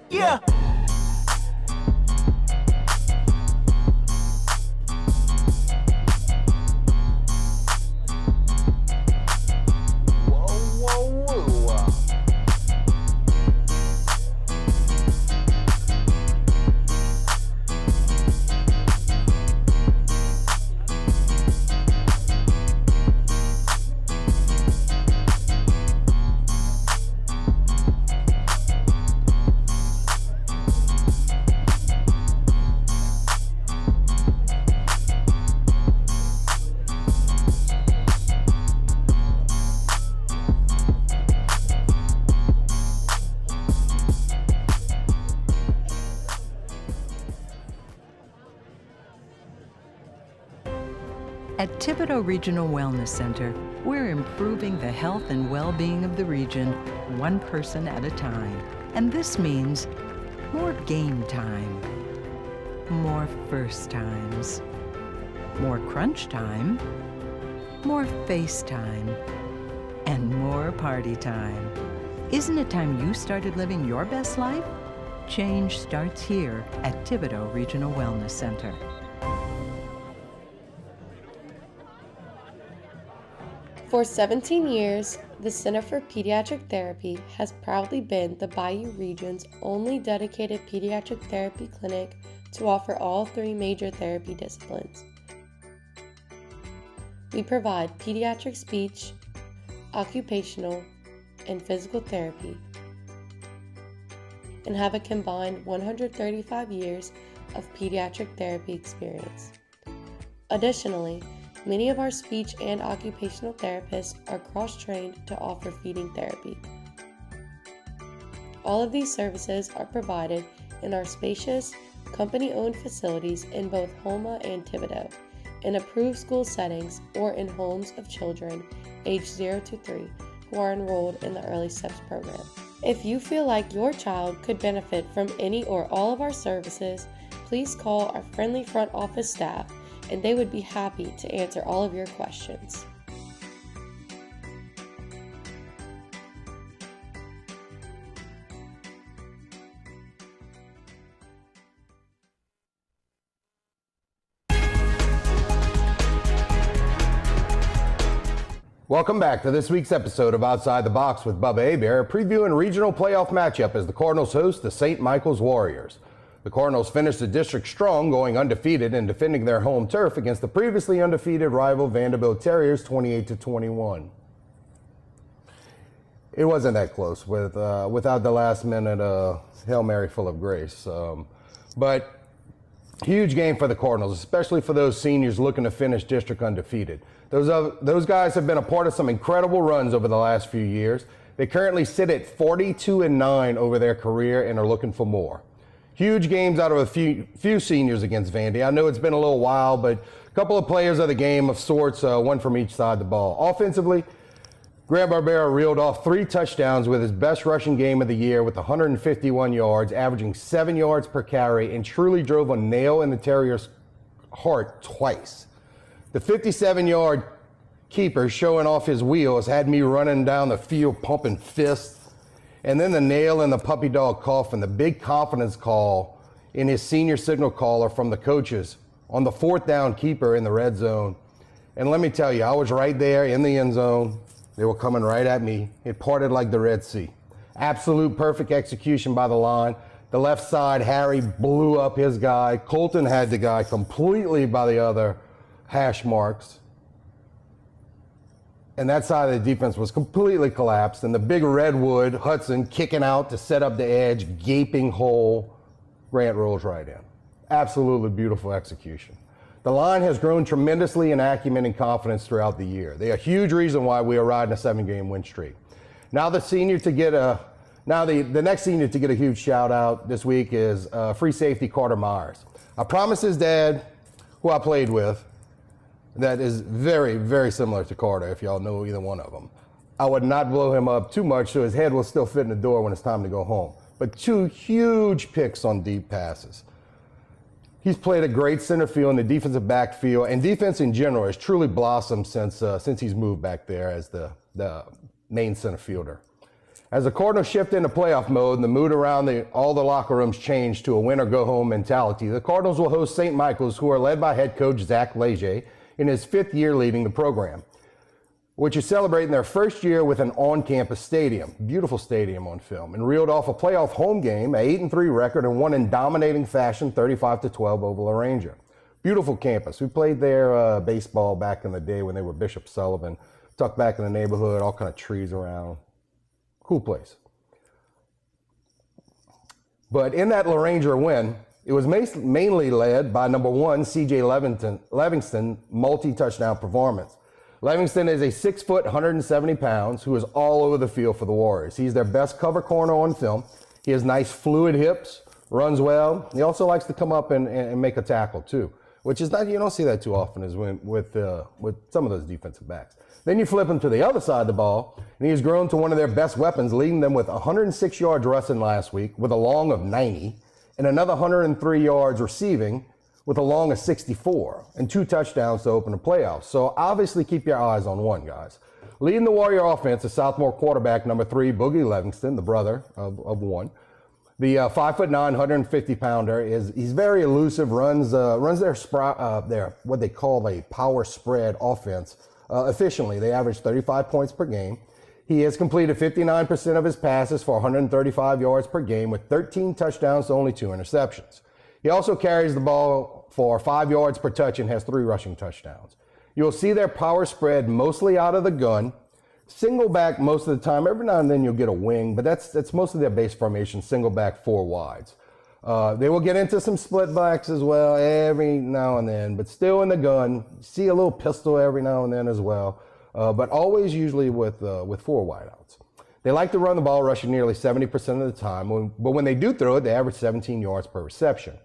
Yeah. At Thibodaux Regional Wellness Center, we're improving the health and well-being of the region, one person at a time. And this means more game time, more first times, more crunch time, more face time, and more party time. Isn't it time you started living your best life? Change starts here at Thibodaux Regional Wellness Center. For 17 years, the Center for Pediatric Therapy has proudly been the Bayou region's only dedicated pediatric therapy clinic to offer all three major therapy disciplines. We provide pediatric speech, occupational, and physical therapy, and have a combined 135 years of pediatric therapy experience. Additionally, many of our speech and occupational therapists are cross-trained to offer feeding therapy. All of these services are provided in our spacious, company-owned facilities in both Houma and Thibodaux, in approved school settings or in homes of children aged 0 to 3 who are enrolled in the Early Steps program. If you feel like your child could benefit from any or all of our services, please call our friendly front office staff and they would be happy to answer all of your questions. Welcome back to this week's episode of Outside the Box with Bubba Hebert, previewing regional playoff matchup as the Cardinals host the St. Michael's Warriors. The Cardinals finished the district strong, going undefeated and defending their home turf against the previously undefeated rival Vanderbilt Terriers 28-21. It wasn't that close without the last minute Hail Mary full of grace. But huge game for the Cardinals, especially for those seniors looking to finish district undefeated. Those guys have been a part of some incredible runs over the last few years. They currently sit at 42-9 over their career and are looking for more. Huge games out of a few seniors against Vandy. I know it's been a little while, but a couple of players of the game of sorts, one from each side of the ball. Offensively, Grant Barbera reeled off 3 touchdowns with his best rushing game of the year with 151 yards, averaging 7 yards per carry, and truly drove a nail in the Terriers' heart twice. The 57-yard keeper showing off his wheels had me running down the field pumping fists. And then the nail in the puppy dog coffin, the big confidence call in his senior signal caller from the coaches on the 4th down keeper in the red zone. And let me tell you, I was right there in the end zone. They were coming right at me. It parted like the Red Sea. Absolute perfect execution by the line. The left side, Harry blew up his guy. Colton had the guy completely by the other hash marks. And that side of the defense was completely collapsed. And the big redwood, Hudson, kicking out to set up the edge, gaping hole. Grant rolls right in. Absolutely beautiful execution. The line has grown tremendously in acumen and confidence throughout the year. They're a huge reason why we are riding a 7-game win streak. Now the next senior to get a huge shout out this week is free safety Carter Myers. I promised his dad, who I played with, that is very, very similar to Carter, if y'all know either one of them. I would not blow him up too much so his head will still fit in the door when it's time to go home. But 2 huge picks on deep passes. He's played a great center field in the defensive backfield, and defense in general has truly blossomed since he's moved back there as the main center fielder. As the Cardinals shift into playoff mode and the mood around all the locker rooms change to a win-or-go-home mentality, the Cardinals will host St. Michael's, who are led by head coach Zach Leger, in his 5th year leading the program, which is celebrating their first year with an on-campus stadium. Beautiful stadium on film, and reeled off a playoff home game, an 8-3 record, and won in dominating fashion, 35-12 over La Ranger. Beautiful campus. We played there baseball back in the day when they were Bishop Sullivan, tucked back in the neighborhood, all kind of trees around. Cool place. But in that La Ranger win, it was mainly led by number 1, C.J. Livingston, multi-touchdown performance. Livingston is a 6 foot, 170 pounds, who is all over the field for the Warriors. He's their best cover corner on film. He has nice fluid hips, runs well. He also likes to come up and make a tackle too, which is not, you don't see that too often as with some of those defensive backs. Then you flip him to the other side of the ball, and he's grown to one of their best weapons, leading them with 106 yards rushing last week with a long of 90. And another 103 yards receiving with a long of 64 and 2 touchdowns to open the playoffs. So obviously keep your eyes on one, guys. Leading the Warrior offense is sophomore quarterback number 3, Boogie Livingston, the brother of one. The 5'9", 150-pounder he's very elusive, runs their what they call a power spread offense efficiently. They average 35 points per game. He has completed 59% of his passes for 135 yards per game with 13 touchdowns to only 2 interceptions. He also carries the ball for 5 yards per touch and has 3 rushing touchdowns. You'll see their power spread mostly out of the gun, single back most of the time. Every now and then you'll get a wing, but that's most of their base formation, single back, 4 wides. They will get into some split backs as well every now and then, but still in the gun. See a little pistol every now and then as well, but always usually with 4 wideouts. They like to run the ball, rushing nearly 70% of the time, but when they do throw it, they average 17 yards per reception.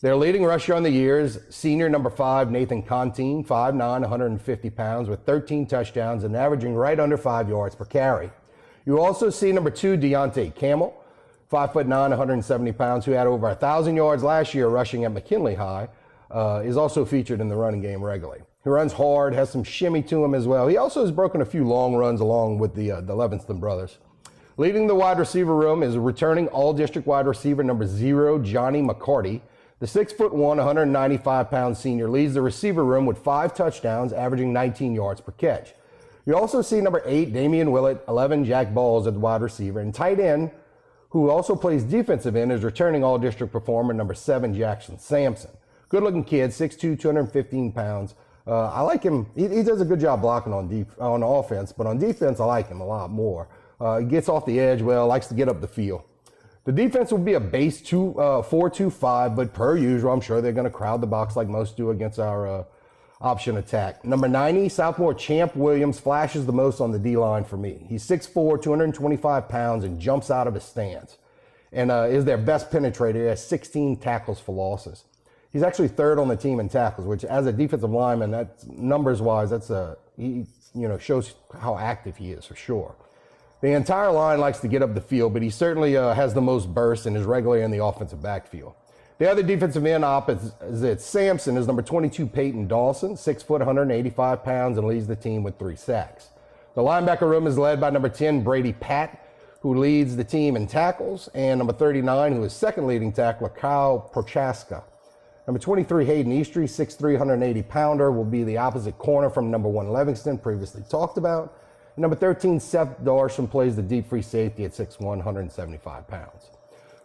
Their leading rusher on the year is senior number 5, Nathan Contine, 5'9", 150 pounds, with 13 touchdowns and averaging right under 5 yards per carry. You also see number 2, Deontay Campbell, 5'9", 170 pounds, who had over 1,000 yards last year rushing at McKinley High, is also featured in the running game regularly. He runs hard, has some shimmy to him as well. He also has broken a few long runs along with the Levinston brothers. Leading the wide receiver room is returning all-district wide receiver number 0, Johnny McCarty. The 6'1", 195-pound senior leads the receiver room with 5 touchdowns, averaging 19 yards per catch. You also see number 8, Damian Willett, 11, Jack Balls at the wide receiver, and tight end, who also plays defensive end, is returning all-district performer number 7, Jackson Sampson. Good-looking kid, 6'2", 215 pounds. I like him. He does a good job blocking on offense, but on defense, I like him a lot more. He gets off the edge well, likes to get up the field. The defense will be a base 4-2-5, but per usual, I'm sure they're going to crowd the box like most do against our option attack. Number 90, Southmore Champ Williams, flashes the most on the D-line for me. He's 6'4", 225 pounds, and jumps out of his stance, and is their best penetrator. He has 16 tackles for losses. He's actually 3rd on the team in tackles, which, as a defensive lineman, that's numbers-wise, shows how active he is for sure. The entire line likes to get up the field, but he certainly has the most burst and is regularly in the offensive backfield. The other defensive end opposite Sampson is number 22, Peyton Dawson, 6', 185 pounds, and leads the team with 3 sacks. The linebacker room is led by number 10, Brady Patt, who leads the team in tackles, and number 39, who is second leading tackler, Kyle Prochaska. Number 23, Hayden Eastry, 6'3", 180-pounder, will be the opposite corner from number 1, Livingston, previously talked about. Number 13, Seth Darsham, plays the deep free safety at 6'1", 175 pounds.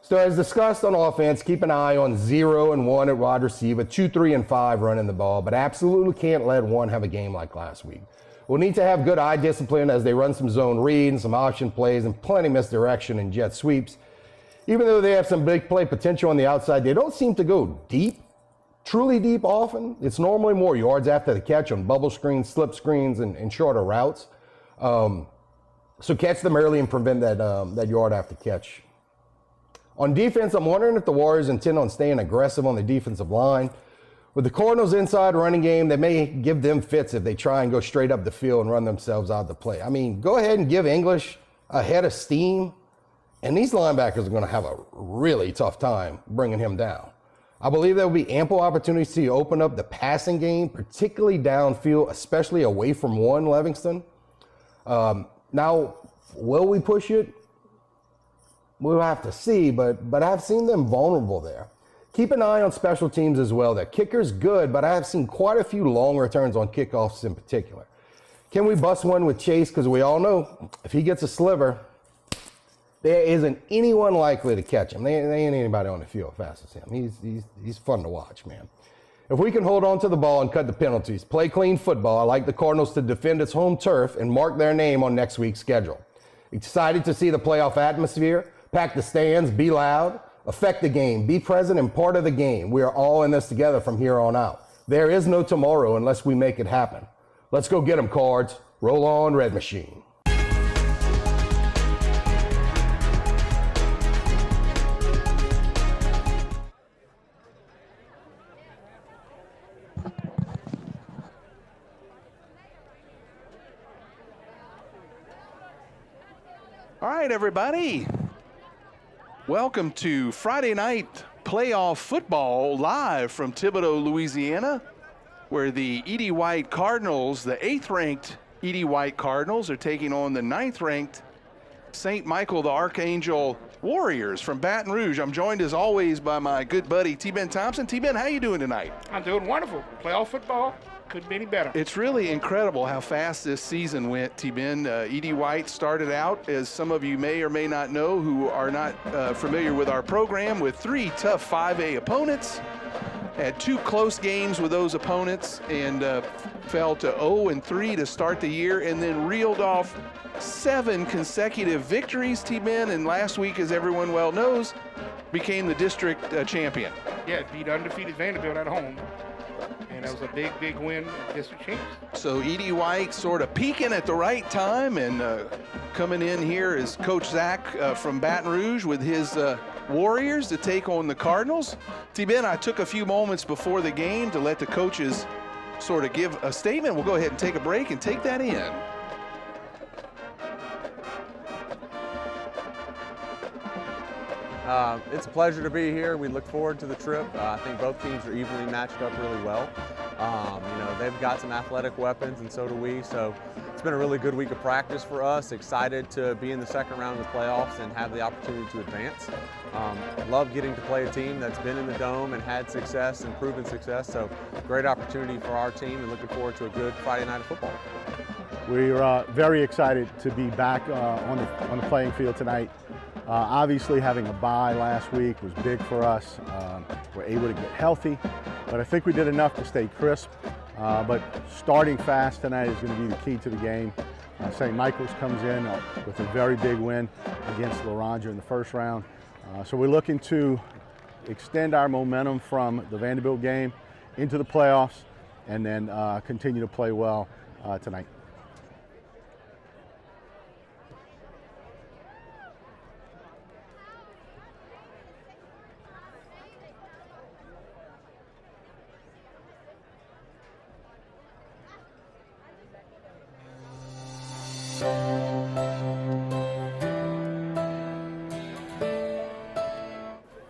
So as discussed on offense, keep an eye on 0 and 1 at wide receiver, 2, 3, and 5 running the ball, but absolutely can't let 1 have a game like last week. We'll need to have good eye discipline as they run some zone read and some option plays and plenty misdirection and jet sweeps. Even though they have some big play potential on the outside, they don't seem to go deep, truly deep often. It's normally more yards after the catch on bubble screens, slip screens, and shorter routes. So catch them early and prevent that yard after catch. On defense, I'm wondering if the Warriors intend on staying aggressive on the defensive line. With the Cardinals' inside running game, they may give them fits if they try and go straight up the field and run themselves out of the play. I mean, go ahead and give English a head of steam, and these linebackers are going to have a really tough time bringing him down. I believe there will be ample opportunities to open up the passing game, particularly downfield, especially away from 1 Livingston. Now, will we push it? We'll have to see, but I've seen them vulnerable there. Keep an eye on special teams as well. Their kicker's good, but I have seen quite a few long returns on kickoffs in particular. Can we bust one with Chase? Because we all know if he gets a sliver, there isn't anyone likely to catch him. There ain't anybody on the field fast as him. He's fun to watch, man. If we can hold on to the ball and cut the penalties, play clean football, I like the Cardinals to defend its home turf and mark their name on next week's schedule. Excited to see the playoff atmosphere, pack the stands, be loud, affect the game, be present and part of the game. We are all in this together from here on out. There is no tomorrow unless we make it happen. Let's go get them, Cards. Roll on, Red Machine. All right, everybody. Welcome to Friday night playoff football live from Thibodaux, Louisiana, where the Edie White Cardinals, the 8th-ranked Edie White Cardinals, are taking on the 9th-ranked St. Michael the Archangel Warriors from Baton Rouge. I'm joined, as always, by my good buddy, T-Ben Thompson. T-Ben, how you doing tonight? I'm doing wonderful. Playoff football couldn't be any better. It's really incredible how fast this season went, T-Ben. Edie White started out, as some of you may or may not know who are not familiar with our program, with 3 tough 5A opponents. Had 2 close games with those opponents and fell to 0-3 to start the year, and then reeled off 7 consecutive victories, T-Ben, and last week, as everyone well knows, became the district champion. Yeah, it beat undefeated Vanderbilt at home. And that was a big, big win for district champs. So Edie White sort of peaking at the right time, and coming in here is Coach Zach from Baton Rouge with his Warriors to take on the Cardinals. T-Ben, I took a few moments before the game to let the coaches sort of give a statement. We'll go ahead and take a break and take that in. It's a pleasure to be here. We look forward to the trip. I think both teams are evenly matched up really well. You know, they've got some athletic weapons, and so do we. So it's been a really good week of practice for us. Excited to be in the second round of the playoffs and have the opportunity to advance. Love getting to play a team that's been in the Dome and had success and proven success. So great opportunity for our team, and looking forward to a good Friday night of football. We're very excited to be back on the playing field tonight. Obviously, having a bye last week was big for us. We're able to get healthy, but I think we did enough to stay crisp. But starting fast tonight is going to be the key to the game. St. Michael's comes in with a very big win against Laranja in the first round. So we're looking to extend our momentum from the Vanderbilt game into the playoffs, and then continue to play well tonight.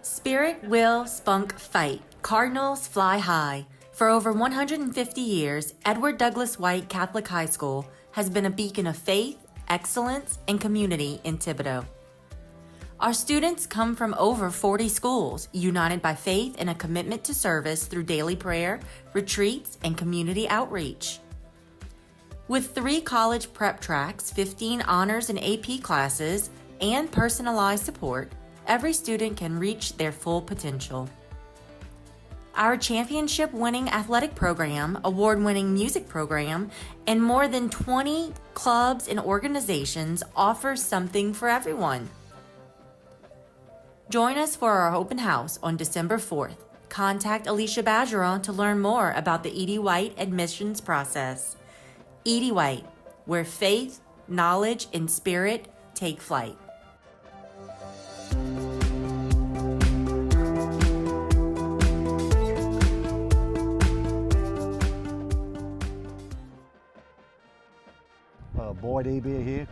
Spirit, will, spunk, fight. Cardinals fly high. For over 150 years, Edward Douglas White Catholic High School has been a beacon of faith, excellence, and community in Thibodaux. Our students come from over 40 schools, united by faith and a commitment to service through daily prayer, retreats, and community outreach. With 3 college prep tracks, 15 honors and AP classes, and personalized support, every student can reach their full potential. Our championship-winning athletic program, award-winning music program, and more than 20 clubs and organizations offer something for everyone. Join us for our open house on December 4th. Contact Alicia Badgeron to learn more about the Edie White admissions process. Edie White, where faith, knowledge, and spirit take flight. Boyd Aber here,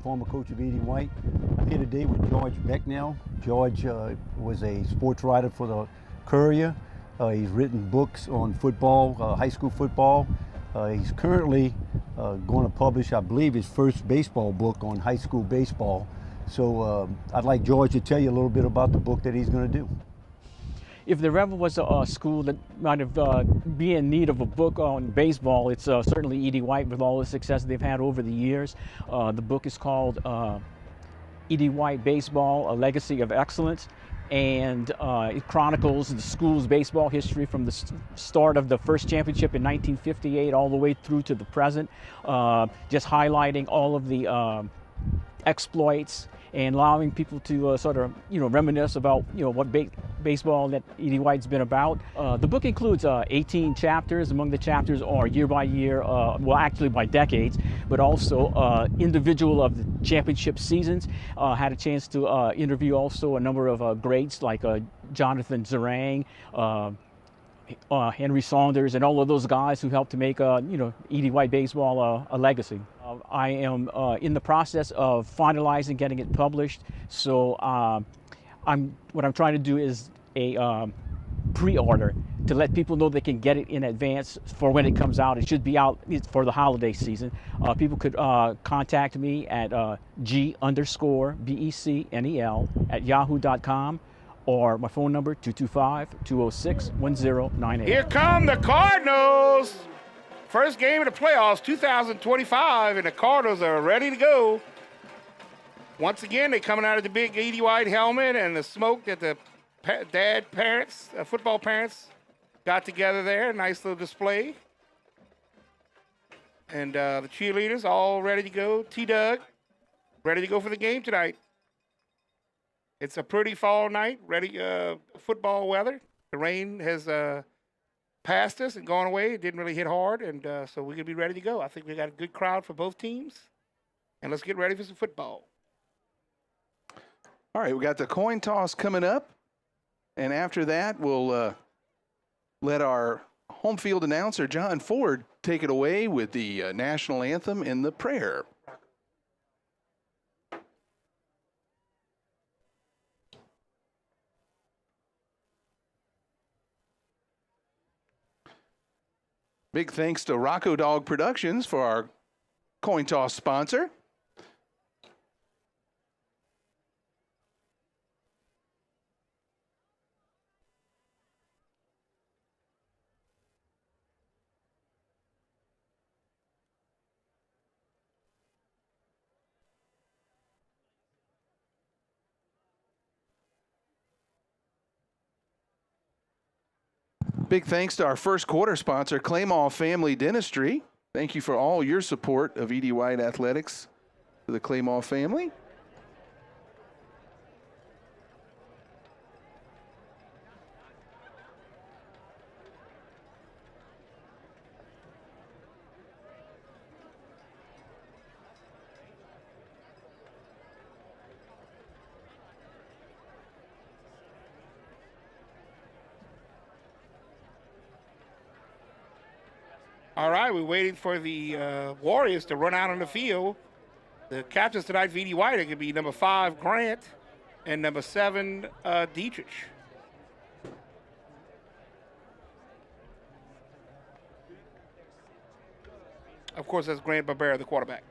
former coach of Edie White. I'm here today with George Becknell. George was a sports writer for the Courier. He's written books on football, high school football. He's currently going to publish, I believe, his first baseball book on high school baseball. So I'd like George to tell you a little bit about the book that he's going to do. If there ever was a school that might have be in need of a book on baseball, it's certainly Edie White, with all the success they've had over the years. The book is called Edie White Baseball, A Legacy of Excellence, and it chronicles the school's baseball history from the start of the first championship in 1958 all the way through to the present, just highlighting all of the exploits and allowing people to sort of, reminisce about, what baseball that Edie White's been about. The book includes 18 chapters. Among the chapters are year by year, well, actually by decades, but also individual of the championship seasons. Had a chance to interview also a number of greats like Jonathan Zerang, Henry Saunders, and all of those guys who helped to make, Edie White baseball a legacy. I am in the process of finalizing getting it published. So what I'm trying to do is a pre-order to let people know they can get it in advance for when it comes out. It should be out for the holiday season. People could contact me at G_BECNEL@yahoo.com. or my phone number, 225-206-1098. Here come the Cardinals. First game of the playoffs, 2025, and the Cardinals are ready to go. Once again, they're coming out of the big Edie White helmet and the smoke that the football parents got together there. Nice little display. And the cheerleaders all ready to go. T-Doug, ready to go for the game tonight. It's a pretty fall night, ready football weather. The rain has passed us and gone away. It didn't really hit hard, and so we're going to be ready to go. I think we got a good crowd for both teams, and let's get ready for some football. All right, we got the coin toss coming up, and after that, we'll let our home field announcer, John Ford, take it away with the national anthem and the prayer. Big thanks to Rocco Dog Productions for our coin toss sponsor. Big thanks to our first quarter sponsor, Claymore Family Dentistry. Thank you for all your support of E.D. White Athletics to the Claymore family. All right, we're waiting for the Warriors to run out on the field. The captains tonight for E.D. White are going to be number 5, Grant, and number 7, Dietrich. Of course, that's Grant Barbera, the quarterback.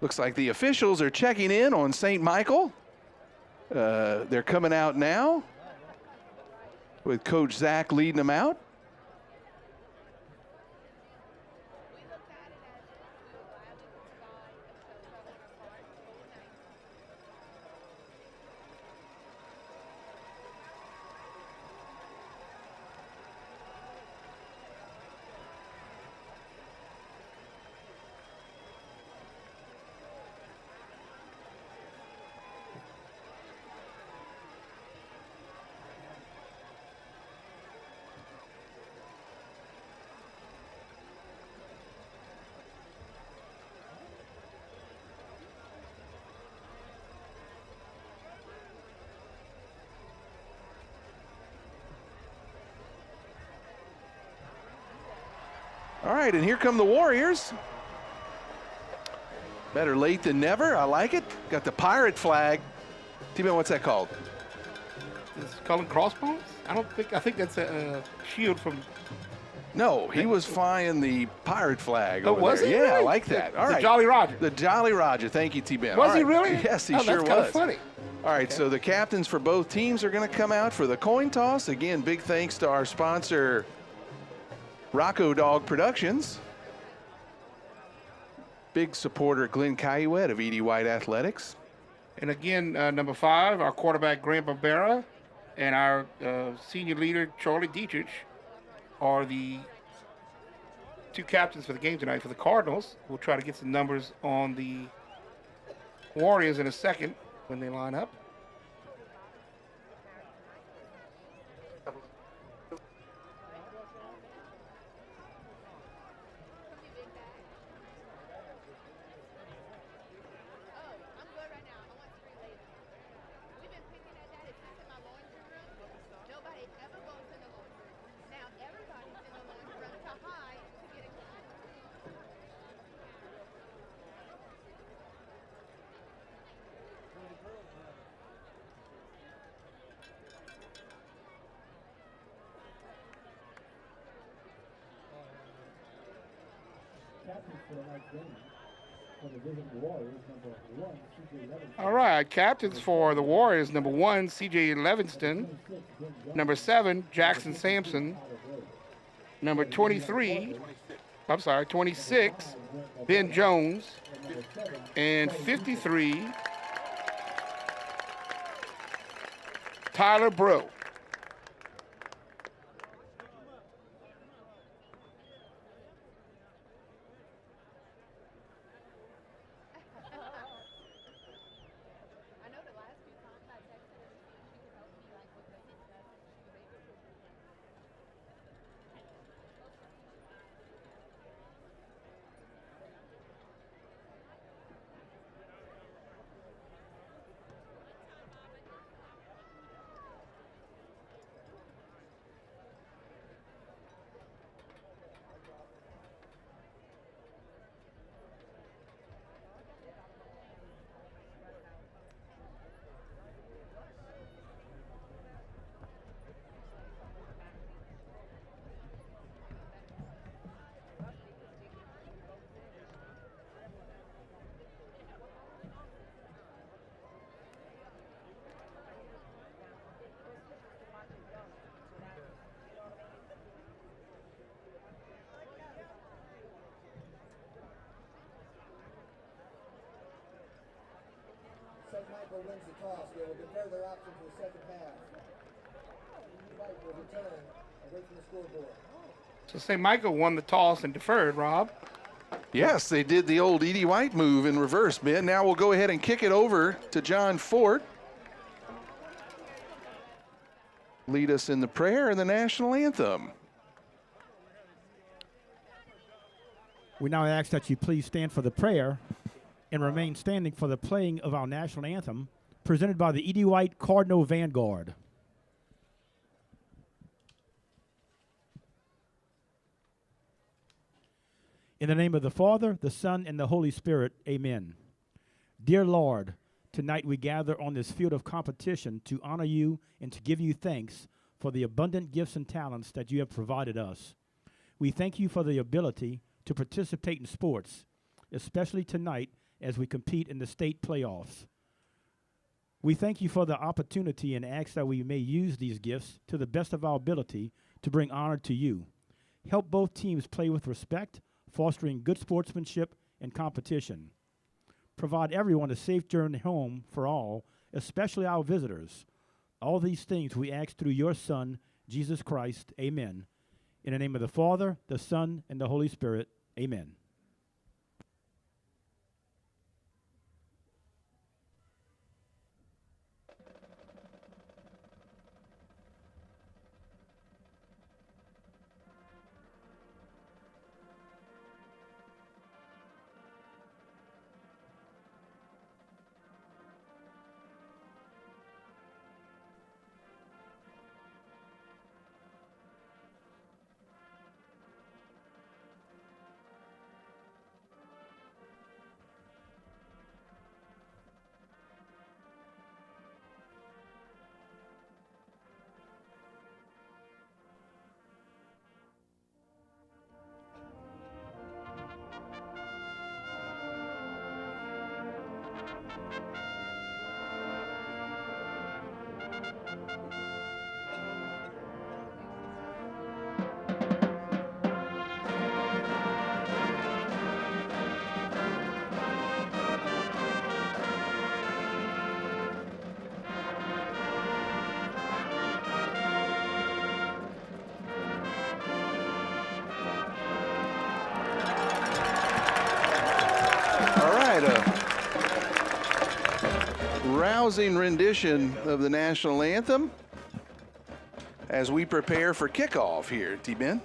Looks like the officials are checking in on St. Michael. They're coming out now with Coach Zach leading them out. All right, and here come the Warriors. Better late than never. I like it. Got the pirate flag. T-Man, what's that called? It's called crossbones? I think that's a shield from. No, he was flying the pirate flag. Oh, over was there. he? Yeah, Really? I like that. All right. The Jolly Roger. The Jolly Roger. Thank you, T-Ben. Was All he right. really? Yes, he Oh, sure that's kind was. of funny. All right, so the captains for both teams are going to come out for the coin toss. Again, big thanks to our sponsor, Rocco Dog Productions. Big supporter, Glenn Caillouette of Edie White Athletics. And again, number 5, our quarterback, Grant Barbera, and our senior leader, Charlie Dietrich, are the 2 captains for the game tonight for the Cardinals. We'll try to get some numbers on the Warriors in a second when they line up. All right, captains for the Warriors, number 1, C.J. Levingston. Number 7, Jackson Sampson. Number 26, Ben Jones. And 53, Tyler Breaux. Michael wins the toss. They will defer their option for the second half. White will return away from the scoreboard. So St. Michael won the toss and deferred, Rob. Yes, they did the old Edie White move in reverse, Ben. Now we'll go ahead and kick it over to John Fort. Lead us in the prayer and the national anthem. We now ask that you please stand for the prayer and remain standing for the playing of our national anthem, presented by the Edie White Cardinal Vanguard. In the name of the Father, the Son, and the Holy Spirit, amen. Dear Lord, tonight we gather on this field of competition to honor you and to give you thanks for the abundant gifts and talents that you have provided us. We thank you for the ability to participate in sports, especially tonight as we compete in the state playoffs. We thank you for the opportunity and ask that we may use these gifts to the best of our ability to bring honor to you. Help both teams play with respect, fostering good sportsmanship and competition. Provide everyone a safe journey home for all, especially our visitors. All these things we ask through your Son, Jesus Christ. Amen. In the name of the Father, the Son, and the Holy Spirit. Amen. Rousing rendition of the national anthem as we prepare for kickoff here, T-Ben.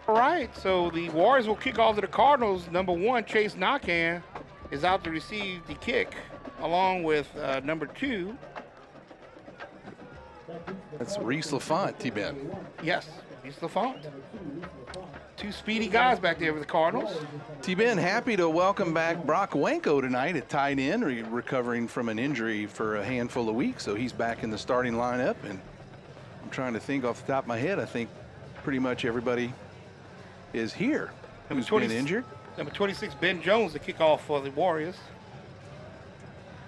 All right, so the Warriors will kick off to the Cardinals. Number 1, Chase Knockan, is out to receive the kick, along with number 2. That's Reese LaFont, T-Ben. Yes, Reese LaFont. 2 speedy guys back there for the Cardinals. T-Ben, happy to welcome back Brock Wanko tonight at tight end, recovering from an injury for a handful of weeks, so he's back in the starting lineup. And I'm trying to think off the top of my head, I think pretty much everybody is here who's been injured. Number 26, Ben Jones, the kickoff for the Warriors.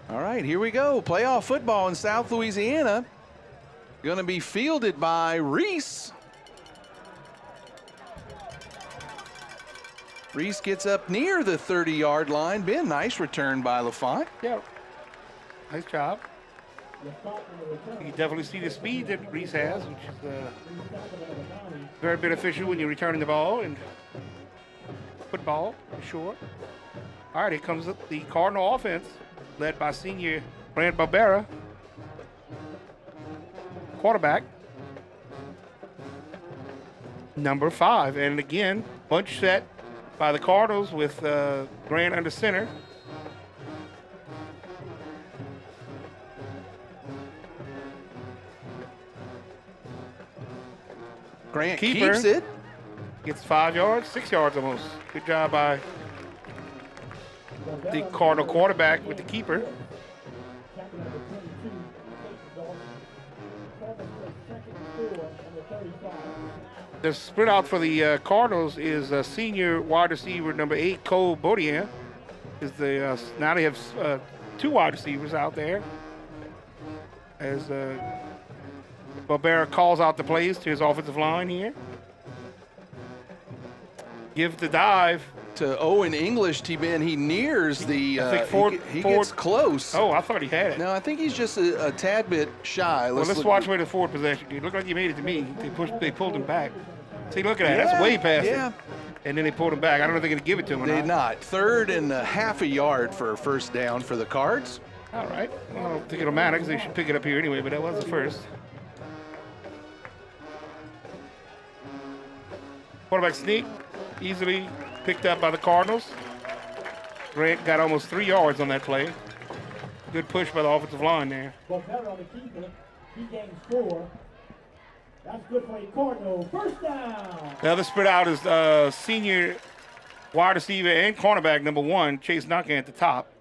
All right, here we go. Playoff football in South Louisiana. Going to be fielded by Reese. Reese gets up near the 30-yard line. Ben, nice return by LaFont. Yeah, nice job. You definitely see the speed that Reese has, which is very beneficial when you're returning the ball and football, for sure. All right, here comes the Cardinal offense, led by senior Brand Barbera, quarterback. Number 5, and again, bunch set by the Cardinals with Grant under center. Grant Keeper keeps it. Gets 5 yards, 6 yards almost. Good job by the Cardinal quarterback with the keeper. The split out for the Cardinals is senior wide receiver number 8, Cole Bodian. Now they have 2 wide receivers out there as Barbera calls out the plays to his offensive line here. Give the dive to Owen English, T-Ben. He nears the, I think Ford, he gets close. Oh, I thought he had it. No, I think he's just a tad bit shy. Let's watch where the Ford possession. It looked like he made it to me. They pulled him back. See, look at that. That's way past it. And then they pulled him back. I don't know if they're going to give it to him or not. They did not. 3rd and half a yard for a first down for the Cards. All right. Well, I don't think it'll matter because they should pick it up here anyway, but that was the first. Quarterback sneak, easily picked up by the Cardinals. Grant got almost 3 yards on that play. Good push by the offensive line there. Barbera on the keeper. He gains 4. That's good for a Cardinal. First down. The other spread out is senior wide receiver and cornerback number 1, Chase Knockan at the top.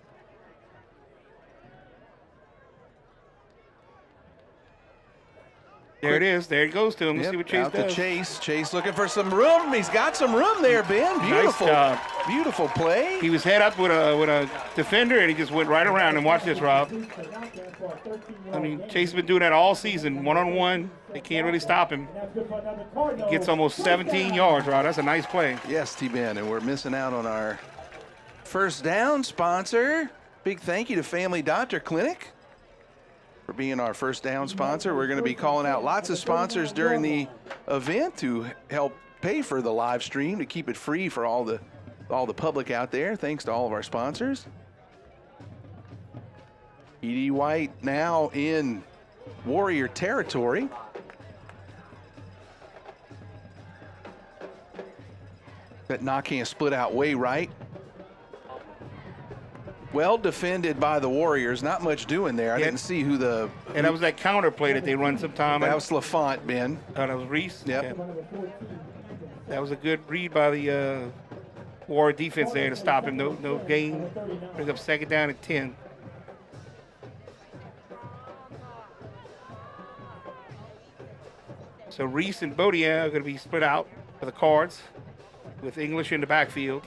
There it is. There it goes to him. Let's see what Chase does. Out to Chase. Chase looking for some room. He's got some room there, Ben. Beautiful. Nice job. Beautiful play. He was head up with a defender, and he just went right around. And watch this, Rob. I mean, Chase has been doing that all season, one-on-one. They can't really stop him. He gets almost 17 yards, Rob. That's a nice play. Yes, T-Ben, and we're missing out on our first down sponsor. Big thank you to Family Doctor Clinic for being our first down sponsor. We're going to be calling out lots of sponsors during the event to help pay for the live stream, to keep it free for all the public out there. Thanks to all of our sponsors. E.D. White now in Warrior territory. That Nakhan split out way right. Well defended by the Warriors. Not much doing there. I didn't see who the... And that was that counter play that they run sometime. That was LaFont, Ben. Oh, that was Reese? Yep. Okay. That was a good read by the Warrior defense there to stop him. No gain. Bring up second down and 10. So Reese and Bodian are going to be split out for the Cards with English in the backfield.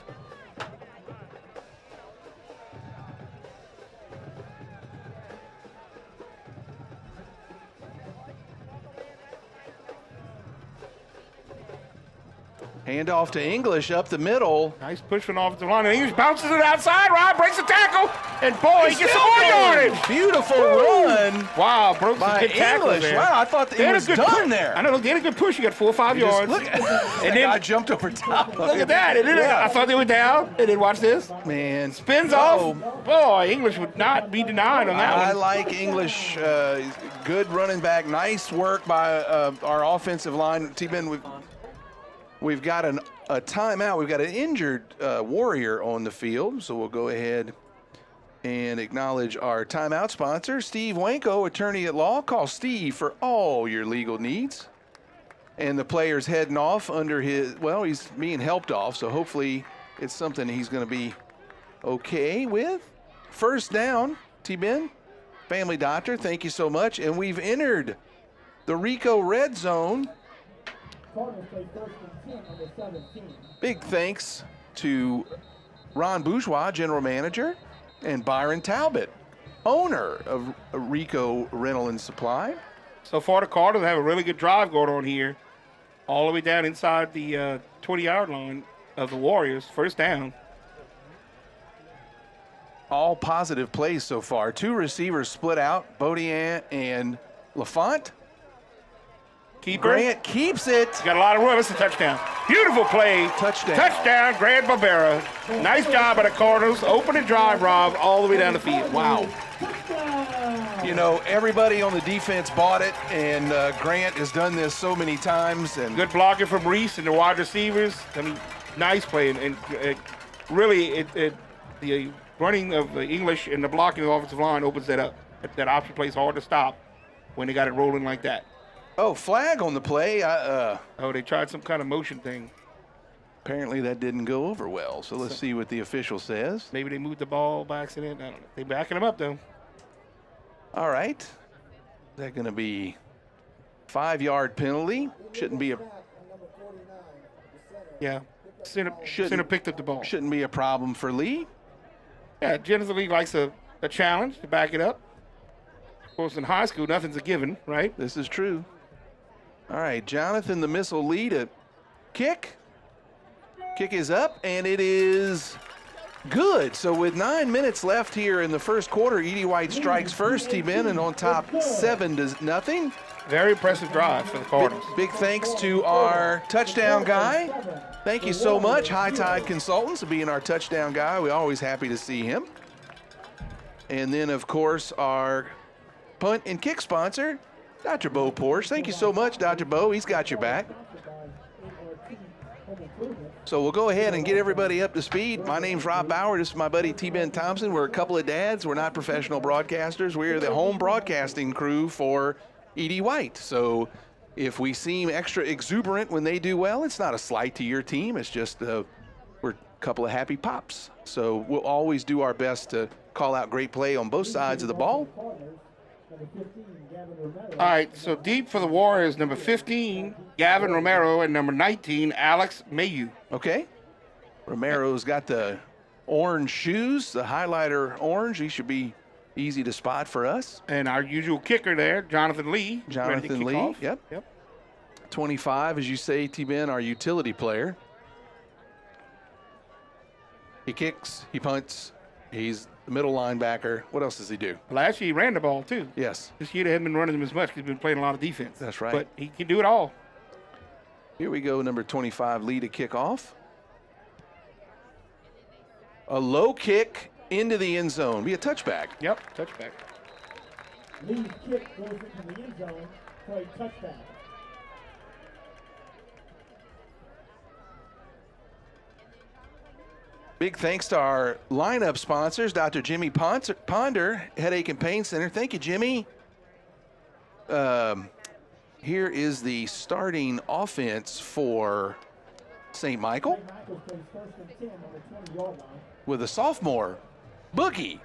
Handoff to English up the middle. Nice push from the offensive line. And English bounces it outside. Rob breaks the tackle. And boy, he gets some more yardage. Beautiful run. Wow, broke some by good tackles English. there. Wow, I thought he was done there. I know, they had a good push. He got 4 or 5 yards. Look, and then I jumped over top. Look at that. I thought they were down. And then watch this. Man. Spins off. Boy, English would not be denied on that one. I like English. Good running back. Nice work by our offensive line. T-Ben, we've got a timeout. We've got an injured Warrior on the field, so we'll go ahead and acknowledge our timeout sponsor, Steve Wanko, attorney at law. Call Steve for all your legal needs. And the player's heading off under his, well, he's being helped off, so hopefully it's something he's going to be okay with. First down, T-Ben, family doctor, thank you so much. And we've entered the Rico red zone. Big thanks to Ron Bourgeois, general manager, and Byron Talbot, owner of Rico Rental and Supply. So far, the Cardinals have a really good drive going on here, all the way down inside the 20-yard line of the Warriors. First down. All positive plays so far. 2 receivers split out, Bodian and LaFont. Keeper. Grant keeps it. He's got a lot of room. It's a touchdown. Beautiful play. Touchdown. Touchdown, Grant Barbera. Nice job by the Cardinals. Open and drive, Rob, all the way down the field. Wow. You know, everybody on the defense bought it, and Grant has done this so many times. And good blocking from Reese and the wide receivers. I mean, nice play. And really, the running of the English and the blocking of the offensive line opens that up. That option play is hard to stop when they got it rolling like that. Oh, flag on the play. Oh, they tried some kind of motion thing. Apparently that didn't go over well, so let's see what the official says. Maybe they moved the ball by accident. I don't know. They're backing him up, though. All right. Is that going to be 5-yard penalty? Shouldn't be a... Yeah. Center picked up the ball. Shouldn't be a problem for Lee. Yeah, Jennifer Lee likes a challenge to back it up. Of course, in high school, nothing's a given, right? This is true. All right, Jonathan the Missile Lee to kick. Kick is up, and it is good. So with 9 minutes left here in the first quarter, Edie White strikes first. T-Ben, and on top 7-0. Very impressive drive for the Cardinals. Big thanks to our touchdown guy. Thank you so much, High Tide Consultants, for being our touchdown guy. We're always happy to see him. And then, of course, our punt and kick sponsor, Dr. Bo Porsche. Thank you so much, Dr. Bo. He's got your back. So we'll go ahead and get everybody up to speed. My name's Rob Bauer. This is my buddy T-Ben Thompson. We're a couple of dads. We're not professional broadcasters. We're the home broadcasting crew for Edie White. So if we seem extra exuberant when they do well, it's not a slight to your team. It's just we're a couple of happy pops. So we'll always do our best to call out great play on both sides of the ball. All right, so deep for the Warriors, number 15, Gavin Romero, and number 19, Alex Mayu. Okay. Romero's got the orange shoes, the highlighter orange. He should be easy to spot for us. And our usual kicker there, Jonathan Lee. Jonathan Lee, off. Yep. 25, as you say, T-Ben, our utility player. He kicks, he punts, he's the middle linebacker. What else does he do? Last year he ran the ball, too. Yes. This year they haven't been running him as much because he's been playing a lot of defense. That's right. But he can do it all. Here we go, number 25, Lee to kick off. A low kick into the end zone. Be a touchback. Yep, touchback. Lee's kick goes into the end zone for a touchback. Big thanks to our lineup sponsors, Dr. Jimmy Ponder, Headache and Pain Center. Thank you, Jimmy. Here is the starting offense for St. Michael with a sophomore, Boogie,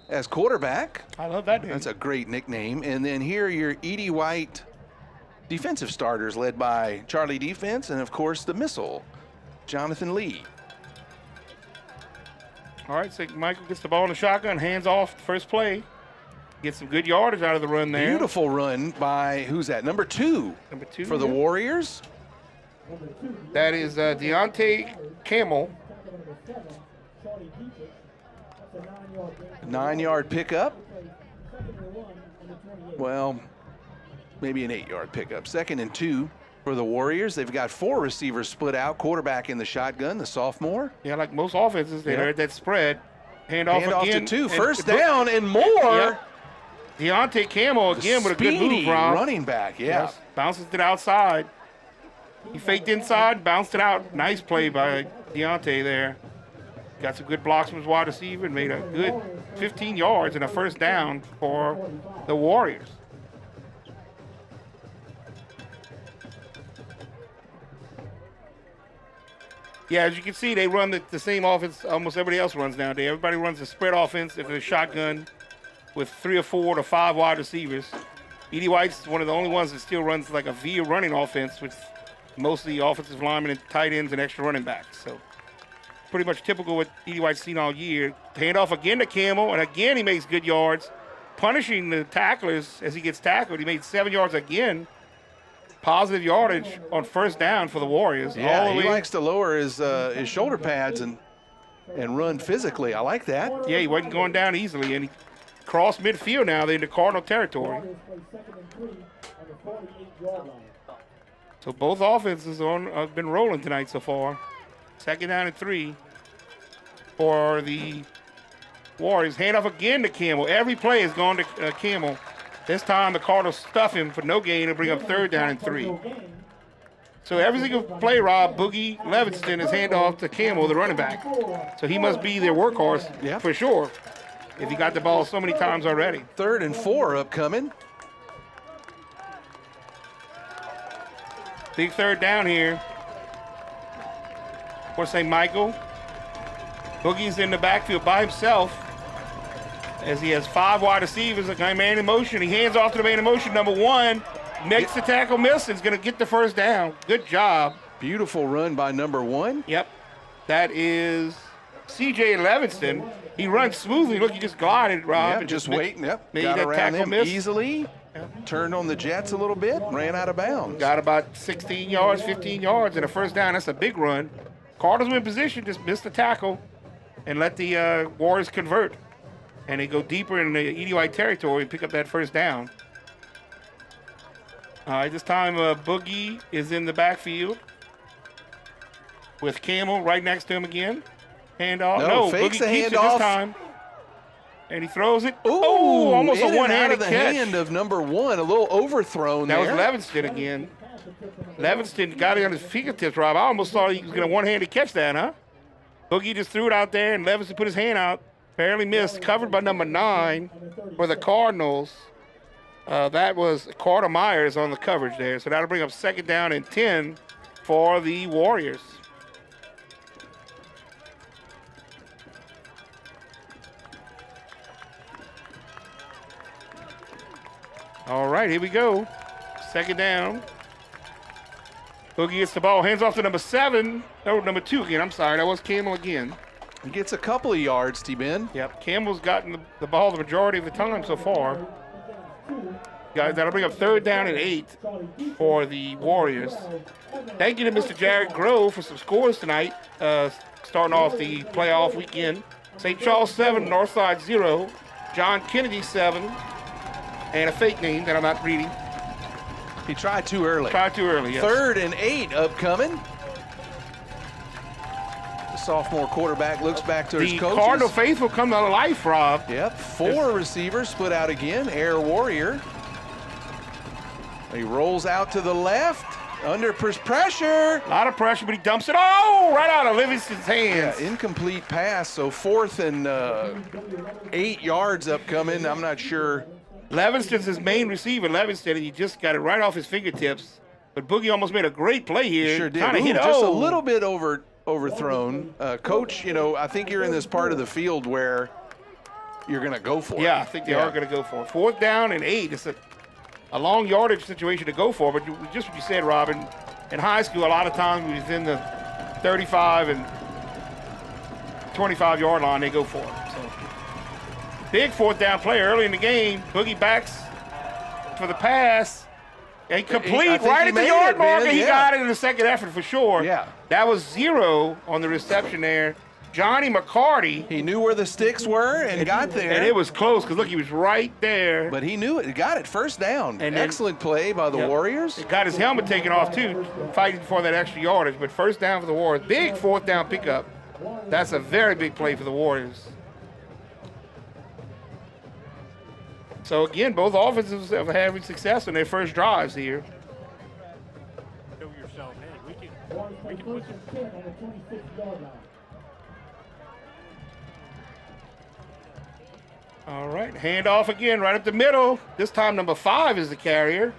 as quarterback. I love that name. That's a great nickname. And then here are your Edie White defensive starters led by Charlie Defense and, of course, the missile, Jonathan Lee. All right, St. Michael gets the ball in the shotgun, hands off the first play. Get some good yardage out of the run there. Beautiful run by, who's that? Number two for the Warriors. That is Deontay Camel. 9-yard pickup. Well, maybe an 8-yard pickup. 2nd and 2 for the Warriors. They've got 4 receivers split out. Quarterback in the shotgun, the sophomore. Yeah, like most offenses, they heard that spread. Hand off again. To 2. First down and more. Yep. Deontay Camel again with a good move, Rob. Running back, yeah. Yes. Bounces to the outside. He faked inside, bounced it out. Nice play by Deontay there. Got some good blocks from his wide receiver and made a good 15 yards and a first down for the Warriors. Yeah, as you can see, they run the same offense almost everybody else runs nowadays. Everybody runs a spread offense if it's a shotgun with 3 or 4 to 5 wide receivers. Edie White's one of the only ones that still runs like a V running offense with mostly offensive linemen and tight ends and extra running backs. So pretty much typical what Edie White's seen all year. Hand off again to Camel, and again he makes good yards, punishing the tacklers as he gets tackled. He made 7 yards again. Positive yardage on first down for the Warriors. Yeah, he likes to lower his shoulder pads and run physically. I like that. Yeah, he wasn't going down easily, and he crossed midfield now. They're into Cardinal territory. So both offenses have been rolling tonight so far. 2nd down and 3 for the Warriors. Hand off again to Camel. Every play has gone to Camel. This time the Cardinals stuff him for no gain and bring up 3rd down and 3. So every single play, Rob, Boogie Levinston is hand off to Camel, the running back. So he must be their workhorse for sure if he got the ball so many times already. 3rd and 4 upcoming. Big 3rd down here for St. Michael. Boogie's in the backfield by himself as he has 5 wide receivers. A guy man in motion. He hands off to the man in motion. Number 1 makes the tackle miss and is going to get the first down. Good job. Beautiful run by number 1. Yep. That is C.J. Levinston. He runs smoothly. Look, he just glided, Rob. Yep, just waiting. Yep. Made got that around tackle him miss. easily. Yep. Turned on the Jets a little bit. Ran out of bounds. Got about 16 yards, 15 yards, and a first down. That's a big run. Cardinals in position. Just missed the tackle and let the Warriors convert. And they go deeper in the Edie White territory and pick up that first down. All right, this time Boogie is in the backfield with Camel right next to him again. Handoff. No, fakes Boogie a keeps it handoff. this time. And he throws it. Ooh, Almost in a and one-handed out of the catch. hand of number 1. A little overthrown That there. was Levinston again. Levinston got it on his fingertips, Rob. I almost thought he was going to one-handed catch that, huh? Boogie just threw it out there, and Levinston put his hand out. Barely missed. Covered by number 9 for the Cardinals. That was Carter Myers on the coverage there. So that'll bring up 2nd down and 10 for the Warriors. All right, here we go. 2nd down. Boogie gets the ball, hands off to number 7. No, number 2 again. I'm sorry, that was Camel again. He gets a couple of yards, T-Ben. Yep, Campbell's gotten the ball the majority of the time so far. Guys, that'll bring up 3rd down and 8 for the Warriors. Thank you to Mr. Jared Grove for some scores tonight, starting off the playoff weekend. St. Charles 7, Northside 0, John Kennedy 7, and a fake name that I'm not reading. He tried too early. Tried too early, yes. 3rd and 8 upcoming. The sophomore quarterback looks back to his coaches. The Cardinal faithful come to life, Rob. Yep, 4 receivers split out again. Air Warrior. He rolls out to the left. Under pressure. A lot of pressure, but he dumps it. Oh, right out of Livingston's hands. Yeah, incomplete pass. So 4th and 8 yards upcoming. I'm not sure. Livingston's his main receiver, Livingston, and he just got it right off his fingertips. But Boogie almost made a great play here. He sure did. Kinda hit, Just a little bit overthrown. Coach, I think you're in this part of the field where you're going to go for it. Yeah, I think they are going to go for it. 4th down and 8. It's a long yardage situation to go for, but just what you said, Robin, in high school, a lot of times when he's in the 35 and 25-yard line, they go for it. So, big 4th down play early in the game. Boogie backs for the pass. And complete right at the yard marker. He got it in the second effort for sure. Yeah. That was 0 on the reception there. Johnny McCarty. He knew where the sticks were and got there. And it was close because, look, he was right there. But he knew it. He got it. First down. And excellent play by the Warriors. He got his helmet taken off, too, fighting for that extra yardage. But first down for the Warriors. Big 4th down pickup. That's a very big play for the Warriors. So, again, both offenses have having success in their first drives here. Show yourself, hey, we can put some. All right, handoff again, right up the middle. This time, number 5 is the carrier.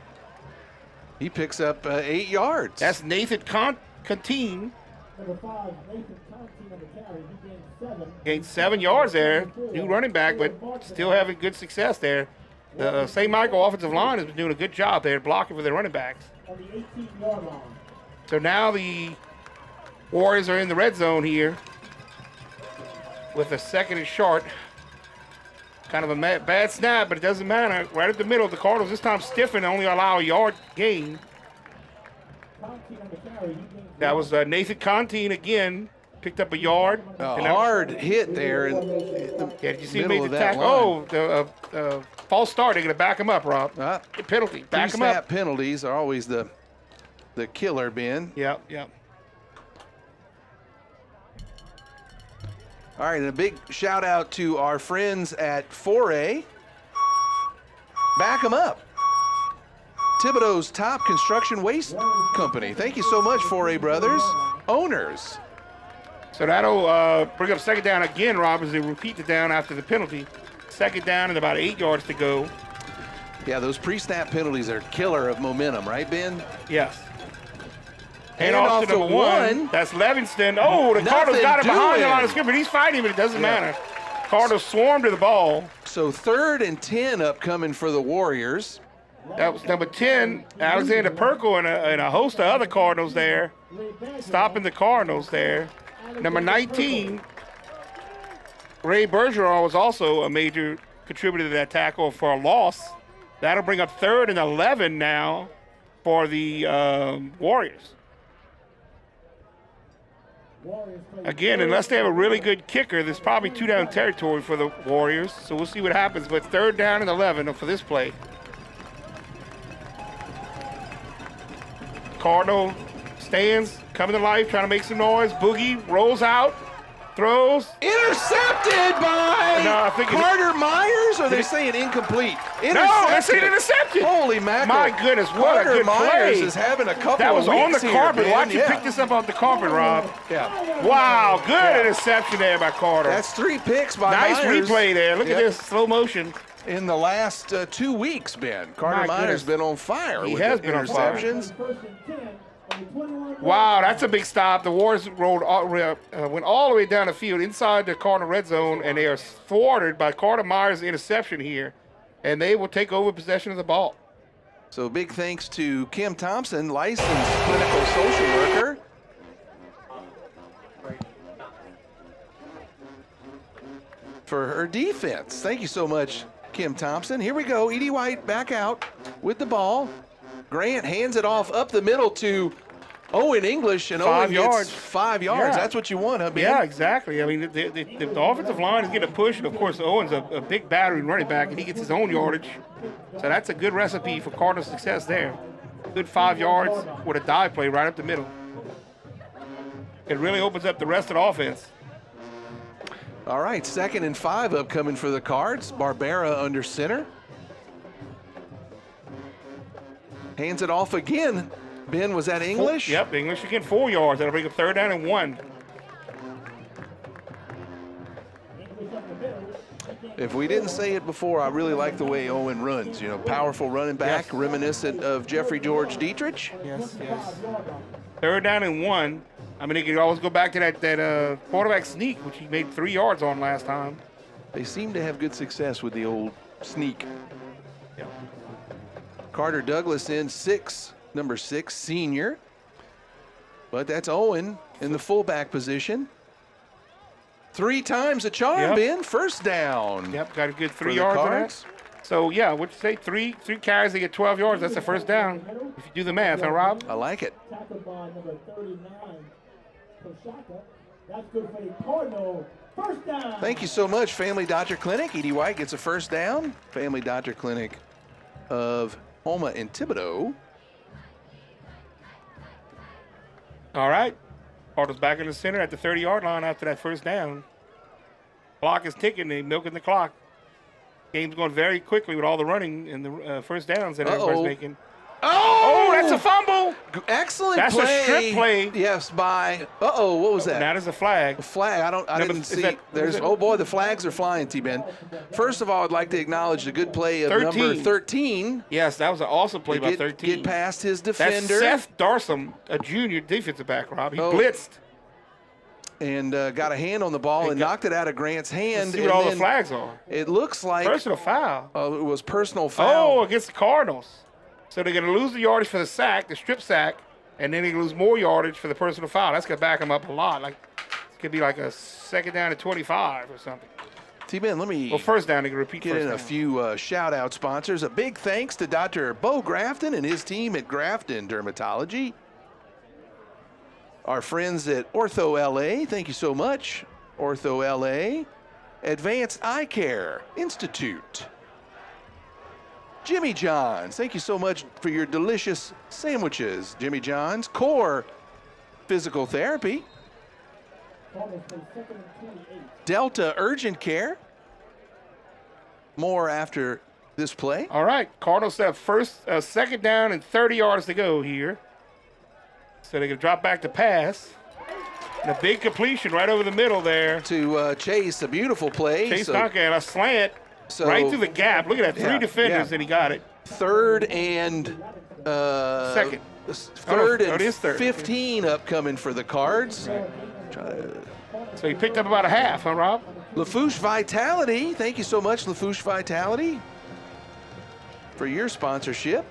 He picks up 8 yards. That's Nathan Cantine. Number 5, Nathan Conti on the carry. He gained 7. Gained 7 yards there. New running back, but still having good success there. The St. Michael offensive line has been doing a good job there blocking for their running backs. On the 18-yard line. So now the Warriors are in the red zone here with a 2nd and short. Kind of a bad snap, but it doesn't matter. Right at the middle, the Cardinals this time stiffen and only allow a yard gain. That was Nathan Contine again. Picked up a yard. Hard hit there. Did you see him made the tackle? Oh, the false start. They're going to back him up, Rob. Penalty. Back him up. Penalties are always the killer, Ben. Yep. All right, and a big shout out to our friends at 4A. Back them up. Thibodaux's top construction waste company. Thank you so much, 4A brothers, owners. So that'll bring up 2nd down again, Rob, as they repeat the down after the penalty. 2nd down and about 8 yards to go. Yeah, those pre-snap penalties are killer of momentum, right, Ben? Yes. And off to number 1. That's Livingston. Oh, the Cardinals got him behind the line of scrimmage. He's fighting, but it doesn't matter. Cardinals swarmed to the ball. So 3rd and 10 upcoming for the Warriors. That was number 10, Alexander Perkle, and a host of other Cardinals there. Stopping the Cardinals there. Number 19, Ray Bergeron was also a major contributor to that tackle for a loss. That'll bring up 3rd and 11 now for the Warriors. Again, unless they have a really good kicker, there's probably 2 down territory for the Warriors. So we'll see what happens. But 3rd down and 11 for this play. Cardinal stands, coming to life, trying to make some noise. Boogie rolls out, throws. Intercepted by Carter Myers, or they're saying incomplete? No, they're saying intercepted. Holy mackerel. My goodness, what Carter a good Myers play. is having a couple that was of on the weeks carpet. Here, Watch you pick this up off the carpet, Rob. Yeah. Wow, good interception there by Carter. That's 3 picks by Nice Myers. replay there. Look at this, slow motion. In the last 2 weeks, Ben, Carter Myers has been on fire with has been interceptions. Wow, that's a big stop. The Warriors went all the way down the field inside the Cardinal red zone, and they are thwarted by Carter Myers' interception here, and they will take over possession of the ball. So big thanks to Kim Thompson, licensed clinical social worker. For her defense. Thank you so much, Kim Thompson. Here we go. Edie White back out with the ball. Grant hands it off up the middle to Owen English, and 5 Owen yards. gets 5 yards. Yeah. That's what you want, huh, Ben? Yeah, exactly. I mean, the offensive line is getting a push, and of course, Owen's a big battering running back, and he gets his own yardage. So that's a good recipe for Cardinal success there. Good 5 yards with a dive play right up the middle. It really opens up the rest of the offense. All right, 2nd and 5 upcoming for the Cards. Barbera under center. Hands it off again Ben, was that English? Yep, English again, 4 yards. That'll bring up 3rd down and 1. If we didn't say it before, I really like the way Owen runs. You know, powerful running back, Yes. reminiscent of Jeffrey George Dietrich. Yes. 3rd down and 1. I mean, they could always go back to that quarterback sneak, which he made 3 yards on last time. They seem to have good success with the old sneak. Yep. Carter Douglas in number 6, senior. But that's Owen in the fullback position. 3 times a charm, Yep. Ben. First down. Yep, got a good 3 for the yards on that. Cards. So, yeah, what'd you say? Three carries, they get 12 yards. That's the first down. If you do the math, huh, Rob? I like it. Tackled by number 39, Koshaka. That's good for the Cardinal. First down. Thank you so much, Family Doctor Clinic. Edie White gets a first down. Family Doctor Clinic of Homa and Thibodeau. All right. Cardinals back in the center at the 30-yard line after that first down. Clock is ticking. They're milking the clock. Game's going very quickly with all the running and the first downs that everybody's making. Oh, that's a fumble. Excellent That's play. a strip play. Yes, by, what was that? That is a flag. A flag. I didn't see. Oh boy, the flags are flying, T-Ben. First of all, I'd like to acknowledge the good play of number 13. Yes, that was an awesome play by 13. Get past his defender. That's Seth Darsom, a junior defensive back, Rob. He blitzed. And got a hand on the ball and knocked it out of Grant's hand. See what all the flags are. It looks like personal foul. It was personal foul. Oh, against the Cardinals. So they're going to lose the yardage for the sack, the strip sack, and then they lose more yardage for the personal foul. That's going to back them up a lot. Like it could be like a 2nd down to 25 or something. T-Ben, let me first down, they can repeat get in a few shout-out sponsors. A big thanks to Dr. Bo Grafton and his team at Grafton Dermatology. Our friends at Ortho LA, thank you so much. Ortho LA. Advanced Eye Care Institute. Jimmy John's, thank you so much for your delicious sandwiches. Jimmy John's. Core Physical Therapy. Delta Urgent Care. More after this play. All right, Cardinals have 2nd down and 30 yards to go here. So they can drop back to pass. And a big completion right over the middle there. To Chase, a beautiful play. Chase Duncan, and a slant right through the gap. Look at that, 3 defenders, and he got it. 3rd and second. 3rd and 15 upcoming for the Cards. So he picked up about a half, huh, Rob? Lafouche Vitality, thank you so much, Lafouche Vitality, for your sponsorship.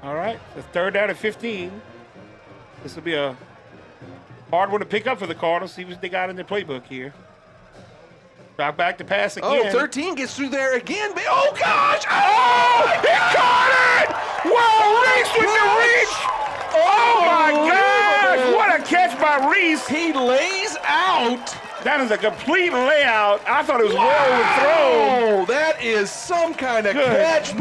All right, the 3rd down and 15. This will be a hard one to pick up for the Cardinals. See what they got in their playbook here. Drop back to pass again. Oh, 13 gets through there again. Oh, gosh! Oh, he caught it! Whoa, Reese with the reach! Oh, my gosh! What a catch by Reese! He lays out. That is a complete layout. I thought it was well overthrown. Oh, that is some kind of catch.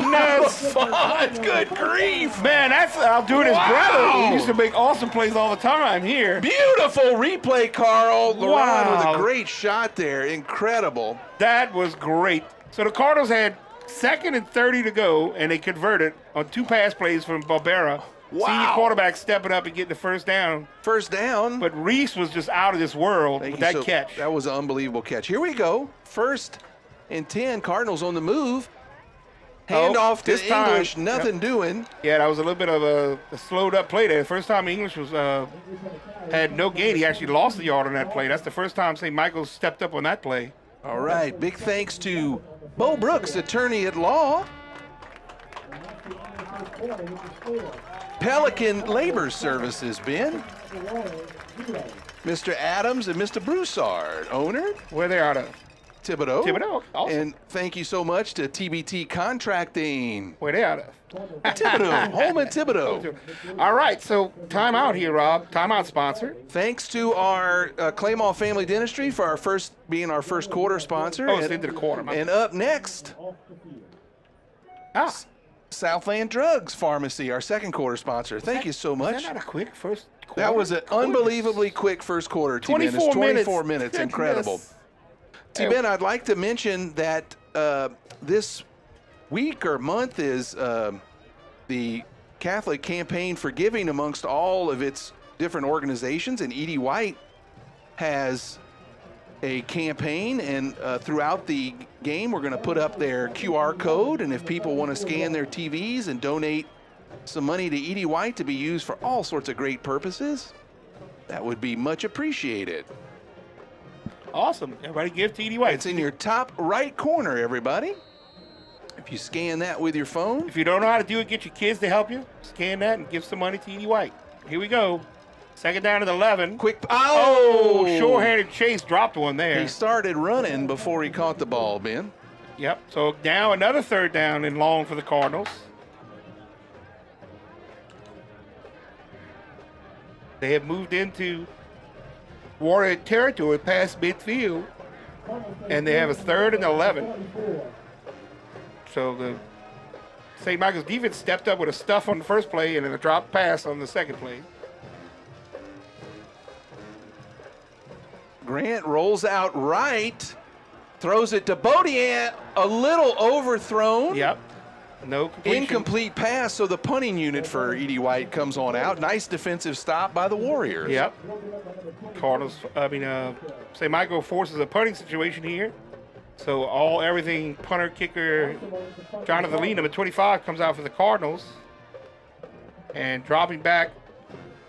Good grief. Man, I'll do it his brother. He used to make awesome plays all the time here. Beautiful replay, Carl. LaRon with a great shot there. Incredible. That was great. So the Cardinals had 2nd and 30 to go, and they converted on 2 pass plays from Barbera. Wow. Senior quarterback stepping up and getting the first down. First down. But Reese was just out of this world with that catch. That was an unbelievable catch. Here we go. 1st and 10. Cardinals on the move. Hand off to English. Nothing doing. Yeah, that was a little bit of a slowed up play there. The first time English was had no gain. He actually lost the yard on that play. That's the first time St. Michael's stepped up on that play. All right. Big thanks to Bo Brooks, attorney at law. Pelican Labor Services, Ben. Mr. Adams and Mr. Broussard, owner. Where they out of? Thibodeau. Thibodeau, awesome. And thank you so much to TBT Contracting. Where they out of? Thibodeau, home at Thibodeau. All right, so timeout here, Rob. Timeout sponsor. Thanks to our Claymore Family Dentistry for being our first quarter sponsor. Oh, it's into the quarter. And up next, Southland Drugs Pharmacy, our second quarter sponsor. Thank you so much. Is that not a quick first quarter? That was an unbelievably quick first quarter, T-Ben. 24 minutes. Incredible. T-Ben, I'd like to mention that this week or month is the Catholic Campaign for Giving amongst all of its different organizations, and Edie White has a campaign, and throughout the game we're going to put up their QR code, and if people want to scan their TVs and donate some money to Edie White to be used for all sorts of great purposes, that would be much appreciated. Awesome. Everybody give to Edie White. It's in your top right corner, everybody. If you scan that with your phone. If you don't know how to do it, get your kids to help you. Scan that and give some money to Edie White. Here we go. Second down at 11. Quick. Oh, sure-handed chase dropped one there. He started running before he caught the ball, Ben. Yep. So now another third down and long for the Cardinals. They have moved into Warrior territory past midfield, and they have a 3rd and 11. So the St. Michael's defense stepped up with a stuff on the first play and then a drop pass on the second play. Grant rolls out right, throws it to Bodian, a little overthrown. Yep. No completion. Incomplete pass, so the punting unit for Edie White comes on out. Nice defensive stop by the Warriors. Yep. St. Michael forces a punting situation here. So everything, punter, kicker, Jonathan Lee, number 25, comes out for the Cardinals. And dropping back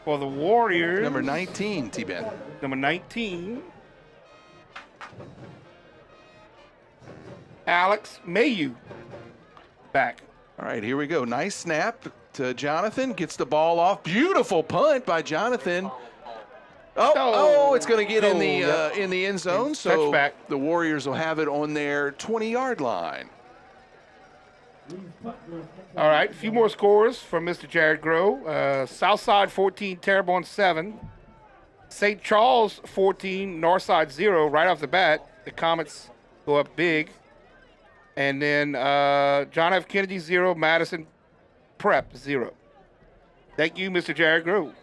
for the Warriors. Number 19, T-Ben. Number 19. Alex Mayu. Back. All right, here we go. Nice snap to Jonathan. Gets the ball off. Beautiful punt by Jonathan. Oh, it's going to get in the end zone. So touchback. The Warriors will have it on their 20-yard line. All right, a few more scores from Mr. Jared Groh. Southside 14, Terrebonne 7. St. Charles 14, Northside 0. Right off the bat, the Comets go up big. And then John F. Kennedy 0, Madison Prep 0. Thank you, Mr. Jared Groh.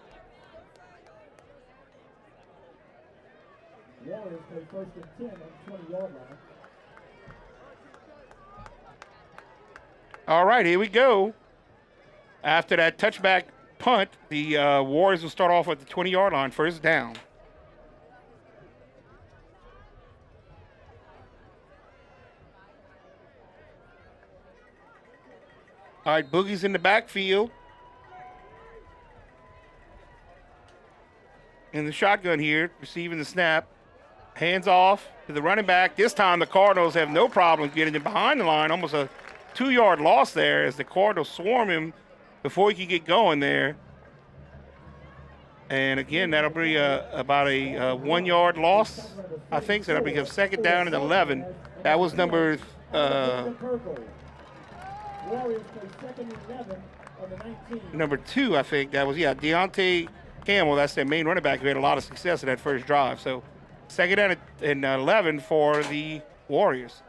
Warriors play 1st and 10 on the 20-yard line. All right, here we go. After that touchback punt, the Warriors will start off at the 20-yard line, first down. All right, Boogie's in the backfield. In the shotgun here, receiving the snap. Hands off to the running back. This time the Cardinals have no problem getting him behind the line. Almost a 2-yard loss there as the Cardinals swarm him before he can get going there. And again, that'll be about a 1-yard loss, I think. So that'll be a second down and 11. That was number number 2, I think. That was, Deontay Campbell. That's their main running back who had a lot of success in that first drive. So second down and 11 for the Warriors.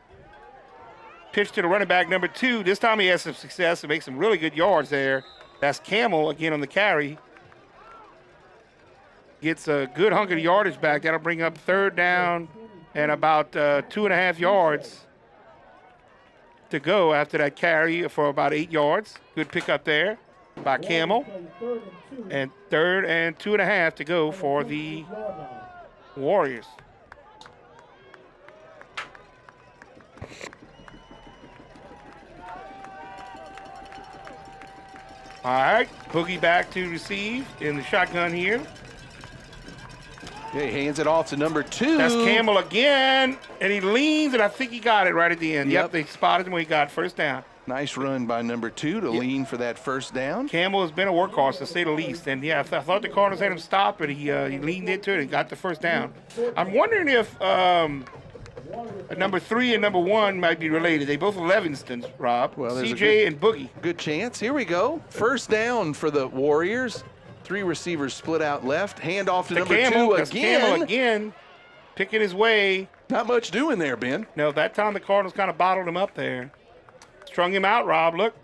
Pitch to the running back, number 2. This time he has some success and makes some really good yards there. That's Campbell again on the carry. Gets a good hunk of yardage back. That'll bring up third down and about 2.5 yards to go after that carry for about 8 yards. Good pickup there by Campbell. And third and 2.5 to go for the Warriors. All right, Boogie back to receive in the shotgun here. Yeah, he hands it off to number 2. That's Campbell again, and he leans, and I think he got it right at the end. Yep, they spotted him when he got first down. Nice run by number 2 to lean for that first down. Campbell has been a workhorse, to say the least. And, I thought the Cardinals had him stop, but he leaned into it and got the first down. I'm wondering if number 3 and number 1 might be related. They both Levingston's, Rob. Well, CJ and Boogie. Good chance. Here we go. First down for the Warriors. 3 receivers split out left. Hand off to number Campbell, 2 again. Campbell again, picking his way. Not much doing there, Ben. No, that time the Cardinals kind of bottled him up there. Strung him out, Rob, look,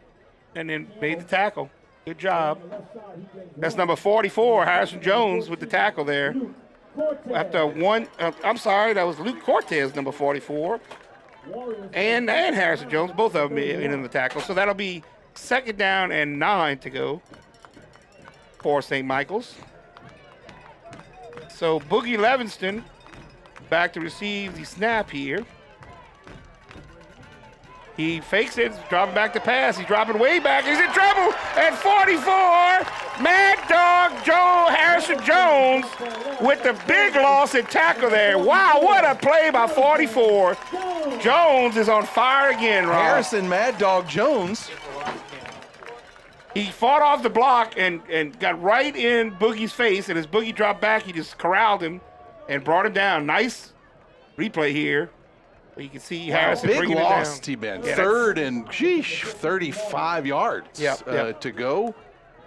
and then made the tackle. Good job. That's number 44, Harrison Jones, with the tackle there. After one, I'm sorry, that was Luke Cortez, number 44. And Harrison Jones, both of them in the tackle. So that'll be 2nd down and 9 to go for St. Michael's. So Boogie Levinston back to receive the snap here. He fakes it, dropping back to pass. He's dropping way back. He's in trouble at 44. Mad Dog Joe Harrison Jones with the big loss at tackle there. Wow, what a play by 44. Jones is on fire again, Rob. Harrison Mad Dog Jones. He fought off the block and got right in Boogie's face, and as Boogie dropped back, he just corralled him and brought him down. Nice replay here. You can see Harrison big bringing loss, it down. T-Ben. Yeah, 3rd and, 35 yards to go.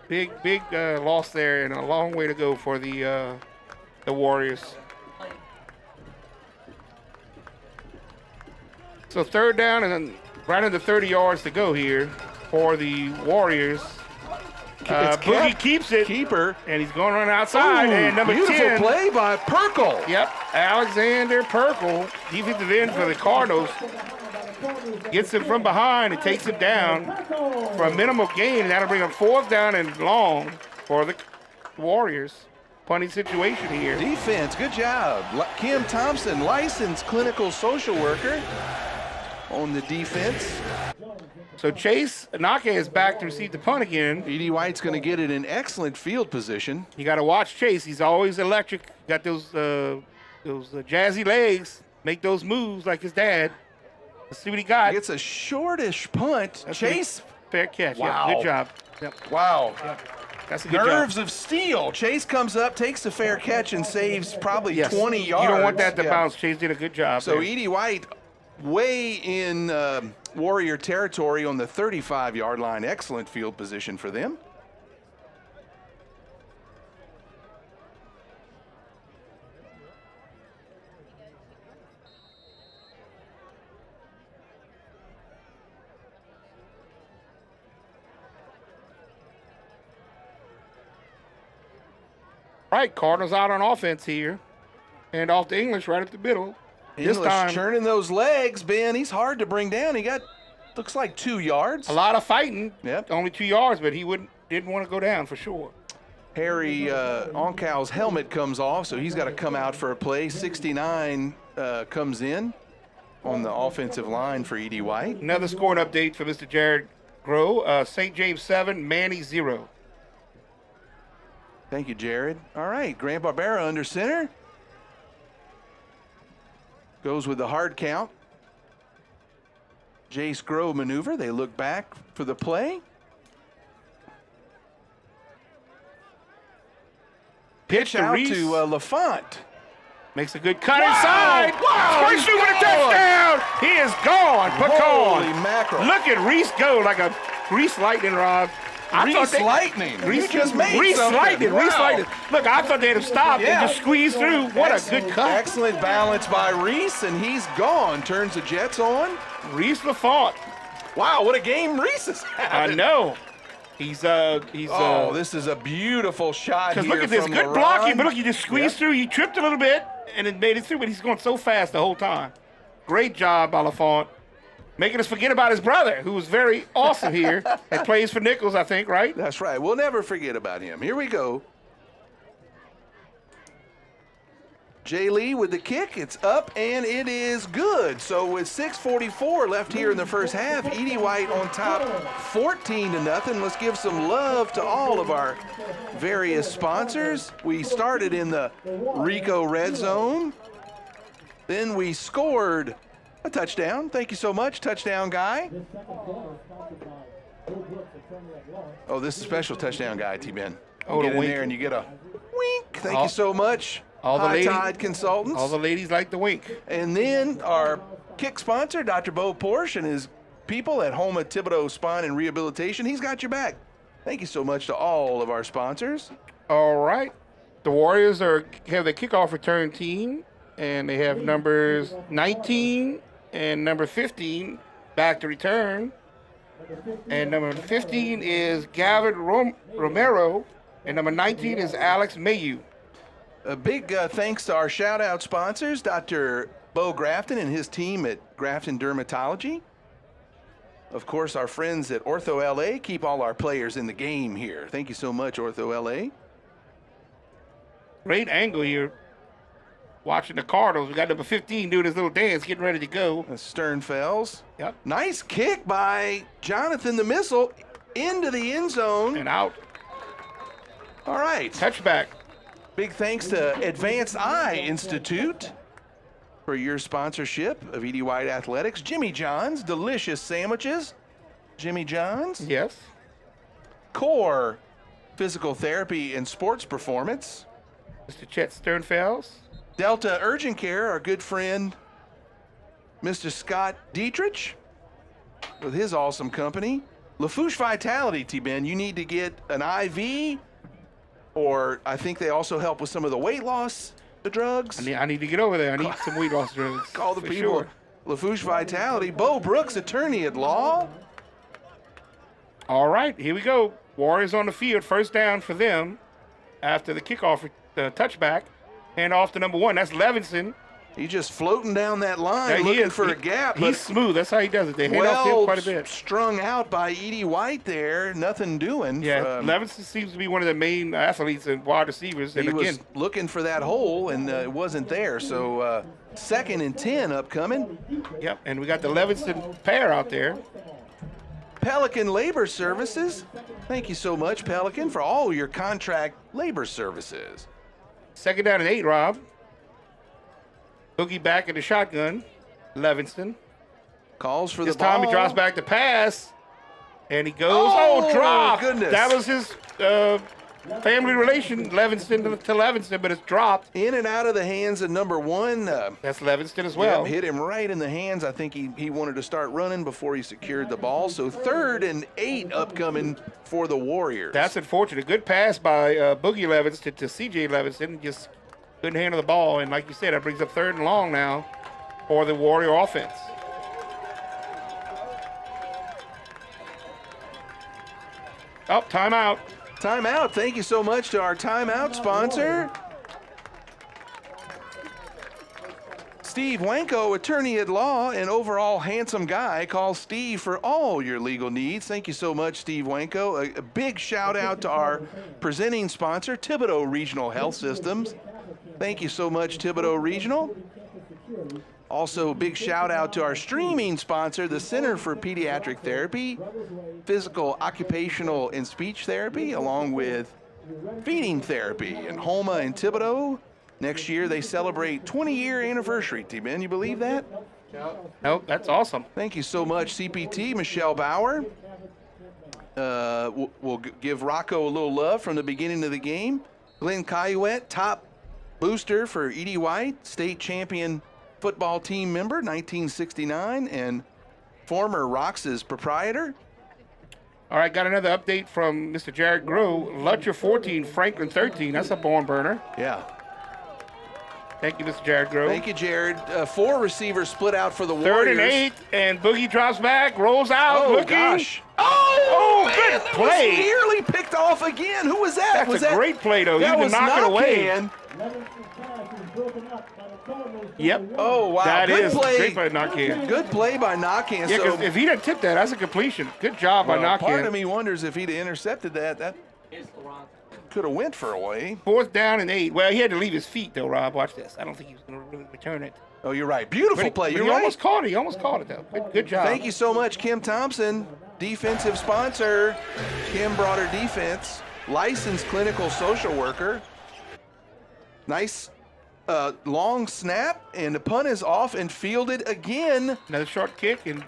Big loss there, and a long way to go for the Warriors. So 3rd down and then right under 30 yards to go here for the Warriors. Boogie keeps it. Keeper. And he's going on outside. Ooh, and number beautiful 10. play by Perkle. Yep. Alexander Perkle, defensive end for the Cardinals, gets him from behind and takes him down for a minimal gain. And that'll bring up 4th down and long for the Warriors. Punting situation here. Defense, good job. Kim Thompson, licensed clinical social worker on the defense. So Chase Anake is back to receive the punt again. E.D. White's going to get it in excellent field position. You got to watch Chase. He's always electric. Got those jazzy legs. Make those moves like his dad. Let's see what he got. Gets a shortish punt. That's Chase. Fair catch. Wow. Yeah, good job. Yep. Wow. Yep. That's a good Nerves job. of steel. Chase comes up, takes the fair catch, and saves probably Yes. 20 yards. You don't want that to bounce. Chase did a good job. So there. E.D. White way in Warrior territory on the 35-yard line. Excellent field position for them. Right, Cardinals out on offense here. And off to English right at the middle. This English time, churning those legs, Ben. He's hard to bring down. He got, looks like 2 yards. a lot of fighting. Yep. Only 2 yards, but he didn't want to go down for sure. Harry Onkow's helmet comes off, so he's got to come out for a play. 69 comes in on the offensive line for E.D. White. Another scoring update for Mr. Jared Groh. St. James 7, Manny 0. Thank you, Jared. All right, Grant Barbera under center. Goes with the hard count. Jace Grove maneuver. They look back for the play. Pitch out Reese. to LaFont. Makes a good cut inside. Wow, Squirts he's through with a gone. touchdown. He is gone. Holy Pecan. mackerel. Look at Reese go like a Reese lightning rod. Reese Lightning. Reese You just made Reese something. lightning. Reese Wow. lightning. Look, I thought they had him stopped Yeah. and just squeezed through. What a good cut. Excellent balance by Reese, and he's gone. Turns the Jets on. Reese LaFont. Wow, what a game Reese is having. I know. He's Oh, this is a beautiful shot here because look at this from good LaRon. blocking, but look, he just squeezed Yep. through. He tripped a little bit and then made it through, but he's going so fast the whole time. Great job by LaFont. Making us forget about his brother, who was very awesome here and plays for Nichols, I think, right? That's right. We'll never forget about him. Here we go. Jay Lee with the kick. It's up, and it is good. So with 6:44 left here in the first half, E.D. White on top 14-0. Let's give some love to all of our various sponsors. We started in the Rico Red Zone. Then we scored a touchdown. Thank you so much, touchdown guy. Oh, this is a special touchdown guy, T-Ben. Oh, Get the in wink. there and you get a wink. Thank you so much, all the High ladies- Tide Consultants. All the ladies like the wink. And then our kick sponsor, Dr. Bo Porsche, and his people at Home at Thibodeau Spine and Rehabilitation. He's got your back. Thank you so much to all of our sponsors. All right. The Warriors have the kickoff return team, and they have numbers 19 and number 15 back to return. And number 15 is Gavin Romero, and number 19 is Alex Mayu. A big thanks to our shout-out sponsors, Dr. Bo Grafton and his team at Grafton Dermatology. Of course, our friends at Ortho LA keep all our players in the game here. Thank you so much, Ortho LA. Great angle here. Watching the Cardinals. We got number 15 doing his little dance, getting ready to go. Sternfels. Yep. Nice kick by Jonathan the Missile into the end zone. And out. All right. Touchback. Big thanks to Advanced Eye Institute for your sponsorship of Edie White Athletics. Jimmy John's, delicious sandwiches. Jimmy John's. Yes. Core Physical Therapy and Sports Performance. Mr. Chet Sternfels. Delta Urgent Care, our good friend, Mr. Scott Dietrich, with his awesome company. Lafourche Vitality, T-Ben, you need to get an IV, or I think they also help with some of the weight loss, the drugs. I need to get over there. I need some weight loss drugs. Call the for people. Sure. Lafourche Vitality. Bo Brooks, attorney at law. All right, here we go. Warriors on the field. First down for them after the kickoff touchback. Hand off to number 1. That's Levinson. He's just floating down that line looking for a gap. He's smooth. That's how he does it. They hand off to him quite a bit. Strung out by Edie White there. Nothing doing. Yeah, Levinson seems to be one of the main athletes and wide receivers. And he again, was looking for that hole, and it wasn't there. So 2nd and 10 upcoming. Yep, and we got the Levinson pair out there. Pelican Labor Services. Thank you so much, Pelican, for all your contract labor services. 2nd down and 8, Rob. Boogie back in the shotgun. Levinson. Calls for this the ball. time he drops back to pass. And he goes, oh drop. Goodness. That was his family relation, Levinson to Levinson, but it's dropped. In and out of the hands of number 1. That's Levinson as well. Hit him right in the hands. I think he wanted to start running before he secured the ball. So 3rd and 8 upcoming for the Warriors. That's unfortunate. Good pass by Boogie Levinson to C.J. Levinson. Just couldn't handle the ball. And like you said, that brings up 3rd and long now for the Warrior offense. Oh, timeout. Timeout. Thank you so much to our timeout sponsor, Steve Wanko, attorney at law and overall handsome guy. Call Steve for all your legal needs. Thank you so much, Steve Wanko. A big shout out to our presenting sponsor, Thibodaux Regional Health Systems. Thank you so much, Thibodaux Regional. Also, big shout out to our streaming sponsor, the Center for Pediatric Therapy, Physical, Occupational, and Speech Therapy, along with feeding therapy in Homa and Thibodaux. Next year, they celebrate 20-year anniversary, T-Ben. You believe that? Nope, that's awesome. Thank you so much, CPT, Michelle Bauer. We'll give Rocco a little love from the beginning of the game. Glenn Caillouette, top booster for Edie White, state champion football team member, 1969, and former Rox's proprietor. All right, got another update from Mr. Jared Groh. Lutcher 14, Franklin 13. That's a barn burner. Yeah. Thank you, Mr. Jared Groh. Thank you, Jared. 4 receivers split out for the 3rd Warriors. and 8, and Boogie drops back, rolls out, Oh, looking. gosh. Oh, man, good that play. was nearly picked off again. Who was that? That's a great play, though. That You was can knock it away. Nakhan. Yep. Oh, wow. That Good is play. great by Nakhan. Good play by Nakhan. Yeah, So, because if he didn't tip that, that's a completion. Good job by Nakhan. part of me wonders if he'd have intercepted that could have went for a way. 4th down and 8. Well, he had to leave his feet, though, Rob. Watch this. I don't think he was going to really return it. Oh, you're right. Beautiful play. You're he right. almost caught it. He almost caught it, though. Good job. Thank you so much, Kim Thompson, defensive sponsor. Kim brought her defense. Licensed clinical social worker. Nice long snap, and the punt is off and fielded again. Another short kick and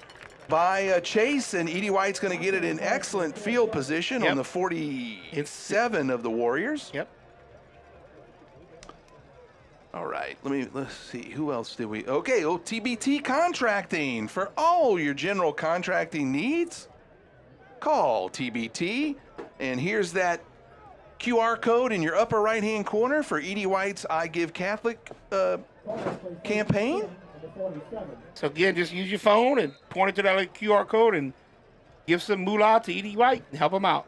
by Chase, and Edie White's going to get it in excellent field position on the 47 of the Warriors. Yep. All right, let's see, who else did we? Okay, TBT Contracting for all your general contracting needs. Call TBT, and here's that QR code in your upper right-hand corner for Edie White's I Give Catholic campaign. So again, just use your phone and point it to that QR code and give some moolah to Edie White and help him out.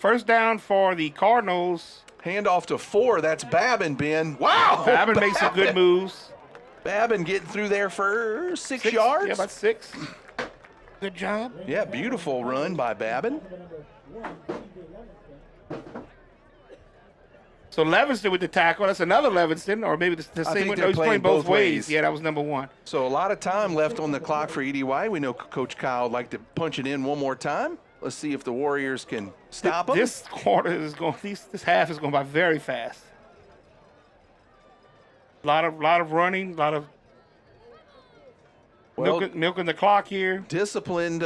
1st down for the Cardinals. Handoff to 4. That's Babin, Ben. Wow. Babin makes some good moves. Babin getting through there for 6 yards. Yeah, about 6. Good job. Yeah, beautiful run by Babin. So Levinston with the tackle. That's another Levinston, or maybe the I same think one. they're No, he's playing playing both both ways. ways. Yeah, that was number 1. So a lot of time left on the clock for Edie White. We know Coach Kyle would like to punch it in one more time. Let's see if the Warriors can stop them. This quarter is going. This half is going by very fast. A lot of running, a lot of milking the clock here. Disciplined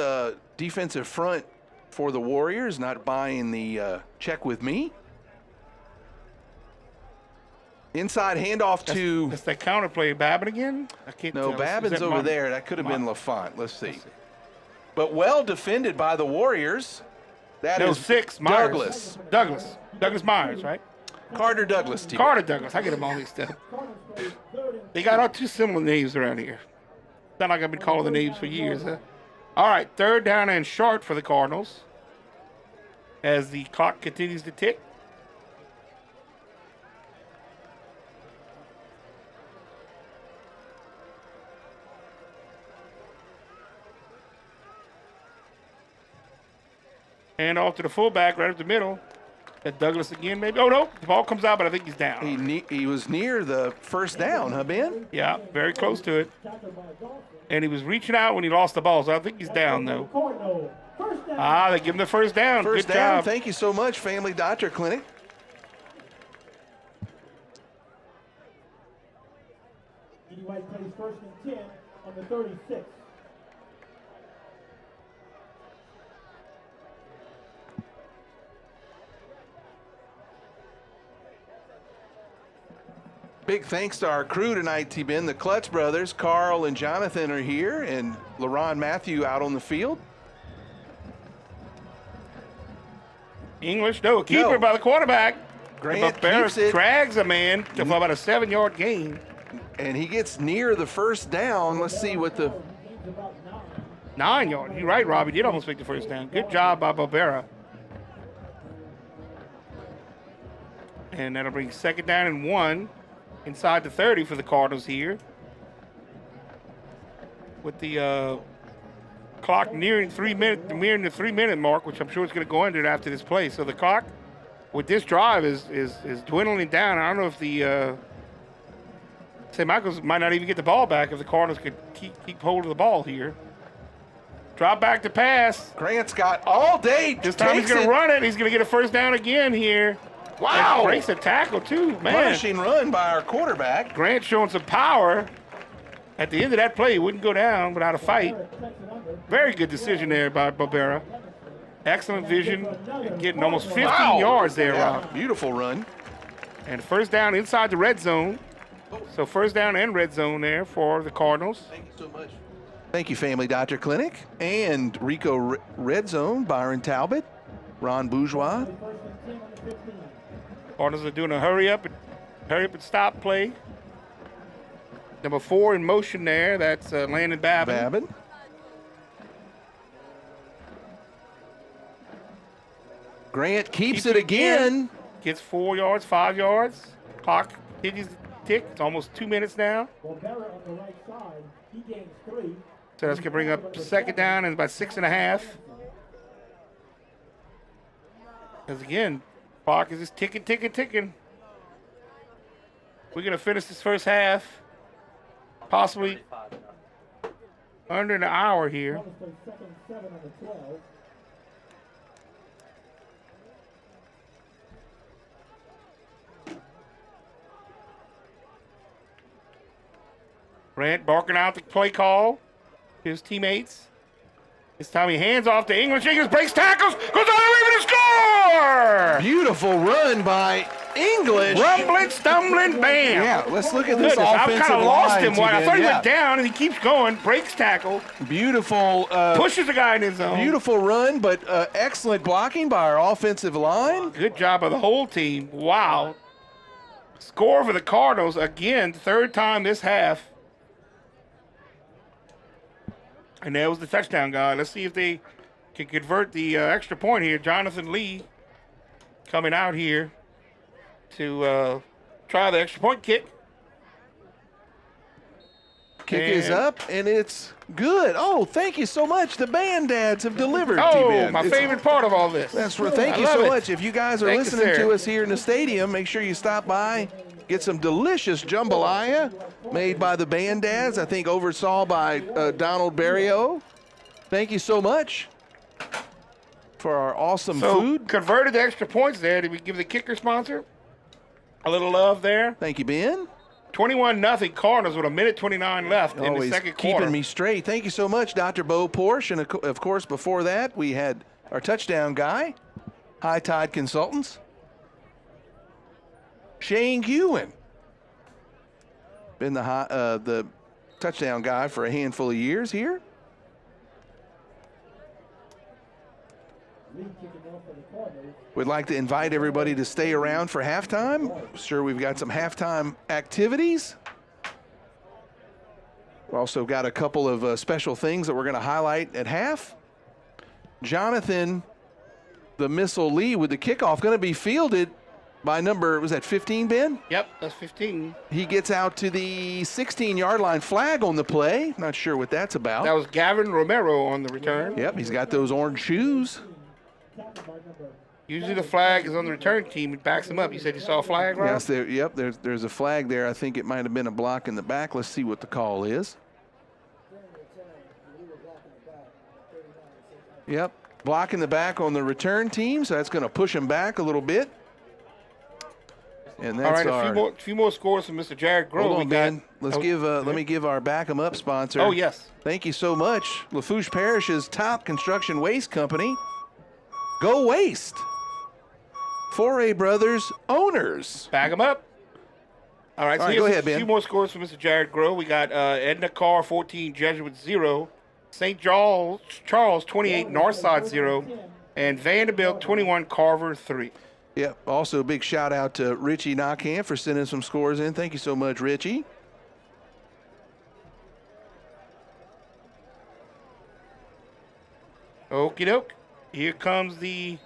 defensive front for the Warriors, not buying the check with me. Inside handoff to. That's that counter play. Babin again? I can't No, tell. Babin's over there. That could have been LaFont. Let's see. But well defended by the Warriors. That is 6. Myers. Douglas Myers, right? Carter Douglas. Carter Douglas. I get them all mixed up. They got all 2 similar names around here. Not like I've been calling the names for years, huh? All right, 3rd down and short for the Cardinals as the clock continues to tick. Hand off to the fullback right up the middle. At Douglas again, maybe. Oh, no. The ball comes out, but I think he's down. He was near the first down, huh, Ben? Yeah, very close to it. And he was reaching out when he lost the ball, so I think he's down, though. They give him the first down. First Good down. job. Thank you so much, Family Doctor Clinic. Edie White plays 1st and 10 on the 36. Big thanks to our crew tonight, T-Ben. The Klutz brothers, Carl and Jonathan are here, and LaRon Matthew out on the field. English, no, keeper by the quarterback. Grant Barris keeps it. drags a man for about a 7-yard gain. And he gets near the first down. Let's see what the... 9 yards. You're right, Robbie. Did almost make the first down. Good job by Barbera. And that'll bring 2nd down and 1 inside the 30 for the Cardinals here. With the clock nearing the 3-minute mark, which I'm sure is going to go under after this play. So the clock with this drive is dwindling down. I don't know if the St. Michael's might not even get the ball back if the Cardinals could keep hold of the ball here. Drop back to pass. Grant's got all day. This time he's going to run it. He's going to get a first down again here. Wow. And breaks a tackle, too. Man. Punishing run by our quarterback. Grant showing some power. At the end of that play, he wouldn't go down without a fight. Very good decision there by Barbera. Excellent vision. Getting almost 15 yards there, Rob. Beautiful run. And first down inside the red zone. So first down and red zone there for the Cardinals. Thank you so much. Thank you, Family Doctor Clinic. And Rico Red Zone, Byron Talbot, Ron Bourgeois. Cardinals are doing a hurry up and stop play. Number 4 in motion there. That's Landon Babin. Grant keeps it again. Gets 4 yards, 5 yards. Clock continues to tick. It's almost 2 minutes now. On the right side, he gains 3. So that's going to bring up 2nd down and about 6.5. Because again, clock is just ticking. We're going to finish this first half possibly under an hour here. Grant barking out the play call. His teammates. This time he hands off to English. English breaks tackles, goes on the rim to score! Beautiful run by English. Rumbling, stumbling, bam. Yeah, let's look at this Goodness, offensive line. I've kind of lost him. T-Ben. I thought he Yeah. went down, and he keeps going, breaks tackle. Beautiful. Pushes the guy in his zone. Beautiful run, but excellent blocking by our offensive line. Good job by the whole team. Wow. Score for the Cardinals again, 3rd time this half. And that was the touchdown guy. Let's see if they can convert the extra point here. Jonathan Lee coming out here to try the extra point kick. Kick is up, and it's good. Oh, thank you so much. The band dads have delivered, Oh, T-Ben. my favorite part of all this. That's right. Thank I you love so it. much. If you guys are Thank you, listening sir. to us here in the stadium, make sure you stop by. Get some delicious jambalaya made by the band dads, I think oversaw by Donald Barrio. Thank you so much for our awesome food. Converted to extra points there. Did we give the kicker sponsor a little love there? Thank you, Ben. 21-0 Cardinals with 1:29 left in the Always second quarter. keeping me straight. Thank you so much, Dr. Bo Porsche. And of course, before that, we had our touchdown guy, High Tide Consultants, Shane Ewan. Been the touchdown guy for a handful of years here. We'd like to invite everybody to stay around for halftime. Sure, we've got some halftime activities. We've also got a couple of special things that we're going to highlight at half. Jonathan, the Missile Lee with the kickoff, going to be fielded by number, was that 15, Ben? Yep, that's 15. He gets out to the 16-yard line, flag on the play. Not sure what that's about. That was Gavin Romero on the return. Yep, he's got those orange shoes. Usually the flag is on the return team. It backs him up. You said you saw a flag, right? Yes, there's a flag there. I think it might have been a block in the back. Let's see what the call is. Yep, block in the back on the return team, so that's going to push him back a little bit. And that's all right, a few more scores from Mr. Jared Grove. Hold on, Ben. Let me give our Back 'em Up sponsor. Oh, yes. Thank you so much. Lafourche Parish's top construction waste company. Go Waste. Foray Brothers owners. Back 'em up. All right, so go ahead, Ben. A few more scores from Mr. Jared Grove. We got Edna Carr, 14, Jesuit 0. St. Charles, 28, Northside 0. And Vanderbilt, 21, Carver 3. Yep. Also, a big shout out to Richie Knockham for sending some scores in. Thank you so much, Richie. Okie doke. Here comes the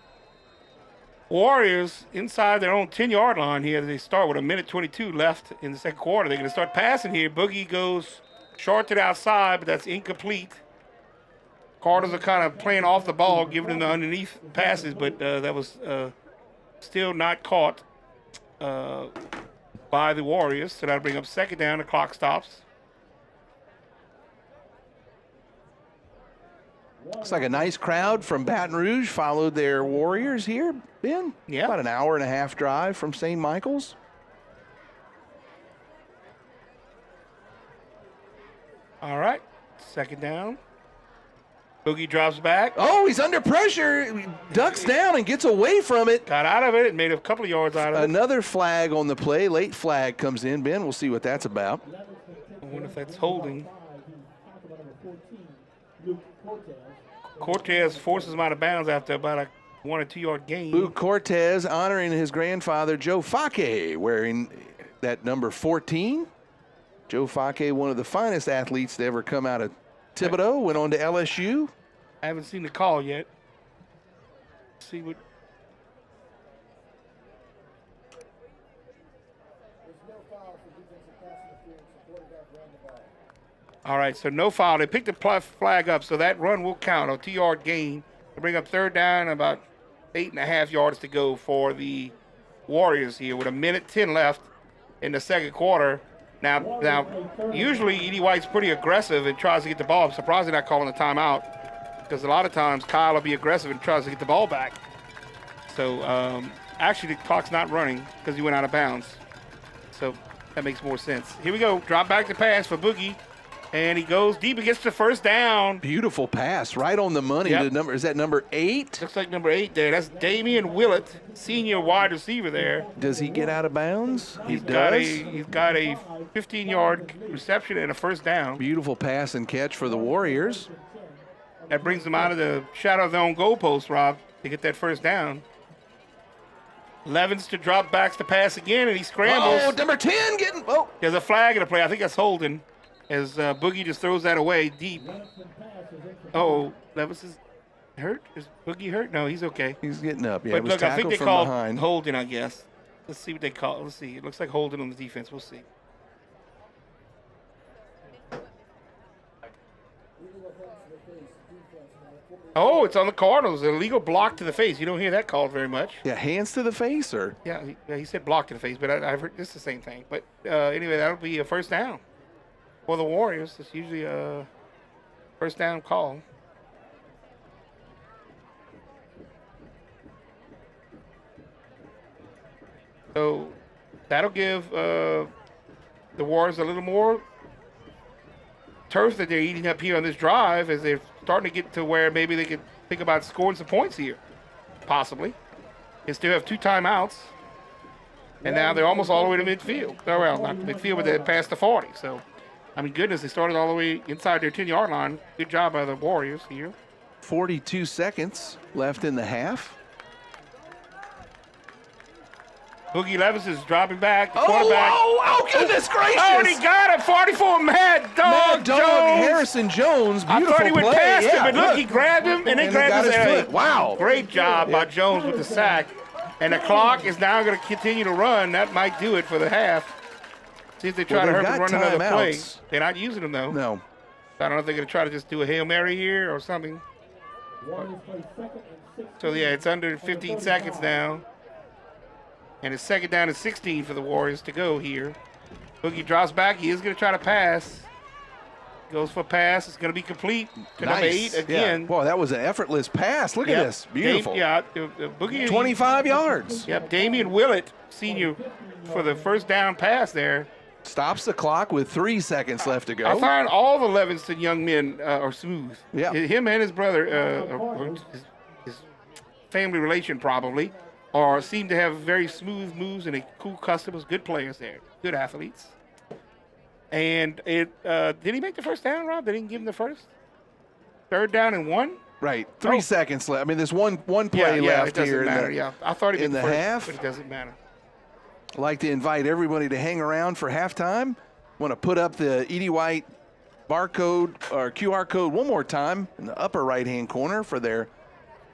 Warriors inside their own 10-yard line here. They start with 1:22 left in the second quarter. They're going to start passing here. Boogie goes short to the outside, but that's incomplete. Cardinals are kind of playing off the ball, giving them the underneath passes, but that was still not caught by the Warriors. So that'll bring up second down. The clock stops. Looks like a nice crowd from Baton Rouge followed their Warriors here, Ben. Yeah. About an hour and a half drive from St. Michael's. All right, second down. Boogie drops back. Oh, he's under pressure. He ducks down and gets away from it. Got out of it and made a couple of yards out of it. Another flag on the play. Late flag comes in. Ben, we'll see what that's about. I wonder if that's holding. Cortez forces him out of bounds after about a 1 or 2 yard gain. Luke Cortez honoring his grandfather, Joe Fake, wearing that number 14. Joe Fake, one of the finest athletes to ever come out of Thibodeau, went on to LSU. I haven't seen the call yet. Let's see what. All right, so no foul. They picked the flag up, so that run will count, a 2 yard gain. They bring up third down, about 8.5 yards to go for the Warriors here with 1:10 left in the second quarter. Now, usually Edie White's pretty aggressive and tries to get the ball. I'm surprised they're not calling a timeout because a lot of times Kyle will be aggressive and tries to get the ball back. So actually the clock's not running because he went out of bounds. So that makes more sense. Here we go. Drop back to pass for Boogie. And he goes deep and gets the first down. Beautiful pass, right on the money. Yep. Is that number 8? Looks like number 8 there. That's Damian Willett, senior wide receiver there. Does he get out of bounds? He He's does. got a 15-yard reception and a first down. Beautiful pass and catch for the Warriors. That brings them out of the shadow of their own goalpost, Rob, to get that first down. Levins to drop backs to pass again, and he scrambles. Oh, number 10 getting. Oh, there's a flag in the play. I think that's holding. As Boogie just throws that away deep. Levis is hurt? Is Boogie hurt? No, he's okay. He's getting up. Yeah, but it was look, I think they from called behind. holding, I guess. Let's see what they call. Let's see. It looks like holding on the defense. We'll see. Oh, it's on the Cardinals. Illegal block to the face. You don't hear that called very much. Yeah, hands to the face, or Yeah, he said block to the face, but I've heard this is the same thing. But anyway, that'll be a first down for the Warriors. It's usually a first down call. So that'll give the Warriors a little more turf that they're eating up here on this drive as they're starting to get to where maybe they could think about scoring some points here, possibly. They still have 2 timeouts, and now they're almost all the way to midfield. Oh, well, not midfield, but they're past the 40. So, I mean, goodness, they started all the way inside their 10-yard line. Good job by the Warriors here. 42 seconds left in the half. Boogie Levis is dropping back. The quarterback. Oh, goodness gracious. Oh, and he got it. 44, Mad Dog Jones. Harrison Jones, beautiful I thought he went play. past him, but look, good. he grabbed him and then got grabbed his his foot. Wow. Great job by Jones with the sack. And the clock is now going to continue to run. That might do it for the half. See if they try to hurry and run another play. They're not using them, though. No. I don't know if they're going to try to just do a Hail Mary here or something. So, yeah, it's under 15 seconds now. And it's second down and 16 for the Warriors to go here. Boogie drops back. He is going to try to pass. Goes for a pass. It's going to be complete to number 8 again. Yeah. Boy, that was an effortless pass. Look at this. Beautiful. Boogie. 25 yards. Yep, Damian Willett, senior, for the first down pass there. Stops the clock with 3 seconds left to go. I find all the Levingston young men are smooth. Yeah. Him and his brother, his family relation probably, seem to have very smooth moves and cool customers, good players there, good athletes. And did he make the first down, Rob? They didn't give him the first? Third down and 1? Right, 3 seconds left. I mean, there's one play left it doesn't here matter. I thought he in the first, half. but it doesn't matter. I'd like to invite everybody to hang around for halftime. Want to put up the Edie White barcode or QR code one more time in the upper right-hand corner for their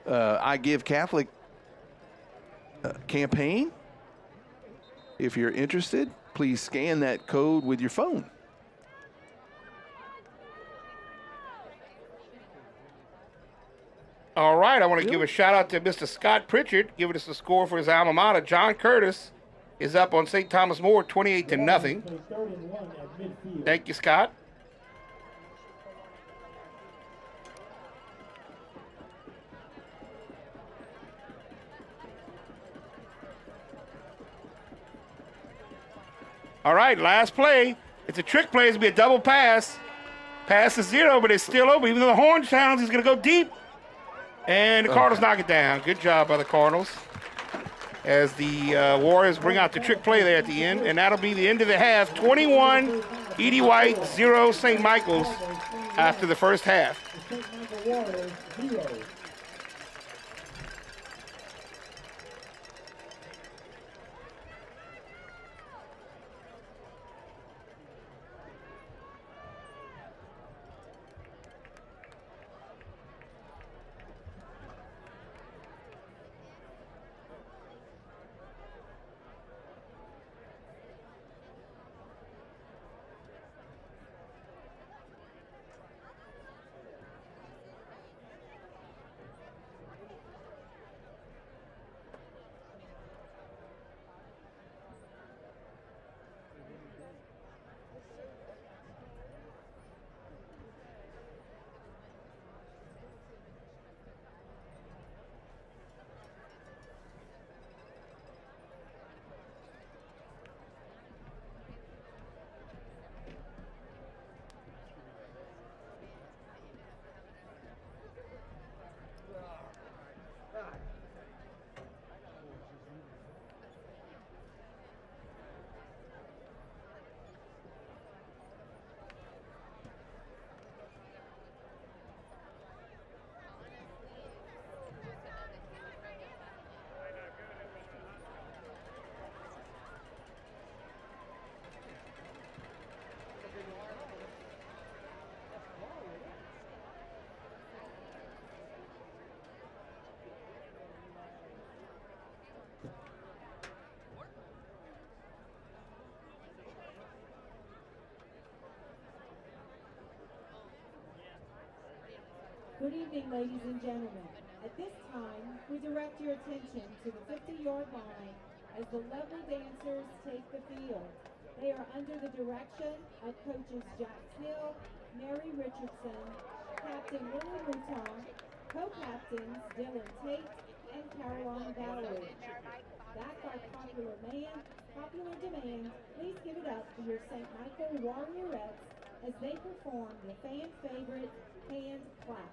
I Give Catholic campaign. If you're interested, please scan that code with your phone. All right, I want to give a shout out to Mr. Scott Pritchard, giving us the score for his alma mater. John Curtis is up on St. Thomas More 28-0. Thank you, Scott. All right, last play. It's a trick play. It's going to be a double pass. Pass is 0, but it's still open. Even though the horn sounds, he's going to go deep. And the Cardinals knock it down. Good job by the Cardinals. As the Warriors bring out the trick play there at the end. And that'll be the end of the half. 21, Edie White, 0, St. Michael's after the first half. Good evening, ladies and gentlemen. At this time, we direct your attention to the 50-yard line as the lovely dancers take the field. They are under the direction of coaches Jack Hill, Mary Richardson, Captain Willie Mouton, co-captains Dylan Tate and Caroline Valerie. Backed by popular demand, please give it up for your St. Michael Warriorettes as they perform the fan favorite hand clap.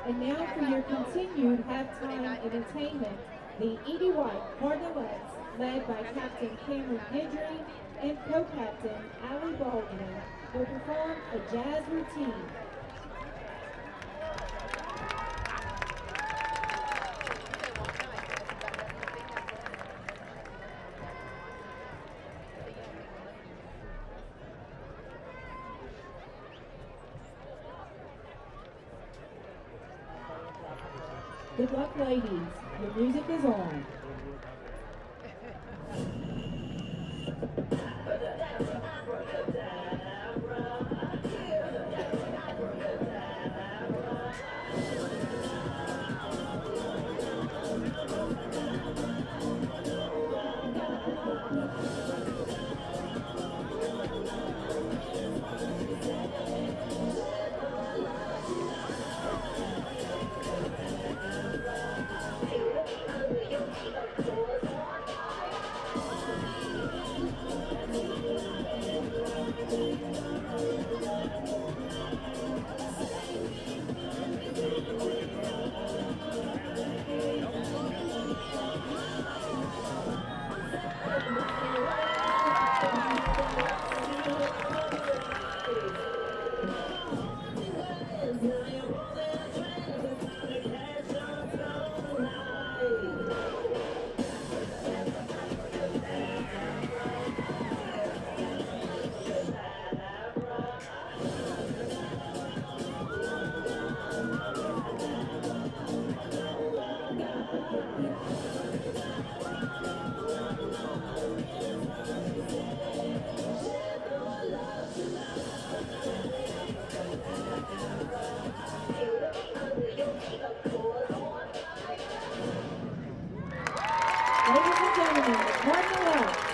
And now for your continued halftime entertainment, the Edie White Cardinalettes, led by Captain Cameron Guidry and co-captain Allie Baldwin, will perform a jazz routine. Good luck, ladies. Your music is on. Ladies and gentlemen, the Cardinalettes.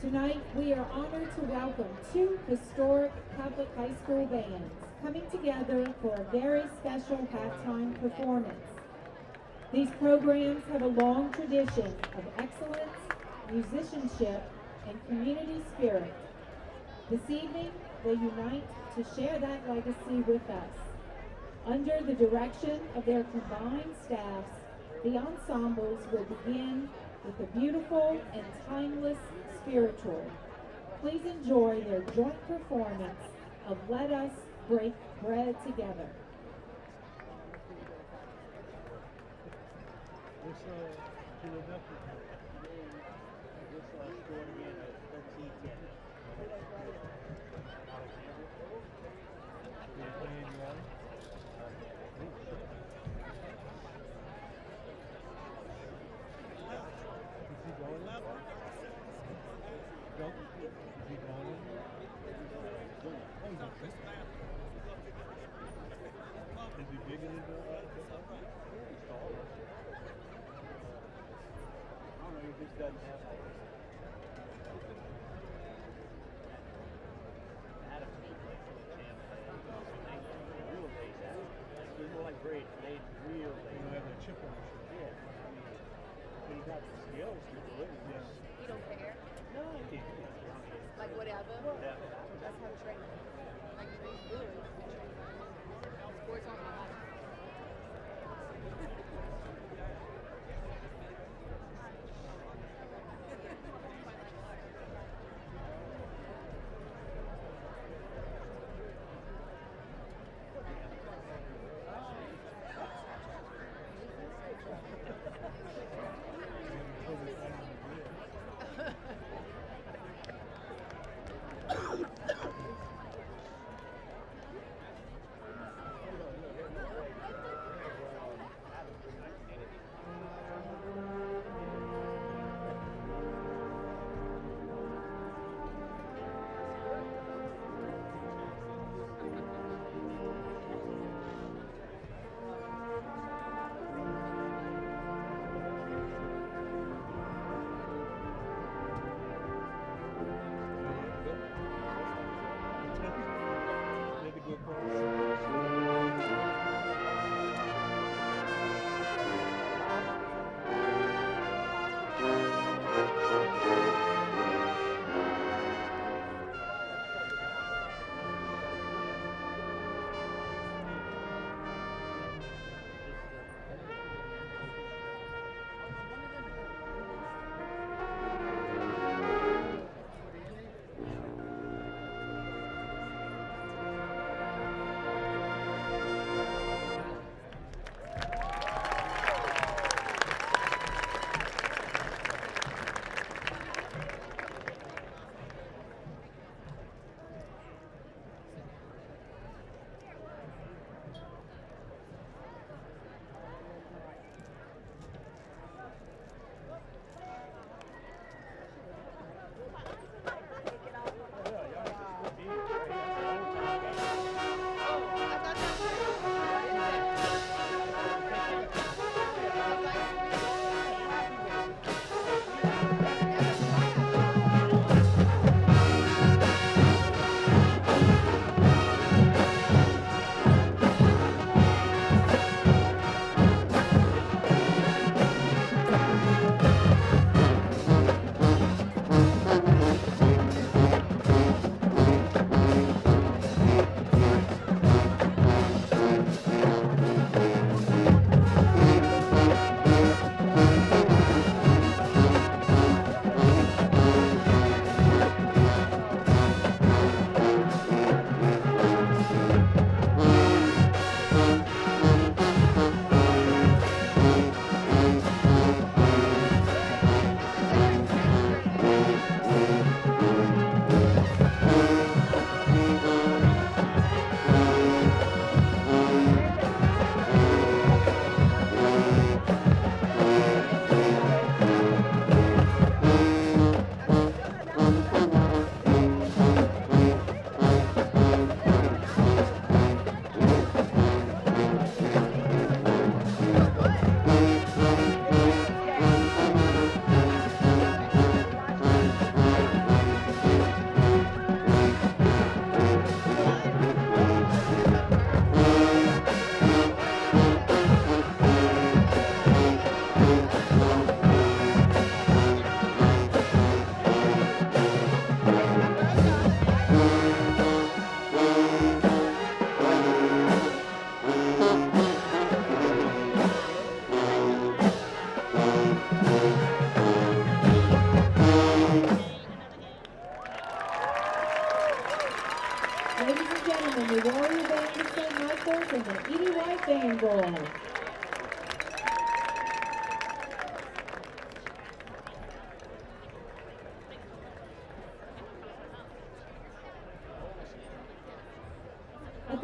Tonight, we are honored to welcome two historic Catholic high school bands coming together for a very special halftime performance. These programs have a long tradition of excellence, musicianship, and community spirit. This evening, they unite to share that legacy with us. Under the direction of their combined staffs, the ensembles will begin with a beautiful and timeless spiritual. Please enjoy their joint performance of Let Us Break Bread Together.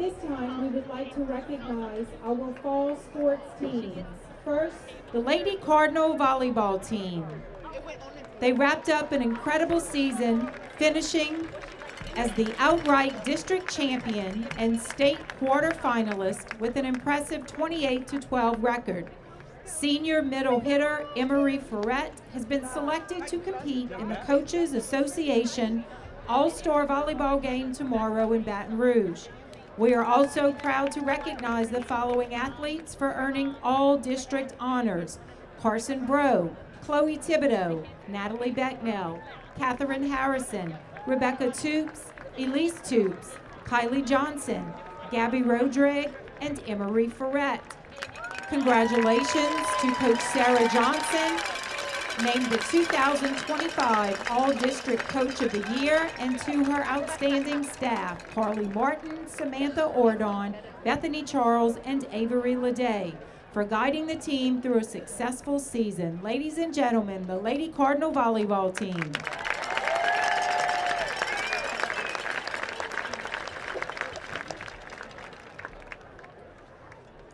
this time, we would like to recognize our fall sports teams. First, the Lady Cardinal volleyball team. They wrapped up an incredible season, finishing as the outright district champion and state quarterfinalist with an impressive 28-12 record. Senior middle hitter Emery Ferret has been selected to compete in the Coaches Association All-Star Volleyball game tomorrow in Baton Rouge. We are also proud to recognize the following athletes for earning all district honors: Carson Bro, Chloe Thibodeau, Natalie Becknell, Catherine Harrison, Rebecca Toops, Elise Toops, Kylie Johnson, Gabby Rodrigue, and Emery Ferret. Congratulations to Coach Sarah Johnson, named the 2025 All-District Coach of the Year, and to her outstanding staff, Carly Martin, Samantha Ordon, Bethany Charles, and Avery Leday, for guiding the team through a successful season. Ladies and gentlemen, the Lady Cardinal volleyball team.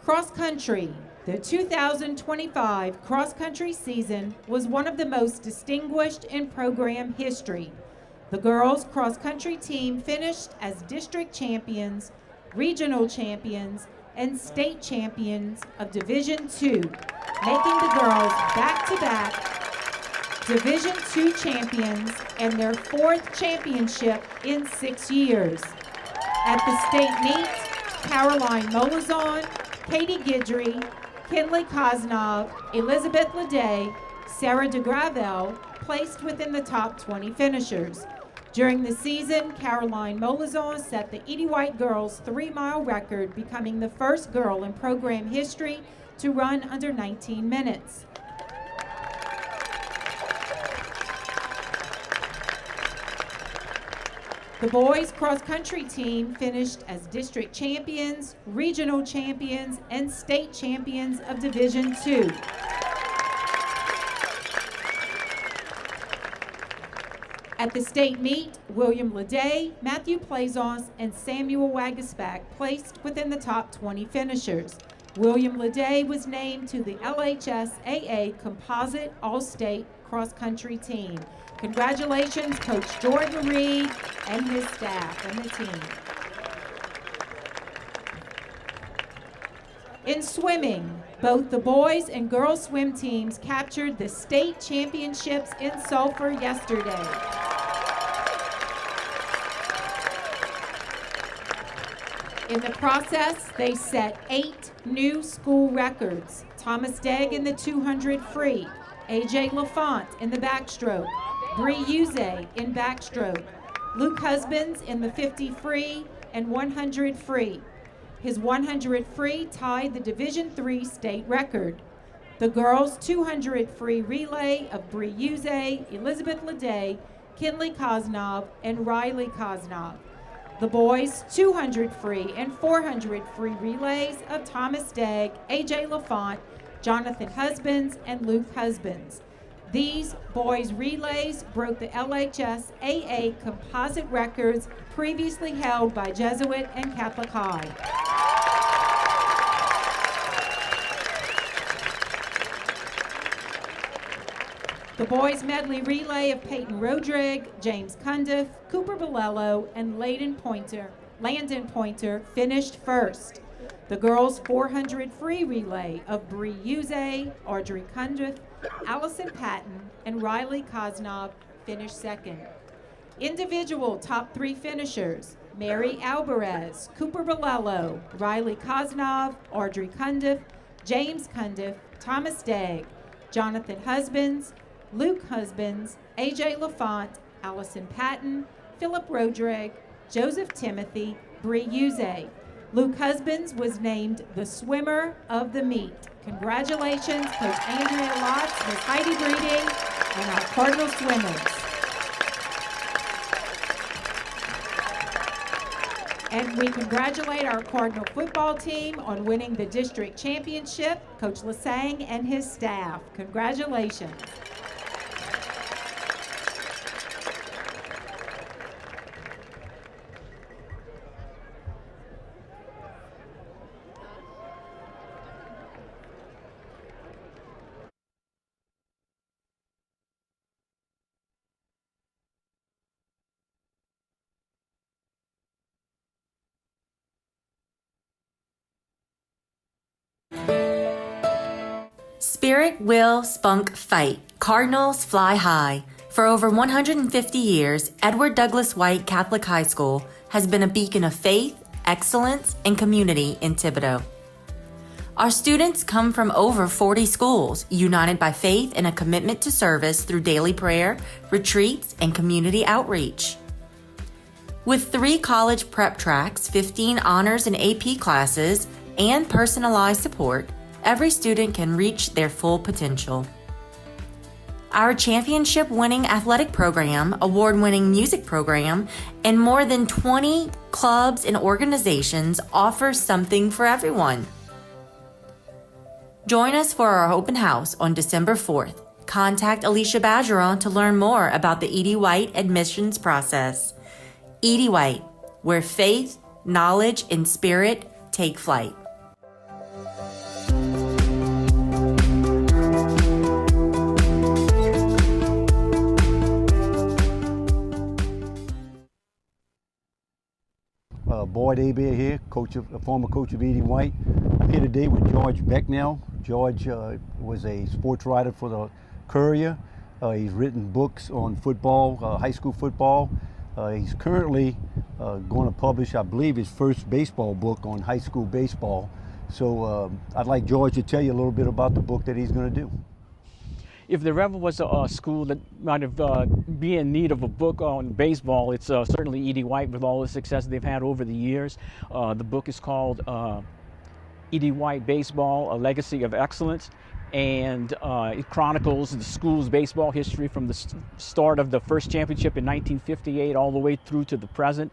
Cross country. The 2025 cross-country season was one of the most distinguished in program history. The girls' cross-country team finished as district champions, regional champions, and state champions of Division II, making the girls back-to-back Division II champions and their fourth championship in 6 years. At the state meet, Caroline Molazon, Katie Guidry, Kinley Kosnov, Elizabeth Leday, Sarah DeGravel placed within the top 20 finishers. During the season, Caroline Molazon set the Edie White girls' 3-mile record, becoming the first girl in program history to run under 19 minutes. The boys' cross-country team finished as district champions, regional champions, and state champions of Division II. At the state meet, William Leday, Matthew Plaisance, and Samuel Wagasback placed within the top 20 finishers. William Leday was named to the LHSAA Composite All-State Cross-Country Team. Congratulations, Coach Jordan Reed and his staff and the team. In swimming, both the boys and girls swim teams captured the state championships in Sulphur yesterday. In the process, they set 8 new school records. Thomas Degg in the 200 free, AJ LaFont in the backstroke, Bree Uze in backstroke, Luke Husbands in the 50 free and 100 free. His 100 free tied the Division III state record. The girls' 200 free relay of Bree Uze, Elizabeth Leday, Kinley Kosnov, and Riley Kosnov. The boys' 200 free and 400 free relays of Thomas Degg, AJ LaFont, Jonathan Husbands, and Luke Husbands. These boys' relays broke the LHSAA composite records previously held by Jesuit and Catholic High. The boys' medley relay of Peyton Rodrigue, James Cundiff, Cooper Bolello, and Landon Pointer finished first. The girls' 400 free relay of Bree Uze, Audrey Cundiff, Allison Patton, and Riley Kosnov finished second. Individual top 3 finishers: Mary Alvarez, Cooper Bolello, Riley Kosnov, Audrey Cundiff, James Cundiff, Thomas Degg, Jonathan Husbands, Luke Husbands, AJ LaFont, Allison Patton, Philip Rodrigue, Joseph Timothy, Bree Uze. Luke Husbands was named the swimmer of the meet. Congratulations, Coach Andrea Lotz, Ms. Heidi Breeding, and our Cardinal swimmers. And we congratulate our Cardinal football team on winning the district championship, Coach Lasang and his staff. Congratulations. Spirit, will, spunk, fight. Cardinals fly high. For over 150 years, Edward Douglas White Catholic High School has been a beacon of faith, excellence, and community in Thibodaux. Our students come from over 40 schools, united by faith and a commitment to service through daily prayer, retreats, and community outreach. With 3 college prep tracks, 15 honors and AP classes, and personalized support, every student can reach their full potential. Our championship-winning athletic program, award-winning music program, and more than 20 clubs and organizations offer something for everyone. Join us for our open house on December 4th. Contact Alicia Bergeron to learn more about the E.D. White admissions process. E.D. White, where faith, knowledge, and spirit take flight. Boyd Aber here, former coach of E.D. White. I'm here today with George Becknell. George was a sports writer for the Courier. He's written books on football, high school football. He's currently going to publish, I believe, his first baseball book on high school baseball. So I'd like George to tell you a little bit about the book that he's going to do. If there ever was a school that might have be in need of a book on baseball, it's certainly E.D. White with all the success they've had over the years. The book is called E.D. White Baseball, A Legacy of Excellence, and it chronicles the school's baseball history from the start of the first championship in 1958 all the way through to the present,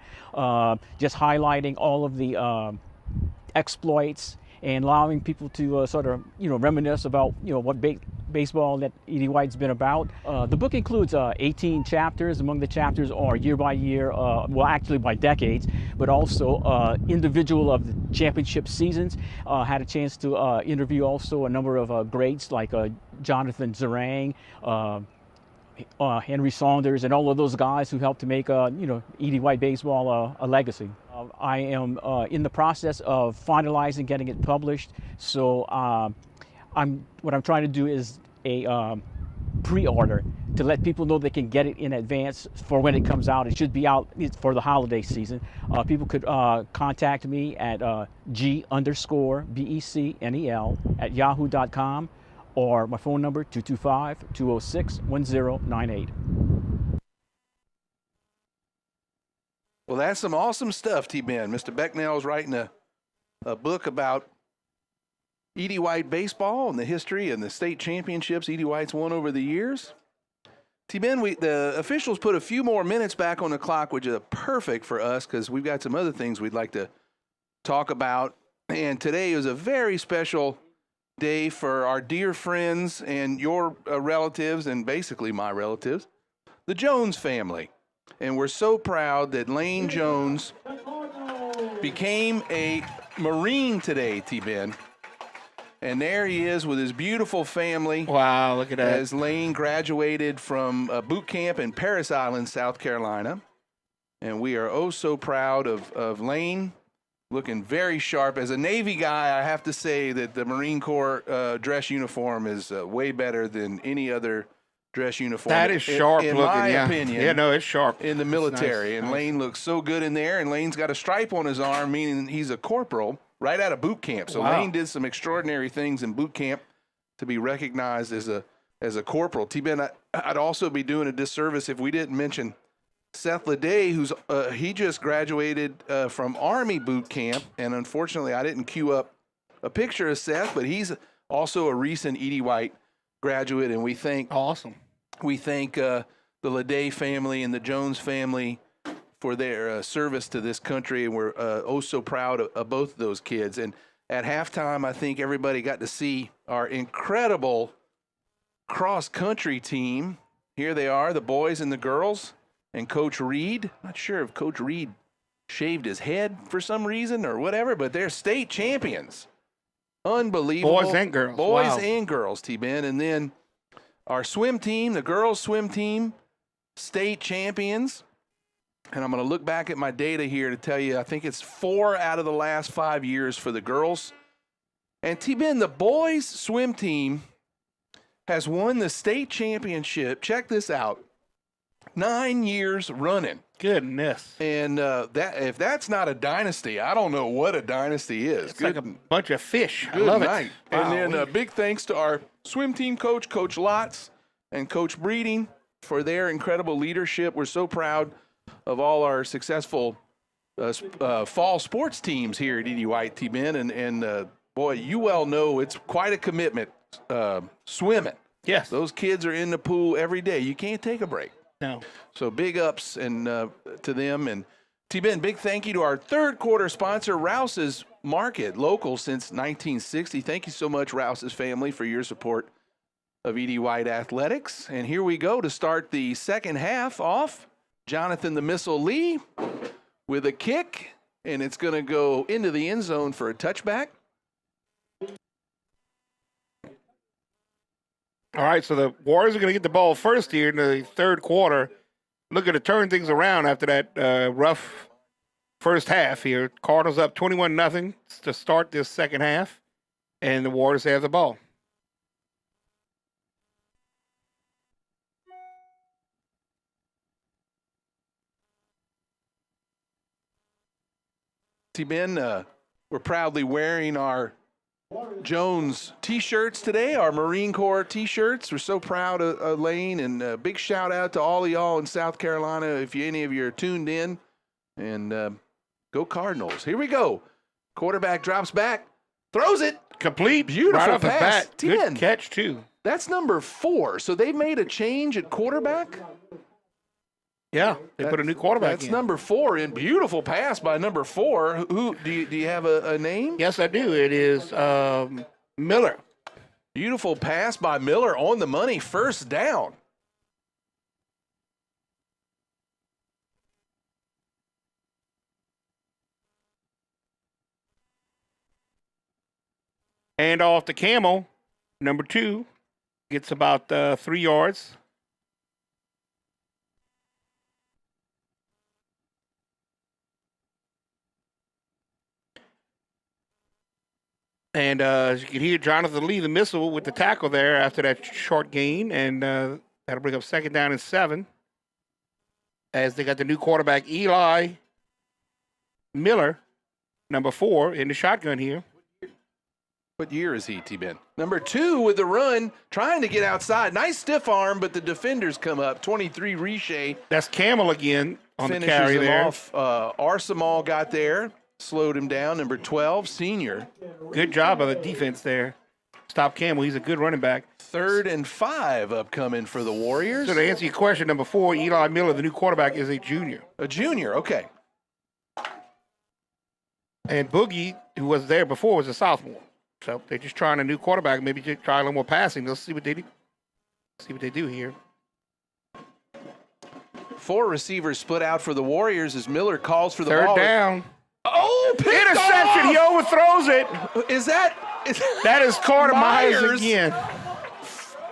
just highlighting all of the exploits and allowing people to sort of, reminisce about, what baseball that E.D. White's been about. The book includes 18 chapters. Among the chapters are year by year, well, actually by decades, but also individual of the championship seasons. Had a chance to interview also a number of greats like Jonathan Zerang, Henry Saunders, and all of those guys who helped to make, E.D. White baseball a legacy. I am in the process of finalizing getting it published. So what I'm trying to do is a pre-order to let people know they can get it in advance for when it comes out. It should be out for the holiday season. People could contact me at G_BECNEL@yahoo.com or my phone number 225-206-1098. Well, that's some awesome stuff, T-Ben. Mr. Becknell is writing a book about E.D. White baseball and the history and the state championships E.D. White's won over the years. T-Ben, the officials put a few more minutes back on the clock, which is perfect for us because we've got some other things we'd like to talk about. And today is a very special day for our dear friends and your relatives, and basically my relatives, the Jones family. And we're so proud that Lane Jones became a Marine today, T-Ben. And there he is with his beautiful family. Wow, look at that. As Lane graduated from boot camp in Parris Island, South Carolina. And we are oh so proud of Lane, looking very sharp. As a Navy guy, I have to say that the Marine Corps dress uniform is way better than any other dress uniform. That is sharp in looking, my yeah. opinion. Yeah, no, it's sharp. In the military. Nice, and nice. Lane looks so good in there, and Lane's got a stripe on his arm, meaning he's a corporal right out of boot camp. So Wow. Lane did some extraordinary things in boot camp to be recognized as a corporal. T-Ben, I'd also be doing a disservice if we didn't mention Seth Leday, who's he just graduated from Army boot camp, and unfortunately I didn't queue up a picture of Seth, but he's also a recent E.D. White graduate, and we thank the Leday family and the Jones family for their service to this country, and we're oh so proud of both of those kids. And at halftime, I think everybody got to see our incredible cross-country team. Here they are, the boys and the girls, and Coach Reed. Not sure if Coach Reed shaved his head for some reason or whatever, but they're state champions. Unbelievable. Boys and girls. Boys Wow. and girls, T-Ben. And then our swim team, the girls swim team, state champions. And I'm going to look back at my data here to tell you, I think it's 4 out of the last 5 years for the girls. And T-Ben, the boys swim team has won the state championship. Check this out. 9 years running. Goodness. And that if that's not a dynasty, I don't know what a dynasty is. It's like a bunch of fish. I Good love night. it. And Wow. then big thanks to our swim team coach, Coach Lotz, and Coach Breeding for their incredible leadership. We're so proud of all our successful fall sports teams here at Edie White, T-Ben. And boy, you well know it's quite a commitment swimming. Yes. Those kids are in the pool every day. You can't take a break. No. So big ups and to them. And T-Ben, big thank you to our third quarter sponsor, Rouse's Market, local since 1960. Thank you so much, Rouse's family, for your support of Edie White Athletics. And here we go to start the second half off. Jonathan the Missile Lee with a kick, and it's going to go into the end zone for a touchback. All right, so the Warriors are going to get the ball first here in the third quarter. Looking to turn things around after that rough first half here. Cardinals up 21-0 to start this second half, and the Warriors have the ball. T-Ben, we're proudly wearing our Jones T-shirts today, our Marine Corps T-shirts. We're so proud of Lane, and a big shout out to all of y'all in South Carolina if any of you are tuned in. And go Cardinals. Here we go. Quarterback drops back, throws it. Complete. Beautiful right off the pass. bat. Good catch, too. That's number 4. So they made a change at quarterback? Yeah, they put a new quarterback That's in. number 4, and beautiful pass by number 4. Who do you have a name? Yes, I do. It is Miller. Beautiful pass by Miller on the money, first down. And off to Camel, number 2, gets about 3 yards. And as you can hear, Jonathan Lee, the missile, with the tackle there after that short gain. And that'll bring up second down and 7. As they got the new quarterback, Eli Miller, number 4, in the shotgun here. What year is he, T-Ben? Number 2 with the run, trying to get outside. Nice stiff arm, but the defenders come up. 23 Riche. That's Camel again on Finishes the carry him there. off. Arsemal got there, slowed him down. Number 12, senior. Good job of the defense there. Stop Camel. He's a good running back. 3rd and 5 upcoming for the Warriors. So to answer your question, number 4, Eli Miller, the new quarterback, is a junior. A junior, okay. And Boogie, who was there before, was a sophomore. So they're just trying a new quarterback, maybe just try a little more passing. Let's see what they do. See what they do here. 4 receivers split out for the Warriors as Miller calls for the Third ball. down. Oh, picked Interception. off! He overthrows it. That is Carter Myers again.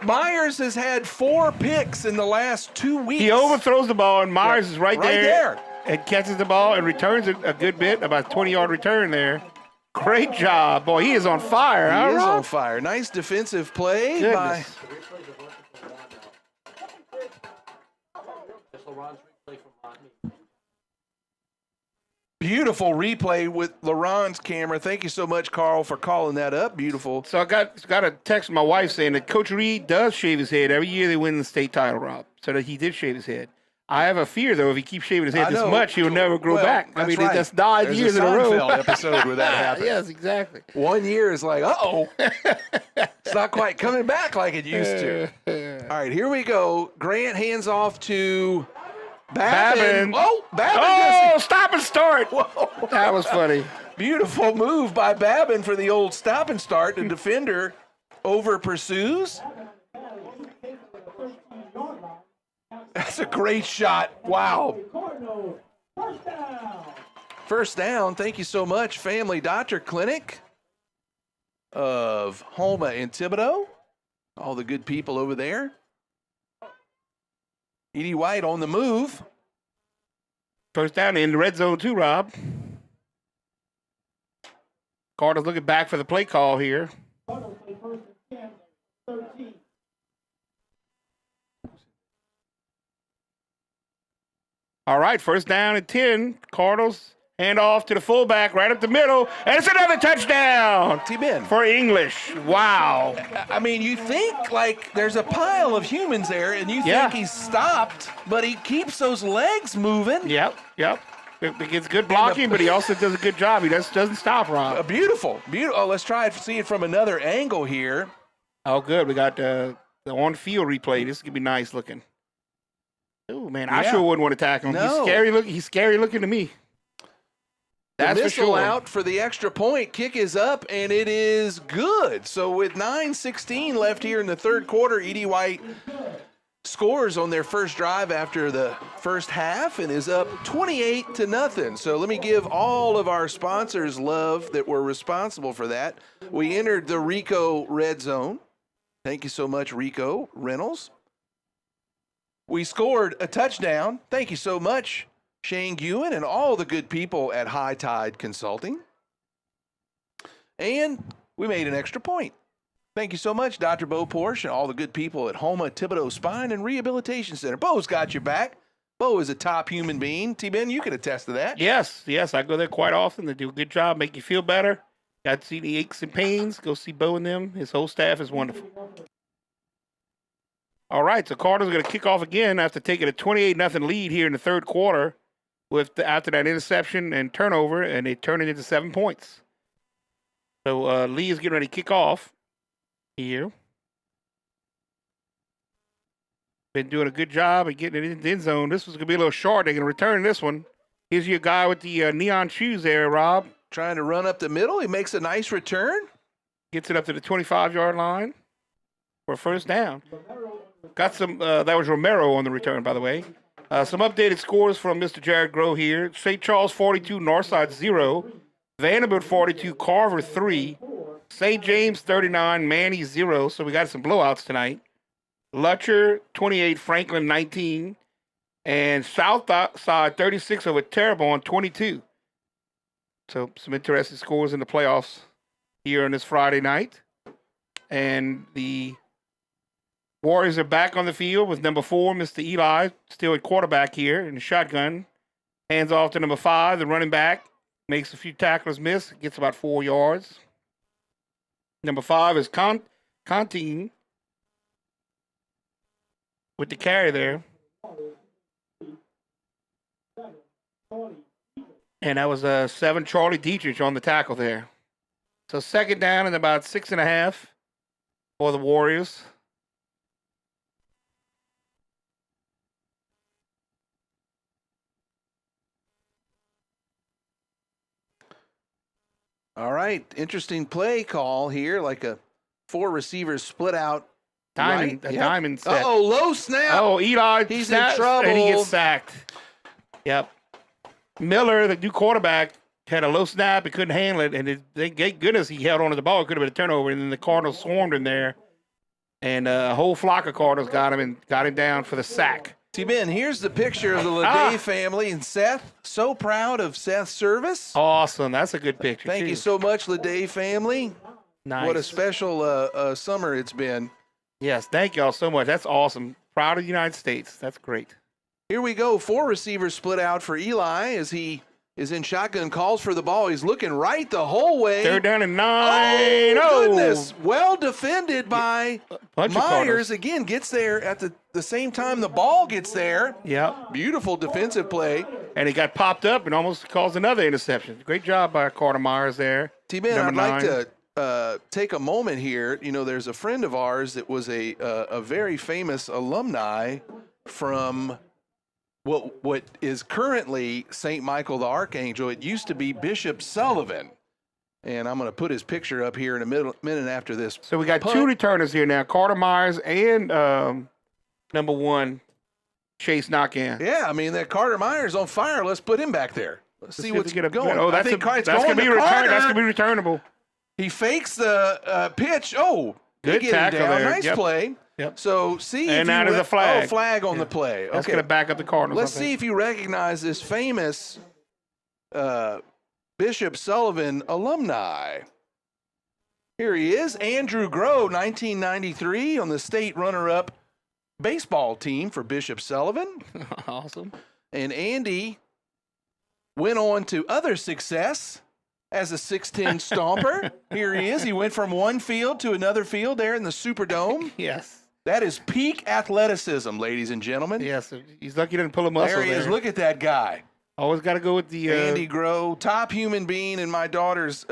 Myers has had 4 picks in the last 2 weeks. He overthrows the ball, and Myers is right there. there. And catches the ball and returns it a good bit, about a 20-yard return there. Great job. Boy, he is on fire. He is on fire. Nice defensive play by... Beautiful replay with LaRon's camera. Thank you so much, Carl, for calling that up. Beautiful. So I got a text from my wife saying that Coach Reed does shave his head. Every year they win the state title, Rob. So that he did shave his head. I have a fear, though, if he keeps shaving his head this much, he'll never grow back. I mean, that's 9 There's years a in a row. Seinfeld episode where that happened. Yes, exactly. 1 year is like, uh-oh. It's not quite coming back like it used to. All right, here we go. Grant hands off to Babin. Oh, Babin. Oh, stop and start. Whoa. That was funny. Beautiful move by Babin for the old stop and start. The defender over pursues. That's a great shot. Wow. First down. Thank you so much, Family Doctor Clinic of Homa and Thibodaux. All the good people over there. Edie White on the move. First down in the red zone too, Rob. Carter's looking back for the play call here. All right, first down and 10. Cardinals hand off to the fullback right up the middle, and it's another touchdown. T-Ben. For English. Wow. I mean, you think like there's a pile of humans there, and you think he's stopped, but he keeps those legs moving. Yep. It's good blocking, but he also does a good job. He doesn't stop, Rob. Beautiful. Oh, let's try to see it from another angle here. Oh, good. We got the on-field replay. This is going to be nice looking. Oh, man, I sure wouldn't want to tackle him. No. He's scary looking to me. That's the missile for sure. out for the extra point. Kick is up, and it is good. So with 9:16 left here in the third quarter, E.D. White scores on their first drive after the first half and is up 28-0. So let me give all of our sponsors love that were responsible for that. We entered the Rico Red Zone. Thank you so much, Rico Reynolds. We scored a touchdown. Thank you so much, Shane Ewan and all the good people at High Tide Consulting. And we made an extra point. Thank you so much, Dr. Bo Porsche and all the good people at Homa Thibodeau Spine and Rehabilitation Center. Bo's got your back. Bo is a top human being. T-Ben, you can attest to that. Yes, I go there quite often. They do a good job, make you feel better. Got to see the aches and pains. Go see Bo and them. His whole staff is wonderful. All right, so Cardinals are going to kick off again after taking a 28-0 lead here in the third quarter after that interception and turnover, and they turn it into 7 points. So Lee is getting ready to kick off here. Been doing a good job of getting it in the end zone. This was going to be a little short. They're going to return this one. Here's your guy with the neon shoes there, Rob. Trying to run up the middle. He makes a nice return. Gets it up to the 25-yard line for a first down. Got some, that was Romero on the return, by the way. Some updated scores from Mr. Jared Groh here. St. Charles 42, Northside 0. Vanderbilt 42, Carver 3. St. James 39, Manny 0. So we got some blowouts tonight. Lutcher 28, Franklin 19. And Southside 36 over Terrebonne 22. So some interesting scores in the playoffs here on this Friday night. And the Warriors are back on the field with number 4, Mr. Eli, still at quarterback here in the shotgun. Hands off to number 5, the running back. Makes a few tacklers miss, gets about 4 yards. Number 5 is Contine with the carry there. And that was 7, Charlie Dietrich on the tackle there. So second down and about 6.5 for the Warriors. All right, interesting play call here, like a 4 receivers split out. Diamond set. Oh, low snap. Oh, Eli, he's in trouble. And he gets sacked. Yep. Miller, the new quarterback, had a low snap. He couldn't handle it, and thank goodness he held onto the ball. It could have been a turnover, and then the Cardinals swarmed him there, and a whole flock of Cardinals got him down for the sack. T-Ben, here's the picture of the Leday family and Seth. So proud of Seth's service. Awesome. That's a good picture, Thank you so much, Leday family. Nice. What a special summer it's been. Yes, thank y'all so much. That's awesome. Proud of the United States. That's great. Here we go. 4 receivers split out for Eli as he is in shotgun, calls for the ball. He's looking right the whole way. Third down and 9. Oh, goodness. Well defended by Myers. Again, gets there at the same time the ball gets there. Yeah. Beautiful defensive play. And he got popped up and almost caused another interception. Great job by Carter Myers there. T-Ben, I'd like to take a moment here. You know, there's a friend of ours that was a very famous alumni from what is currently St. Michael the Archangel. It used to be Bishop Sullivan. And I'm going to put his picture up here in a minute after this. So we got 2 returners here now, Carter Myers and number 1, Chase Knockin. Yeah, I mean, that Carter Myers on fire. Let's put him back there. Let's see what's going. Oh, that's going to be returned. That's going to be returnable. He fakes the pitch. Oh, good tackle there. Nice play. Yep. So see and now there's a flag. Oh, flag on the play. Okay. That's going to back up the Cardinals. Let's see if you recognize this famous Bishop Sullivan alumni. Here he is, Andrew Groh, 1993, on the state runner-up baseball team for Bishop Sullivan. Awesome. And Andy went on to other success as a 6'10 stomper. Here he is. He went from one field to another field there in the Superdome. Yes. That is peak athleticism, ladies and gentlemen. Yes. He's lucky he didn't pull a muscle There he is. Look at that guy. Always got to go with the Andy Groh, top human being and my daughter's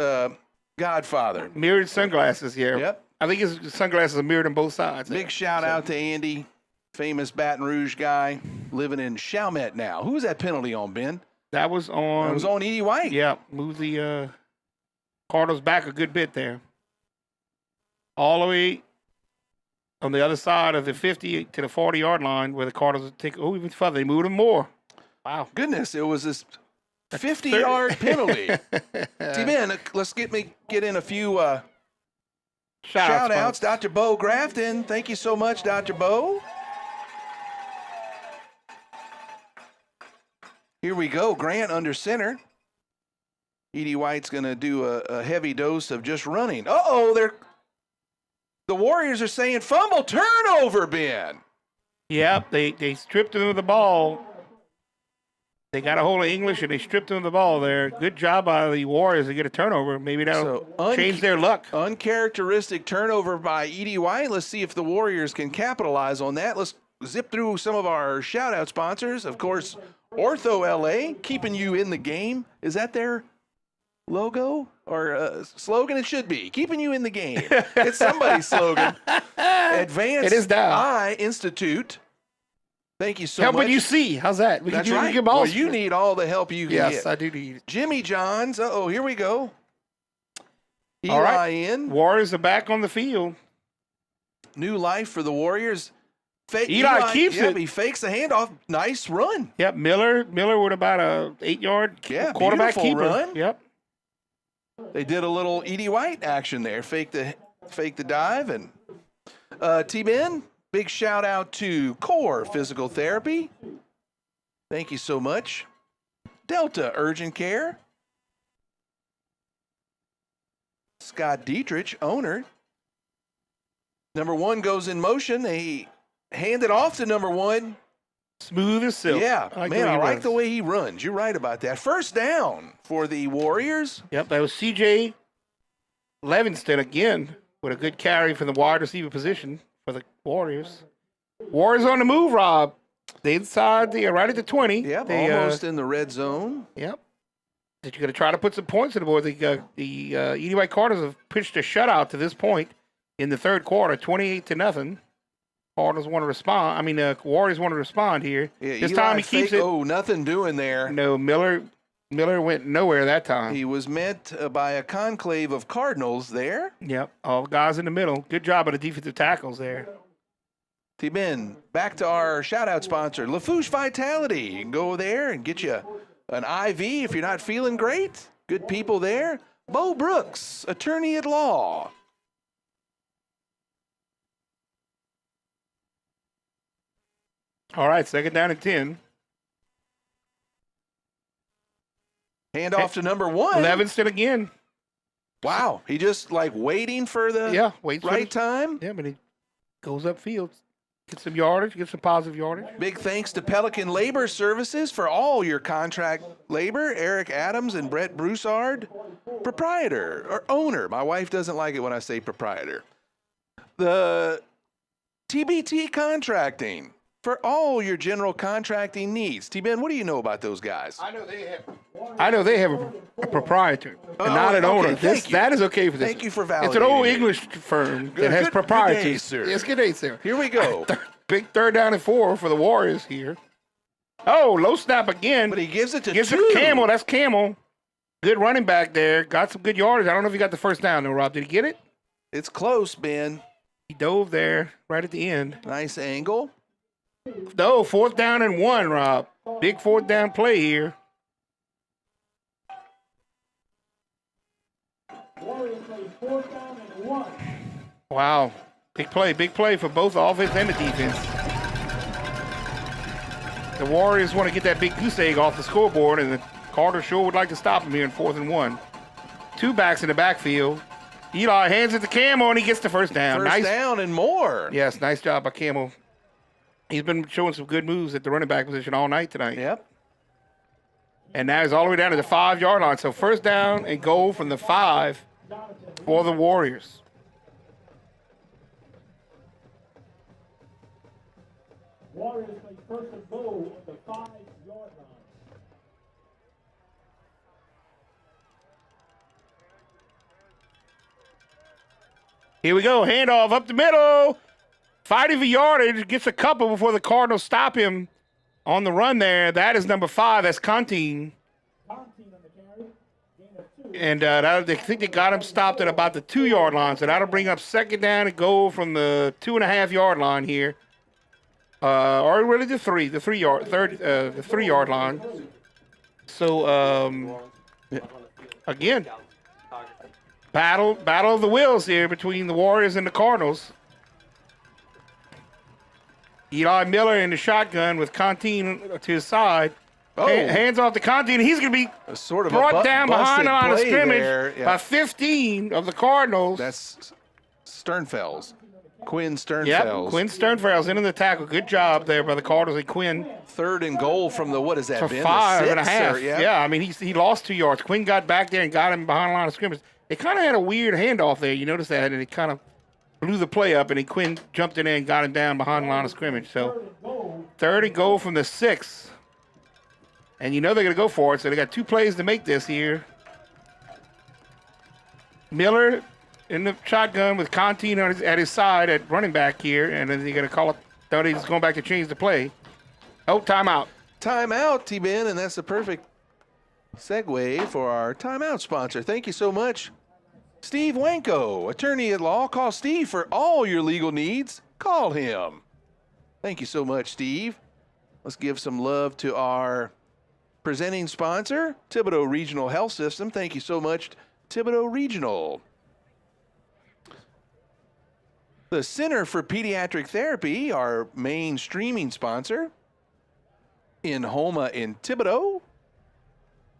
godfather. mirrored sunglasses here. Yep. I think his sunglasses are mirrored on both sides. Big shout out to Andy, famous Baton Rouge guy, living in Chalmette now. Who was that penalty on, Ben? That was on. It was on Edie White. Yeah, moved the Cardinals back a good bit there. All the way on the other side of the 50 to the 40-yard line where the Cardinals take even further. They moved them more. Wow. Goodness, it was this 50-yard penalty. T-Ben, let's get in a few shout outs. Dr. Bo Grafton, thank you so much, Dr. Bo. Here we go. Grant under center. Edie White's going to do a heavy dose of just running. The Warriors are saying fumble turnover, Ben. Yep, they stripped him of the ball. They got a hold of English and they stripped him of the ball there. Good job by the Warriors to get a turnover. Maybe that'll change their luck. Uncharacteristic turnover by Edie White. Let's see if the Warriors can capitalize on that. Let's zip through some of our shout-out sponsors. Of course, Ortho LA, keeping you in the game. Is that their logo or slogan? It should be. Keeping you in the game. It's somebody's slogan. Advanced Eye Institute. Thank you so much. Helping you see. How's that? That's right. Well, you need all the help you can get. Yes, I do need it. Jimmy John's. Here we go. Eli all right. in. Warriors are back on the field. New life for the Warriors. Eli keeps it. He fakes the handoff. Nice run. Yep, Miller with about a 8-yard quarterback keeper. Run. Yep. They did a little Edie White action there. Fake the dive. And T-Ben, big shout out to Core Physical Therapy. Thank you so much. Delta Urgent Care. Scott Dietrich, owner. Number one goes in motion. They hand it off to number one. Smooth as silk. Yeah, I like the way he runs. You're right about that. First down for the Warriors. Yep, that was C.J. Levingston again with a good carry from the wide receiver position for the Warriors. Warriors on the move, Rob. They inside right at the 20. Yep, almost in the red zone. Yep. That you're going to try to put some points on the board. The Edie White Cardinals have pitched a shutout to this point in the third quarter, 28-0. Cardinals want to respond. Warriors want to respond here. Yeah, this Eli time he keeps it. Oh, nothing doing there. No, Miller went nowhere that time. He was met by a conclave of Cardinals there. Yep, all guys in the middle. Good job of the defensive tackles there. T-Ben, back to our shout-out sponsor, LaFouche Vitality. You can go there and get you an IV if you're not feeling great. Good people there. Bo Brooks, attorney at law. All right, second down and 10. Hand off to number one. Levingston again. Wow, he just waiting for the right time. Yeah, but he goes upfield. Get some yardage, get some positive yardage. Big thanks to Pelican Labor Services for all your contract labor. Eric Adams and Brett Broussard, proprietor or owner. My wife doesn't like it when I say proprietor. The TBT Contracting for all your general contracting needs. T-Ben, what do you know about those guys? I know they have a proprietor, and not an owner. That is okay for this. Thank you for validating. It's an old English firm that has proprietors. Good day, sir. Yes, good day, sir. Here we go. Big third down and 4 for the Warriors here. Oh, low snap again. But he gives it to gives two. It to Camel. That's Camel. Good running back there. Got some good yardage. I don't know if he got the first down though, Rob. Did he get it? It's close, Ben. He dove there right at the end. Nice angle. No, 4th down and 1, Rob. Big 4th down play here. Wow. Big play for both offense and the defense. The Warriors want to get that big goose egg off the scoreboard, and the Carter sure would like to stop him here in 4th and 1. 2 backs in the backfield. Eli hands it to Camo, and he gets the first down. First down and more. Yes, nice job by Camo. He's been showing some good moves at the running back position all night tonight. Yep. And now he's all the way down to the 5-yard line. So first down and goal from the 5 for the Warriors. Warriors make first and goal at the 5-yard line. Here we go. Handoff up the middle. Fighting for yardage. Gets a couple before the Cardinals stop him on the run there. That is number 5. That's Contine. And they think they got him stopped at about the 2-yard line. So that'll bring up second down and goal from the 2.5-yard line here. Or really the 3-yard line. So, again, battle of the wills here between the Warriors and the Cardinals. Eli Miller in the shotgun with Contine to his side. Oh. Hands off to Contine. He's going to be sort of brought down behind the line of scrimmage there. Yeah. by 15 of the Cardinals. That's Sternfels. Quinn Sternfels. Yep, Quinn Sternfels into the tackle. Good job there by the Cardinals and Quinn. Third and goal from the, what is that, For Ben? 5.5. Yeah. Yeah, I mean, he lost 2 yards. Quinn got back there and got him behind the line of scrimmage. They kind of had a weird handoff there. You notice that? And it kind of blew the play up, and then Quinn jumped in there and got him down behind the line of scrimmage. So third and goal from the 6. And you know they're going to go for it, so they got 2 plays to make this here. Miller in the shotgun with Contine at his side at running back here, and then they're going to call it. Thought he's going back to change the play. Oh, timeout. Timeout, T-Ben, and that's the perfect segue for our timeout sponsor. Thank you so much, Steve Wanko, attorney at law. Call Steve for all your legal needs. Call him. Thank you so much, Steve. Let's give some love to our presenting sponsor, Thibodaux Regional Health System. Thank you so much, Thibodaux Regional. The Center for Pediatric Therapy, our main streaming sponsor, in Houma in Thibodaux.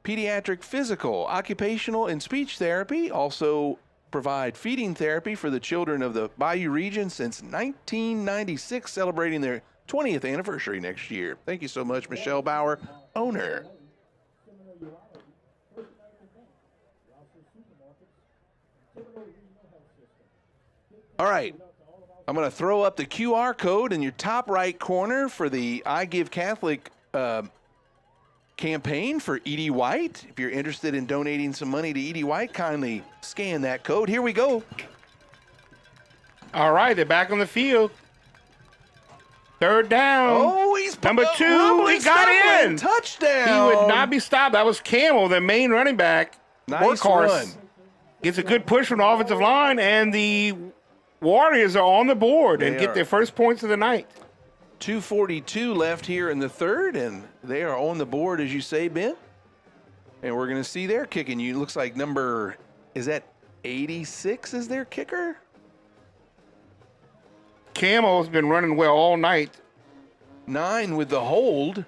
Pediatric Physical, Occupational and Speech Therapy, also provide feeding therapy for the children of the Bayou region since 1996, celebrating their 20th anniversary next year. Thank you so much, Michelle Bauer, owner. All right, I'm going to throw up the QR code in your top right corner for the I Give Catholic campaign for Edie White. If you're interested in donating some money to Edie White, kindly scan that code. Here we go. All right, they're back on the field. Third down. Oh, he's number 2. He got in. Touchdown. He would not be stopped. That was Camel, their main running back. Nice workhorse. run. Gets a good push from the offensive line, and the Warriors are on the board and get their first points of the night. 2:42 left here in the third, and they are on the board, as you say, Ben. And we're going to see their kicking. You looks like number, is that 86 is their kicker? Camel's been running well all night. 9 with the hold.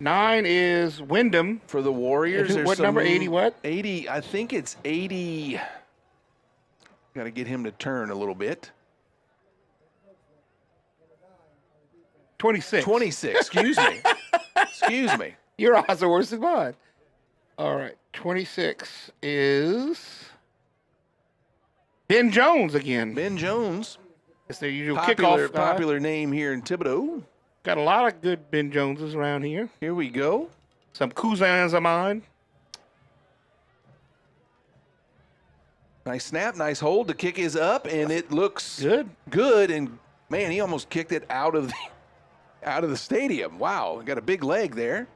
9 is Wyndham. For the Warriors. What number, 80 what? 80, I think it's 80. Got to get him to turn a little bit. 26. 26, excuse me. Excuse me. Your odds are worse than mine. All right, 26 is Ben Jones again. Ben Jones. It's their usual Popular, kickoff. popular name here in Thibodaux. Got a lot of good Ben Joneses around here. Here we go. Some cousins of mine. Nice snap, nice hold. The kick is up, and it looks good. Good, and man, he almost kicked it out of the stadium. Wow, got a big leg there.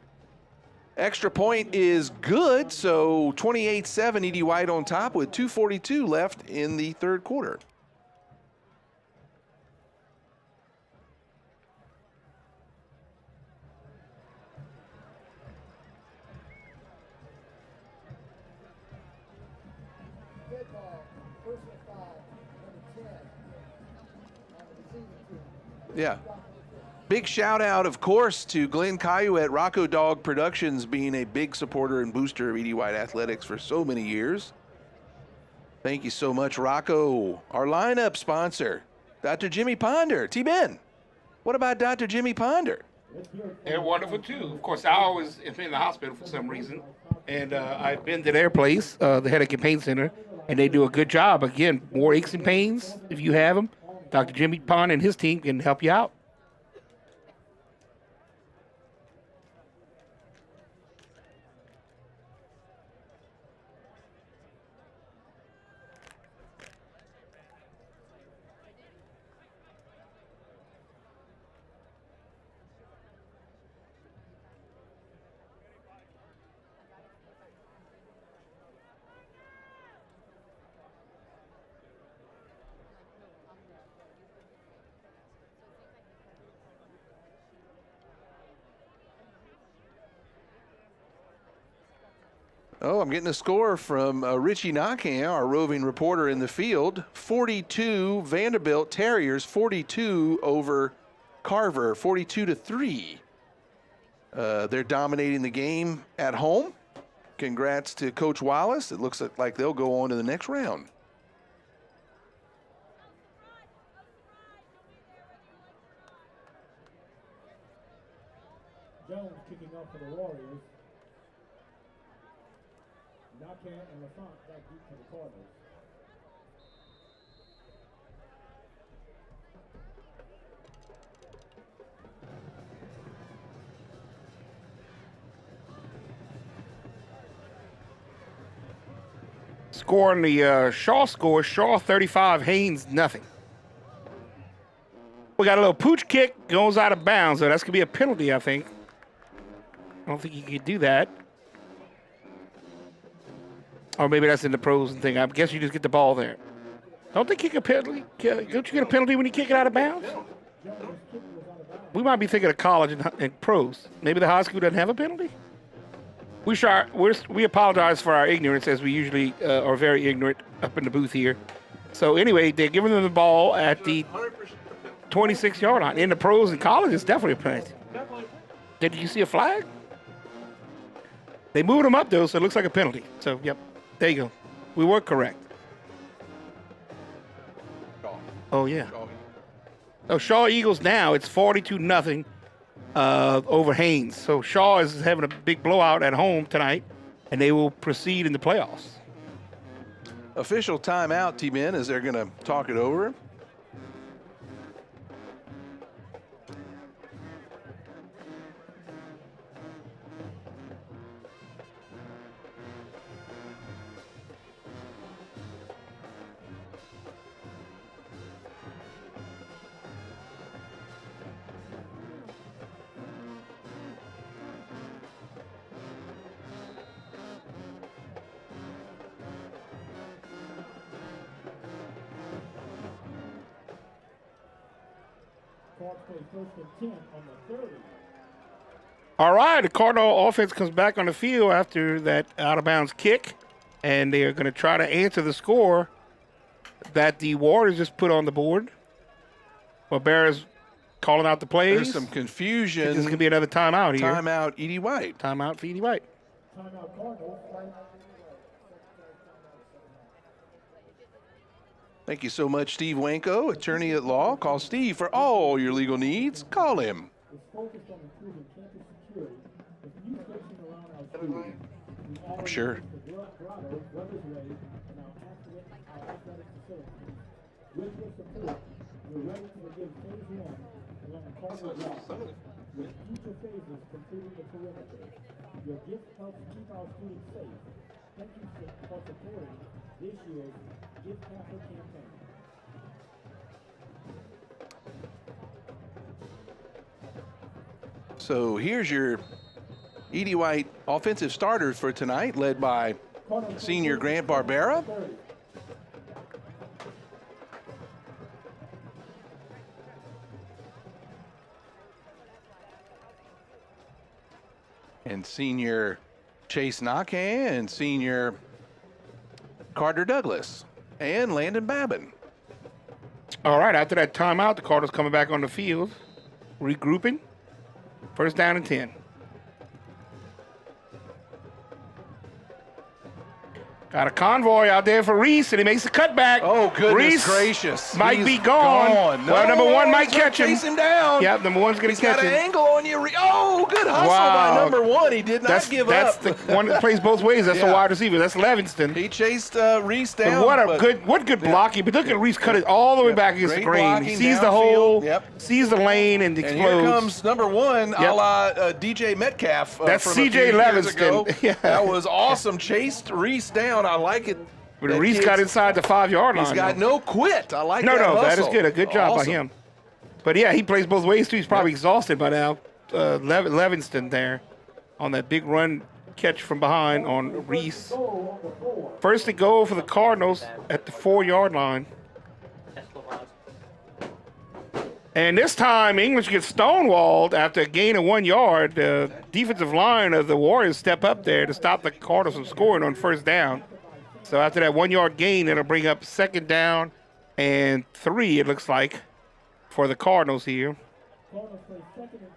Extra point is good, so 28-7, Edie White on top with 2:42 left in the third quarter. Yeah. Big shout out, of course, to Glenn Caillou at Rocco Dog Productions, being a big supporter and booster of Edie White Athletics for so many years. Thank you so much, Rocco. Our lineup sponsor, Dr. Jimmy Ponder. T-Ben, what about Dr. Jimmy Ponder? They're wonderful too. Of course, I always am in the hospital for some reason, and I've been to their place, the Headache and Pain Center, and they do a good job. Again, more aches and pains if you have them. Dr. Jimmy Pond and his team can help you out. Oh, I'm getting a score from Richie Nakan, our roving reporter in the field. 42 Vanderbilt Terriers, 42 over Carver, 42-3. They're dominating the game at home. Congrats to Coach Wallace. It looks like they'll go on to the next round. Jones kicking off for the Warriors. Nakan and LaFont back deep to the Cardinals. Score on the Shaw score, Shaw 35, Haynes nothing. We got a little pooch kick, goes out of bounds, so that's going to be a penalty, I think. I don't think you can do that. Or maybe that's in the pros and thing. I guess you just get the ball there. Don't they kick a penalty? Don't you get a penalty when you kick it out of bounds? We might be thinking of college and pros. Maybe the high school doesn't have a penalty? We apologize for our ignorance, as we usually are very ignorant up in the booth here. So anyway, they're giving them the ball at the 26-yard line. In the pros and college, it's definitely a penalty. Did you see a flag? They moved them up, though, so it looks like a penalty. So, yep, there you go. We were correct. Oh, yeah. Oh, Shaw Eagles now, it's 42-0 over Haynes. So Shaw is having a big blowout at home tonight, and they will proceed in the playoffs. Official timeout, T-Men, as they're going to talk it over. All right, the Cardinal offense comes back on the field after that out-of-bounds kick, and they are going to try to answer the score that the Warriors just put on the board. Barbera's calling out the plays. There's some confusion. This is going to be another timeout here. Timeout, Edie White. Timeout for Edie White. Timeout Cardinals. Thank you so much, Steve Wanko, attorney at law. Call Steve for all your legal needs. Call him. I'm sure. Your gift helps keep our students safe. Thank you for supporting this year's Gift Catholic campaign. So here's your Edie White offensive starters for tonight, led by senior Grant Barbera. And senior Chase Nakan and senior Carter Douglas and Landon Babin. All right, after that timeout, the Cardinals coming back on the field, regrouping. First down and 10. Got a convoy out there for Reese, and he makes a cutback. Oh, goodness Reese gracious. might He's be gone. No, Well, number one might he's gonna catch him. Chase him down. Yep, number one's going to catch He's him. got an angle on you. Oh, good hustle Wow. by number one. He did not give That's up. the one that plays both ways. That's the Yeah. wide receiver. That's Levingston. He chased Reese But down. what good blocking. But look at Reese cut it all the way back against the Great grain. blocking He sees the downfield. hole, Yep. sees the lane, and And explodes. here comes number one, Yep. a la DJ Metcalf. That's from CJ a few years Levingston. ago. Yeah. That was awesome. Chased Reese down. I like it. But That Reese kid's- got inside the 5-yard line. He's got though. no quit. I like No, that hustle. that is good. A good job by Awesome. him. But yeah, he plays both ways too. He's probably exhausted by now. Levingston there on that big run catch from behind on Reese. First to go for the Cardinals at the 4-yard line. And this time, English gets stonewalled after a gain of 1 yard. The defensive line of the Warriors step up there to stop the Cardinals from scoring on first down. So after that 1 yard gain, it'll bring up 2nd down and 3, it looks like, for the Cardinals here.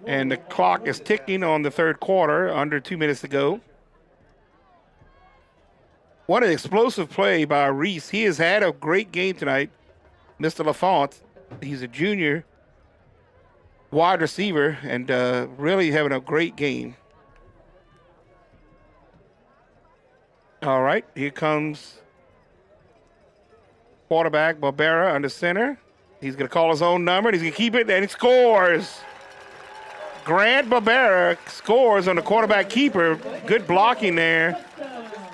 And the clock is ticking on the 3rd quarter, under 2 minutes to go. What an explosive play by Reese. He has had a great game tonight. Mr. LaFont, he's a junior wide receiver and really having a great game. All right, here comes quarterback Barbera under center. He's going to call his own number, and he's going to keep it, and he scores. Grant Barbera scores on the quarterback keeper. Good blocking there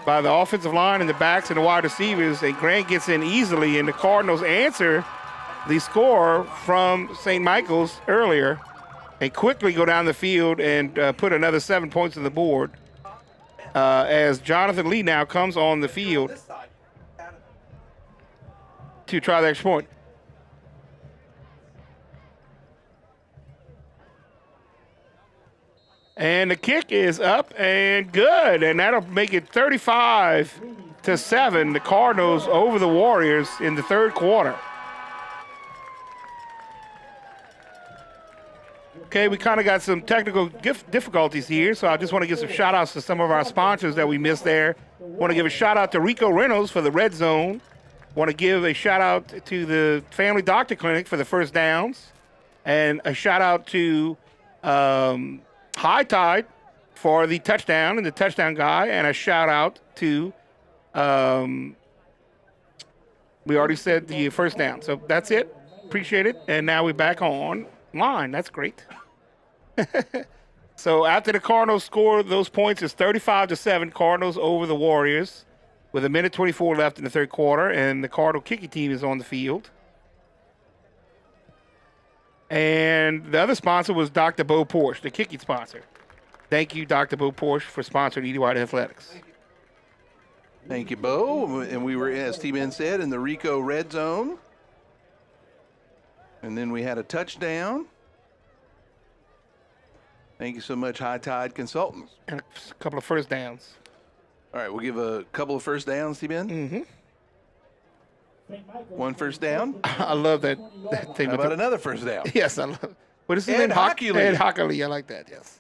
by the offensive line and the backs and the wide receivers, and Grant gets in easily, and the Cardinals answer the score from St. Michael's earlier and quickly go down the field and put another 7 points on the board. As Jonathan Lee now comes on the field to try the extra point. And the kick is up and good, and that'll make it 35-7. The Cardinals over the Warriors in the 3rd quarter. Okay, we kind of got some technical difficulties here, so I just want to give some shout-outs to some of our sponsors that we missed there. Want to give a shout-out to Rico Reynolds for the Red Zone. Want to give a shout-out to the Family Doctor Clinic for the first downs. And a shout-out to High Tide for the touchdown and the touchdown guy. And a shout-out to, we already said the first down. So that's it. Appreciate it. And now we're back online. That's great. So after the Cardinals score those points, it's 35-7. Cardinals over the Warriors with 1:24 left in the 3rd quarter, and the Cardinal kicking team is on the field. And the other sponsor was Dr. Bo Porsche, the kicking sponsor. Thank you, Dr. Bo Porsche, for sponsoring Edie White Athletics. Thank you, Bo. And we were, as T-Ben said, in the Rico red zone. And then we had a touchdown. Thank you so much, High Tide Consultants. And a couple of first downs. All right, we'll give a couple of first downs, T-Ben. Mm-hmm. 1 first down. I love that thing. How about another first down? Yes, I love it. What is his Ed name? Hockley. Ed Hockley. I like that, yes.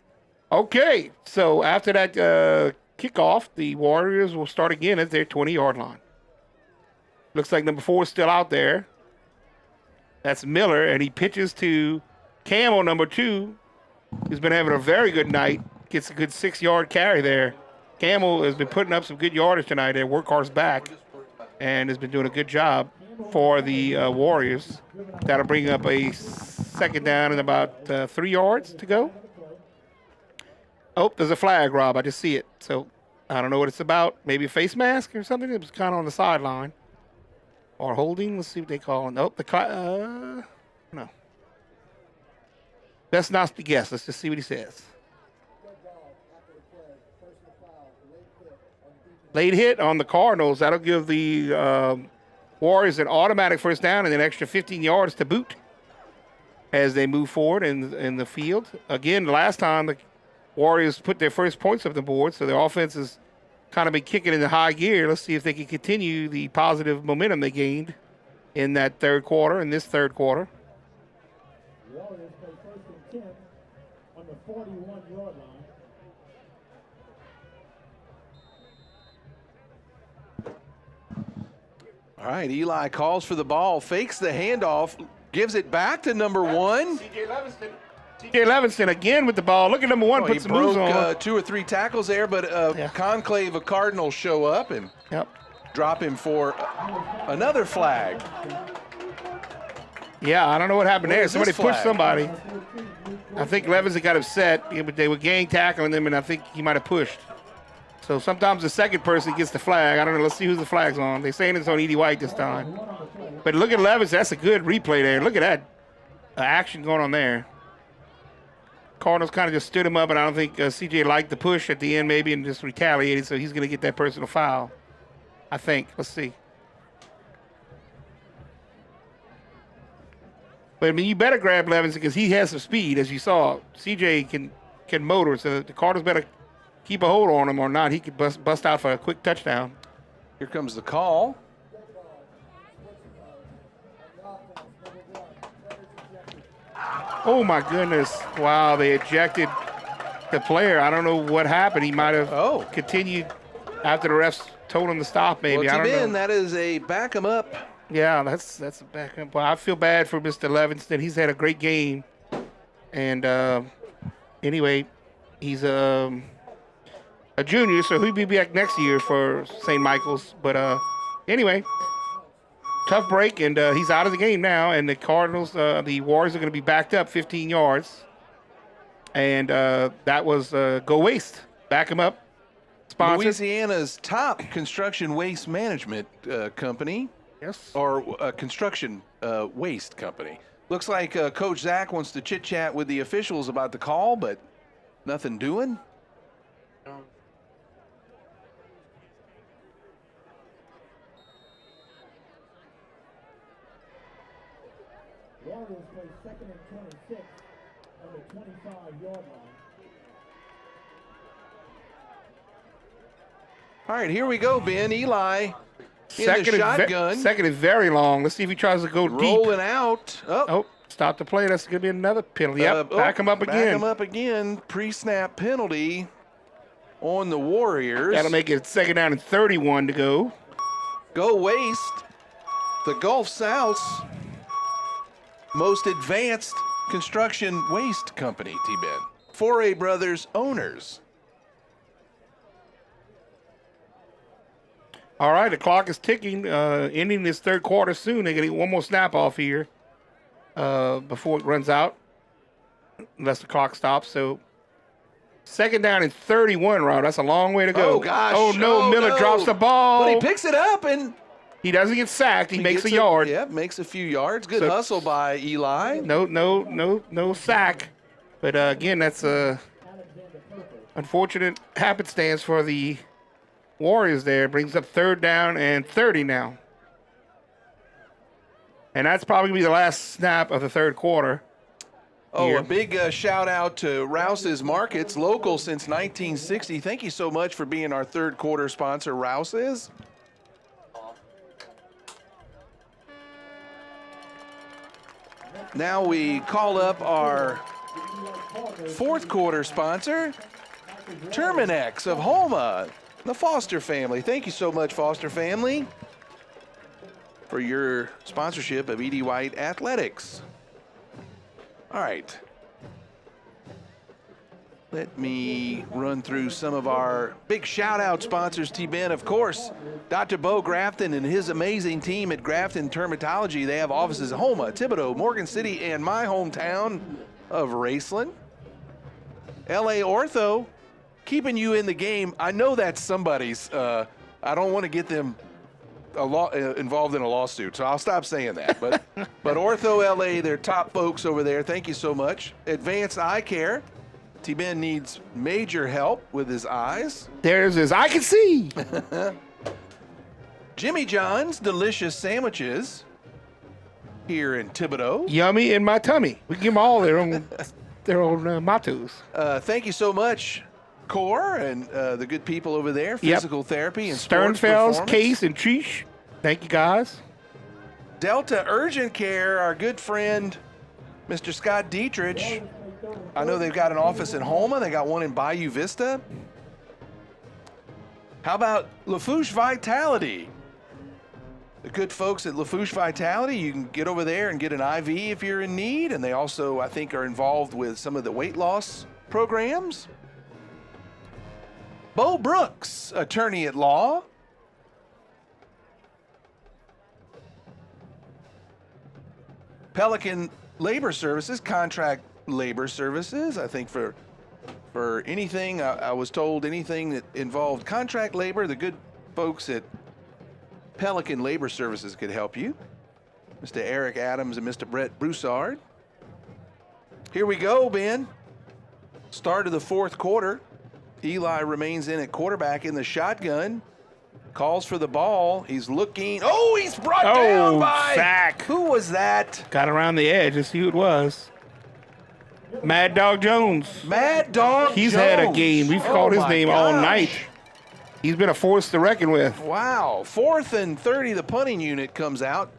Okay, so after that kickoff, the Warriors will start again at their 20-yard line. Looks like number 4 is still out there. That's Miller, and he pitches to Camel, number 2, who's been having a very good night. Gets a good 6-yard carry there. Camel has been putting up some good yardage tonight. Their workhorse back, and has been doing a good job for the Warriors. That'll bring up a 2nd down and about 3 yards to go. Oh, there's a flag, Rob. I just see it. So I don't know what it's about. Maybe a face mask or something. It was kind of on the sideline. Or holding. Let's see what they call it. Nope. No. Best not to guess. Let's just see what he says. Late hit on the Cardinals. That'll give the Warriors an automatic first down and an extra 15 yards to boot as they move forward in the field. Again, last time the Warriors put their first points up the board, so their offense has kind of been kicking into high gear. Let's see if they can continue the positive momentum they gained in that 3rd quarter, in this 3rd quarter. Warriors play 1st and 10 on the 41-yard line. All right, Eli calls for the ball, fakes the handoff, gives it back to number 1. C.J. Levinston again with the ball. Look at number 1, put some moves on. He broke 2 or 3 tackles there, but conclave of Cardinals show up and drop him for another flag. Yeah, I don't know what happened there. Somebody pushed flag? somebody. I think Levinston got upset, but they were gang tackling him, and I think he might have pushed. So sometimes the second person gets the flag. I don't know. Let's see who the flag's on. They're saying it's on Edie White this time. But look at Levinston. That's a good replay there. Look at that action going on there. Cardinals kind of just stood him up, and I don't think CJ liked the push at the end maybe and just retaliated, so he's going to get that personal foul, I think. Let's see. But, I mean, you better grab Levinston because he has some speed, as you saw. CJ can motor, so the Cardinals better keep a hold on him or not. He could bust out for a quick touchdown. Here comes the call. Oh, my goodness. Wow, they ejected the player. I don't know what happened. He might have continued after the refs told him to stop, maybe. Well, I don't know. that is a back him up. Yeah, that's a backup. Well, I feel bad for Mr. Levinston. He's had a great game. And anyway, he's a junior, so he'll be back next year for St. Michael's. But anyway, tough break, and he's out of the game now. And the Cardinals, the Warriors are going to be backed up 15 yards. And that was Go Waste. Back him up. Sponsored. Louisiana's top construction waste management company. Yes. Or construction waste company. Looks like Coach Zach wants to chit-chat with the officials about the call, but nothing doing. Warriors play 2nd and 26 on the 25-yard line. All right, here we go, Ben. Eli in the shotgun. Second is very long. Let's see if he tries to go deep. Rolling out. Oh, stop the play. That's going to be another penalty. Yep, back him up again. Back him up again. Pre-snap penalty on the Warriors. That'll make it 2nd down and 31 to go. Go Waste. The Gulf South's most advanced construction waste company, T-Ben. Foray Brothers owners. All right, the clock is ticking, ending this third quarter soon. They're going to get one more snap off here before it runs out, unless the clock stops. So 2nd down and 31, Rob. That's a long way to go. Oh, gosh. Oh, no. Miller drops the ball. But he picks it up, and he doesn't get sacked. He makes a yard. Yeah, makes a few yards. Good hustle by Eli. No sack. But, again, that's a unfortunate happenstance for the Warriors there. Brings up 3rd down and 30 now. And that's probably going to be the last snap of the third quarter. Oh, a big shout out to Rouse's Markets, local since 1960. Thank you so much for being our third quarter sponsor, Rouse's. Now we call up our fourth quarter sponsor, Terminex of Homa, the Foster family. Thank you so much, Foster family, for your sponsorship of Edie White Athletics. All right. Let me run through some of our big shout-out sponsors, T-Ben. Of course, Dr. Bo Grafton and his amazing team at Grafton Dermatology. They have offices in Homa, Thibodaux, Morgan City, and my hometown of Raceland. LA Ortho, keeping you in the game. I know that's somebody's. I don't want to get them involved in a lawsuit, so I'll stop saying that. But Ortho LA, they're top folks over there. Thank you so much. Advanced Eye Care. T-Ben needs major help with his eyes. There's his I can see. Jimmy John's Delicious Sandwiches here in Thibodaux. Yummy in my tummy. We give them all their own mottos. Thank you so much, Core, and the good people over there. Physical therapy and Sternfeld's, Case, and Trish. Thank you, guys. Delta Urgent Care, our good friend, Mr. Scott Dietrich. I know they've got an office in Homa. They got one in Bayou Vista. How about Lafourche Vitality? the good folks at Lafourche Vitality. You can get over there and get an IV if you're in need. And they also, I think, are involved with some of the weight loss programs. Bo Brooks, attorney at law. Pelican Labor Services, contract labor services. I think for anything, I was told anything that involved contract labor, the good folks at Pelican Labor Services could help you. Mr. Eric Adams and Mr. Brett Broussard. Here we go, Ben. Start of the fourth quarter. Eli remains in at quarterback in the shotgun. Calls for the ball. He's looking. Oh, he's brought down by. Sack. Who was that? Got around the edge. Let's see who it was. Mad Dog Jones. Mad Dog He's Jones. had a game. We've called his name all night. He's been a force to reckon with. Wow. 4th and 30, the punting unit comes out.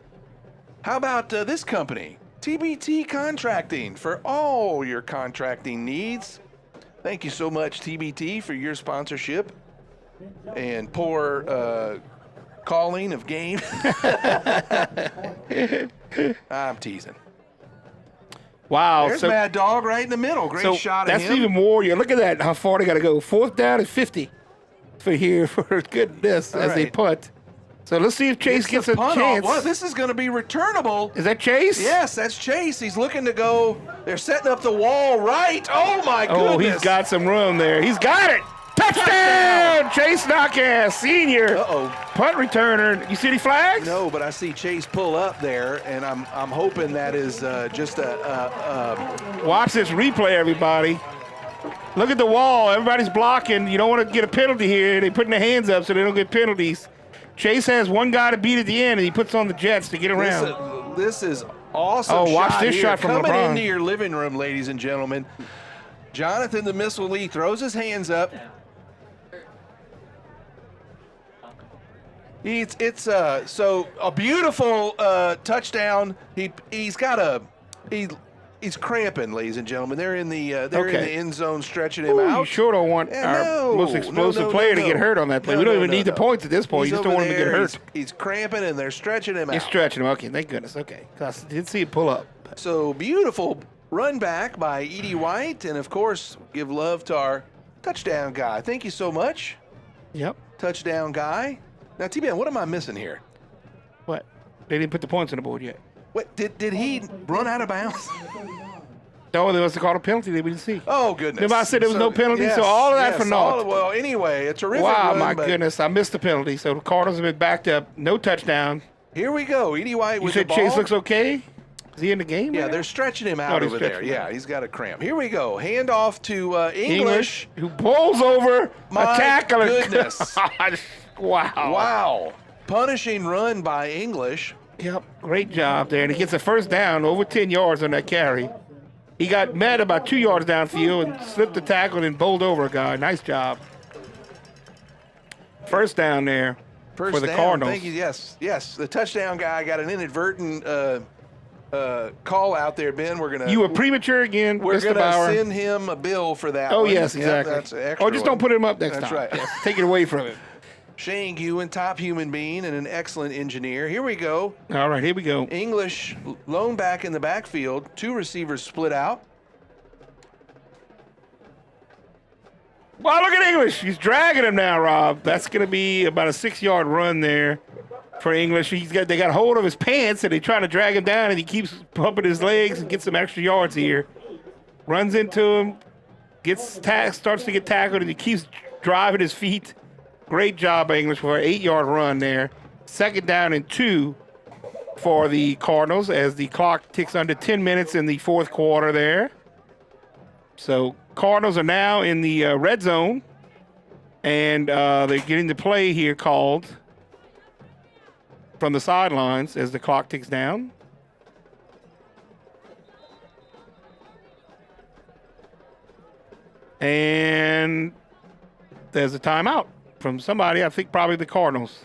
How about this company? TBT Contracting for all your contracting needs. Thank you so much, TBT, for your sponsorship and poor calling of game. I'm teasing. Wow. There's Mad Dog right in the middle. Great shot of him. That's even more. You look at that, how far they got to go. 4th down and 50 for here for goodness as they punt. So let's see if Chase gets a chance. Well, this is going to be returnable. Is that Chase? Yes, that's Chase. He's looking to go. They're setting up the wall right. Oh, my goodness. Oh, he's got some room there. He's got it. Touchdown! Chase Knockass, senior. Punt returner. You see any flags? No, but I see Chase pull up there, and I'm hoping that is just a. Watch this replay, everybody. Look at the wall. Everybody's blocking. You don't want to get a penalty here. They're putting their hands up so they don't get penalties. Chase has one guy to beat at the end, and he puts on the Jets to get around. This is awesome. Oh, watch this here. shot from Coming LeBron. into your living room, ladies and gentlemen. Jonathan the Missile Lee throws his hands up. It's so a beautiful touchdown. He's cramping, ladies and gentlemen. They're in the in the end zone, stretching him out. You sure don't want our most explosive player to get hurt on that play. We don't even need the points at this point. You just don't want him to get hurt. He's cramping, and they're stretching him out. He's stretching him. Okay, thank goodness. Okay, I did see it pull up. So beautiful run back by Edie White, and of course, give love to our touchdown guy. Thank you so much. Yep. Touchdown guy. Now, T-Ben, what am I missing here? What? They didn't put the points on the board yet. What did he run out of bounds? No, they must have called a penalty that we didn't see. Oh, goodness. Remember I said there was no penalty, so all of that for naught. Well, anyway, a terrific wow, run. my goodness, I missed the penalty. So the Cardinals have been backed up. No touchdown. Here we go. Edie White with the ball. You said Chase looks okay? Is he in the game? Yeah, right they're now? stretching him out over there. Yeah, he's got a cramp. Here we go. Hand off to English. Who pulls over My a tackler. goodness. Wow. Wow. Punishing run by English. Yep, great job there. And he gets a first down, over 10 yards on that carry. He got met about 2 yards downfield and slipped the tackle and bowled over a guy. Nice job. First down there for the Cardinals. Thank you. Yes. The touchdown guy got an inadvertent call out there, Ben. You were premature again, We're Mr. going to Bauer. send him a bill for that Oh, one. yes, exactly. That's an extra Or just don't put him up next That's time. right. Yes, take it away from him. Shane Ewan, top human being and an excellent engineer. Here we go. All right, here we go. English lone back in the backfield. 2 receivers split out. Wow, look at English. He's dragging him now, Rob. That's going to be about a 6-yard run there for English. They got hold of his pants, and they're trying to drag him down, and he keeps pumping his legs and gets some extra yards here. Runs into him, starts to get tackled, and he keeps driving his feet. Great job by English for an 8-yard run there. 2nd down and 2 for the Cardinals as the clock ticks under 10 minutes in the fourth quarter there. So Cardinals are now in the red zone, and they're getting the play here called from the sidelines as the clock ticks down. And there's a timeout from somebody, I think probably the Cardinals.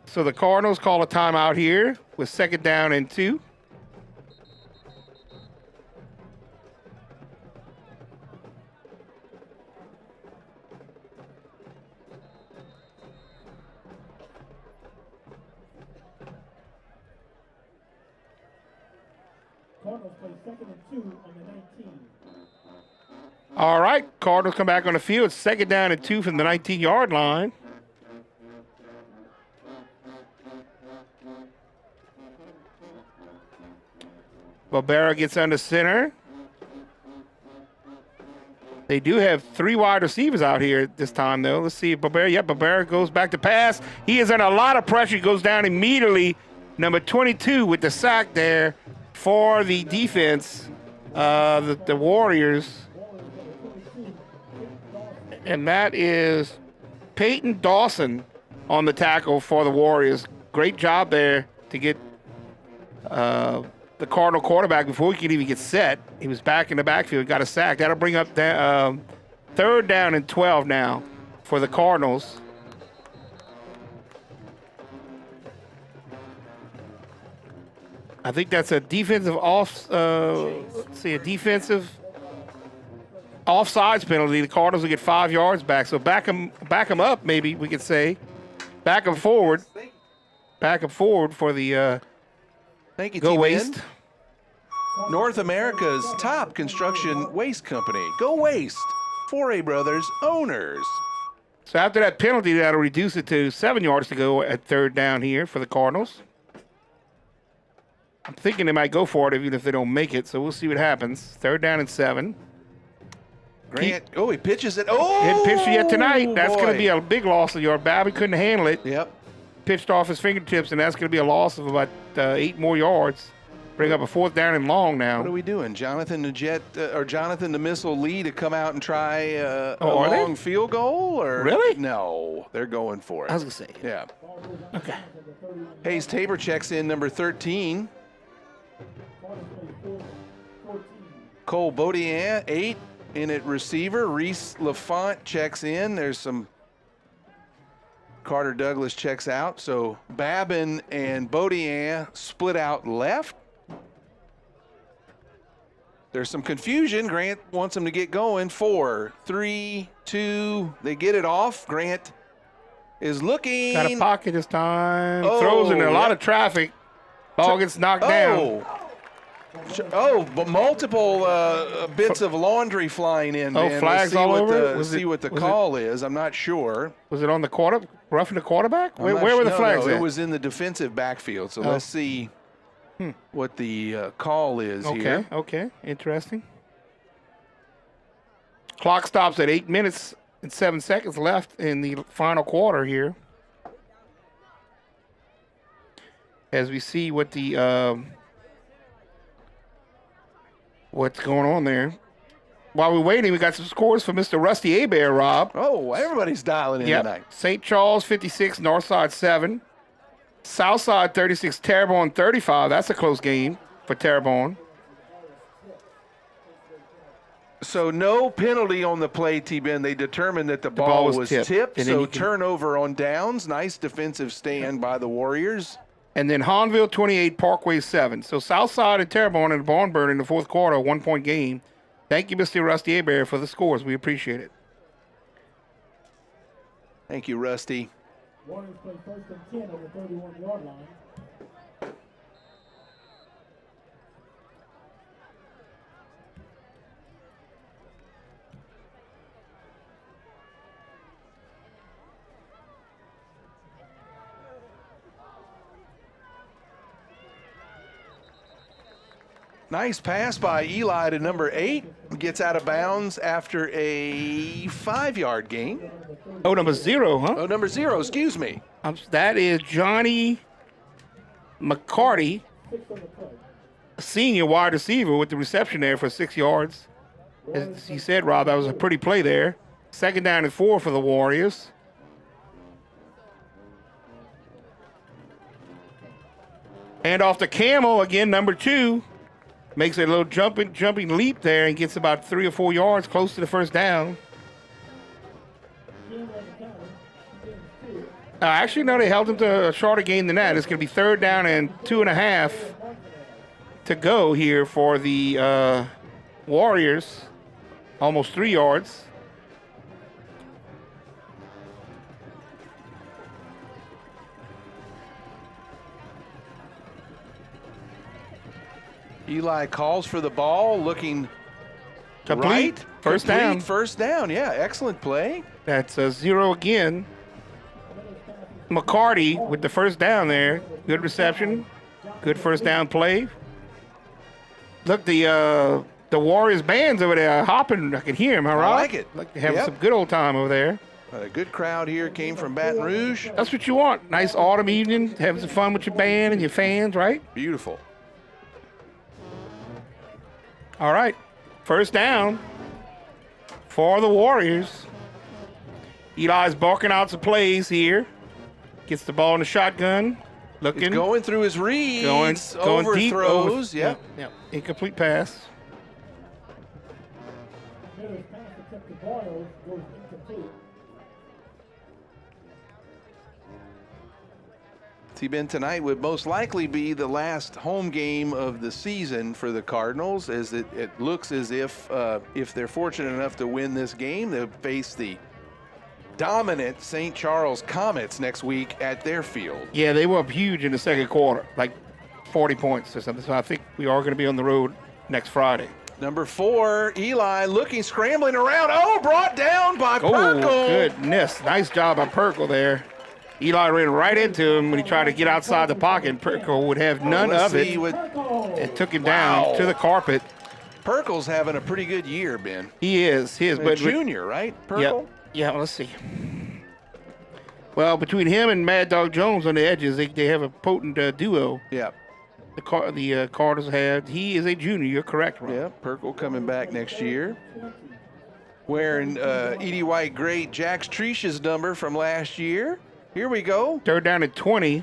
So the Cardinals call a timeout here with 2nd down and 2. Cardinals play 2nd and 2 on the 19. All right, Cardinals come back on the field. 2nd down and 2 from the 19-yard line. Barbera gets under center. They do have 3 wide receivers out here this time, though. Let's see if Barbera. Yep, Barbera goes back to pass. He is under a lot of pressure. He goes down immediately. Number 22 with the sack there for the defense, the Warriors. And that is Peyton Dawson on the tackle for the Warriors. Great job there to get the Cardinal quarterback before he could even get set. He was back in the backfield, got a sack. That'll bring up 3rd down and 12 now for the Cardinals. I think that's a defensive offsides penalty. The Cardinals will get 5 yards back. So back them up, maybe we could say. Back them forward. Back them forward for the Thank you, Go T-Man. Waste. North America's top construction waste company. Go Waste. 4A Brothers owners. So after that penalty, that'll reduce it to 7 yards to go at 3rd down here for the Cardinals. I'm thinking they might go for it even if they don't make it, so we'll see what happens. 3rd down and 7. Grant, he pitches it. Oh! He didn't pitch it yet tonight. That's going boy. to be a big loss of yard. Babbitt couldn't handle it. Yep. Pitched off his fingertips, and that's going to be a loss of about 8 more yards. Bring up a 4th down and long now. What are we doing? Jonathan the Missile Lee to come out and try a are they? long field goal? Or Really? No, they're going for it. I was going to say. Yeah. Okay. Hayes Tabor checks in number 13. Cole Baudien, 8 in at receiver. Reese LaFont checks in. There's some Carter Douglas checks out. So Babin and Baudien split out left. There's some confusion. Grant wants them to get going. 4, 3, 2. They get it off. Grant is looking. Got a pocket this time. Throws in a lot of traffic. Ball gets knocked down. But multiple bits of laundry flying in. Oh, man. flags all over? Let's see what the call is. I'm not sure. Was it on the roughing the quarterback? Where were the flags at? It was in the defensive backfield. So let's see what the call is here. Okay, interesting. Clock stops at 8 minutes and 7 seconds left in the final quarter here. As we see what the what's going on there. While we're waiting, we got some scores for Mr. Rusty Abear, Rob. Oh, everybody's dialing in tonight. St. Charles 56, Northside 7. Southside 36, Terrebonne 35. That's a close game for Terrebonne. So no penalty on the play, T-Ben. They determined that the ball was tipped. So turnover on downs. Nice defensive stand by the Warriors. And then Hahnville 28, Parkway 7. So Southside and Terrebonne and Barnburn in the fourth quarter, a 1-point game. Thank you, Mr. Rusty Abear, for the scores. We appreciate it. Thank you, Rusty. Warriors play 1st and 10 on the 31-yard line. Nice pass by Eli to number 8. Gets out of bounds after a 5-yard gain. Oh, number 0, huh? Oh, number 0, excuse me. That is Johnny McCarty, a senior wide receiver with the reception there for 6 yards. As you said, Rob, that was a pretty play there. 2nd down and 4 for the Warriors. And off to Camel, again, number 2. Makes a little jumping leap there and gets about 3 or 4 yards close to the first down. Actually, no, they held him to a shorter gain than that. It's going to be 3rd down and 2.5 to go here for the Warriors. Almost 3 yards. Eli calls for the ball, looking Complete. right. First Complete. down. First down, yeah. Excellent play. That's a 0 again. McCarty with the first down there. Good reception. Good first down play. Look, the Warriors band's over there hopping. I can hear him, all right? I like it. Like they're having Yep. some good old time over there. A good crowd here came from Baton Rouge. That's what you want. Nice autumn evening, having some fun with your band and your fans, right? Beautiful. All right. First down for the Warriors. Eli's barking out some plays here. Gets the ball in the shotgun. Looking. He's going through his reads. Going deep. Overthrows. Yep. Yep. Incomplete pass. Miller's pass attempt to Boyles goes incomplete. T-Ben, tonight would most likely be the last home game of the season for the Cardinals, as it looks as if they're fortunate enough to win this game, they'll face the dominant St. Charles Comets next week at their field. Yeah, they were up huge in the second quarter, like 40 points or something. So I think we are going to be on the road next Friday. Number 4, Eli looking, scrambling around. Oh, brought down by Oh, Perkle. goodness. Nice job by Perkle there. Eli ran right into him when he tried to get outside the pocket, and Perkle would have none of it. It took him down to the carpet. Perkle's having a pretty good year, Ben. He is. But junior, right, Perkle? Yep. Yeah, let's see. Well, between him and Mad Dog Jones on the edges, they have a potent duo. Yeah. The Cardinals have. He is a junior. You're correct, Ron. Yeah, Perkle coming back next year. Wearing Edie White great Jax Trish's number from last year. Here we go. Third down at 20.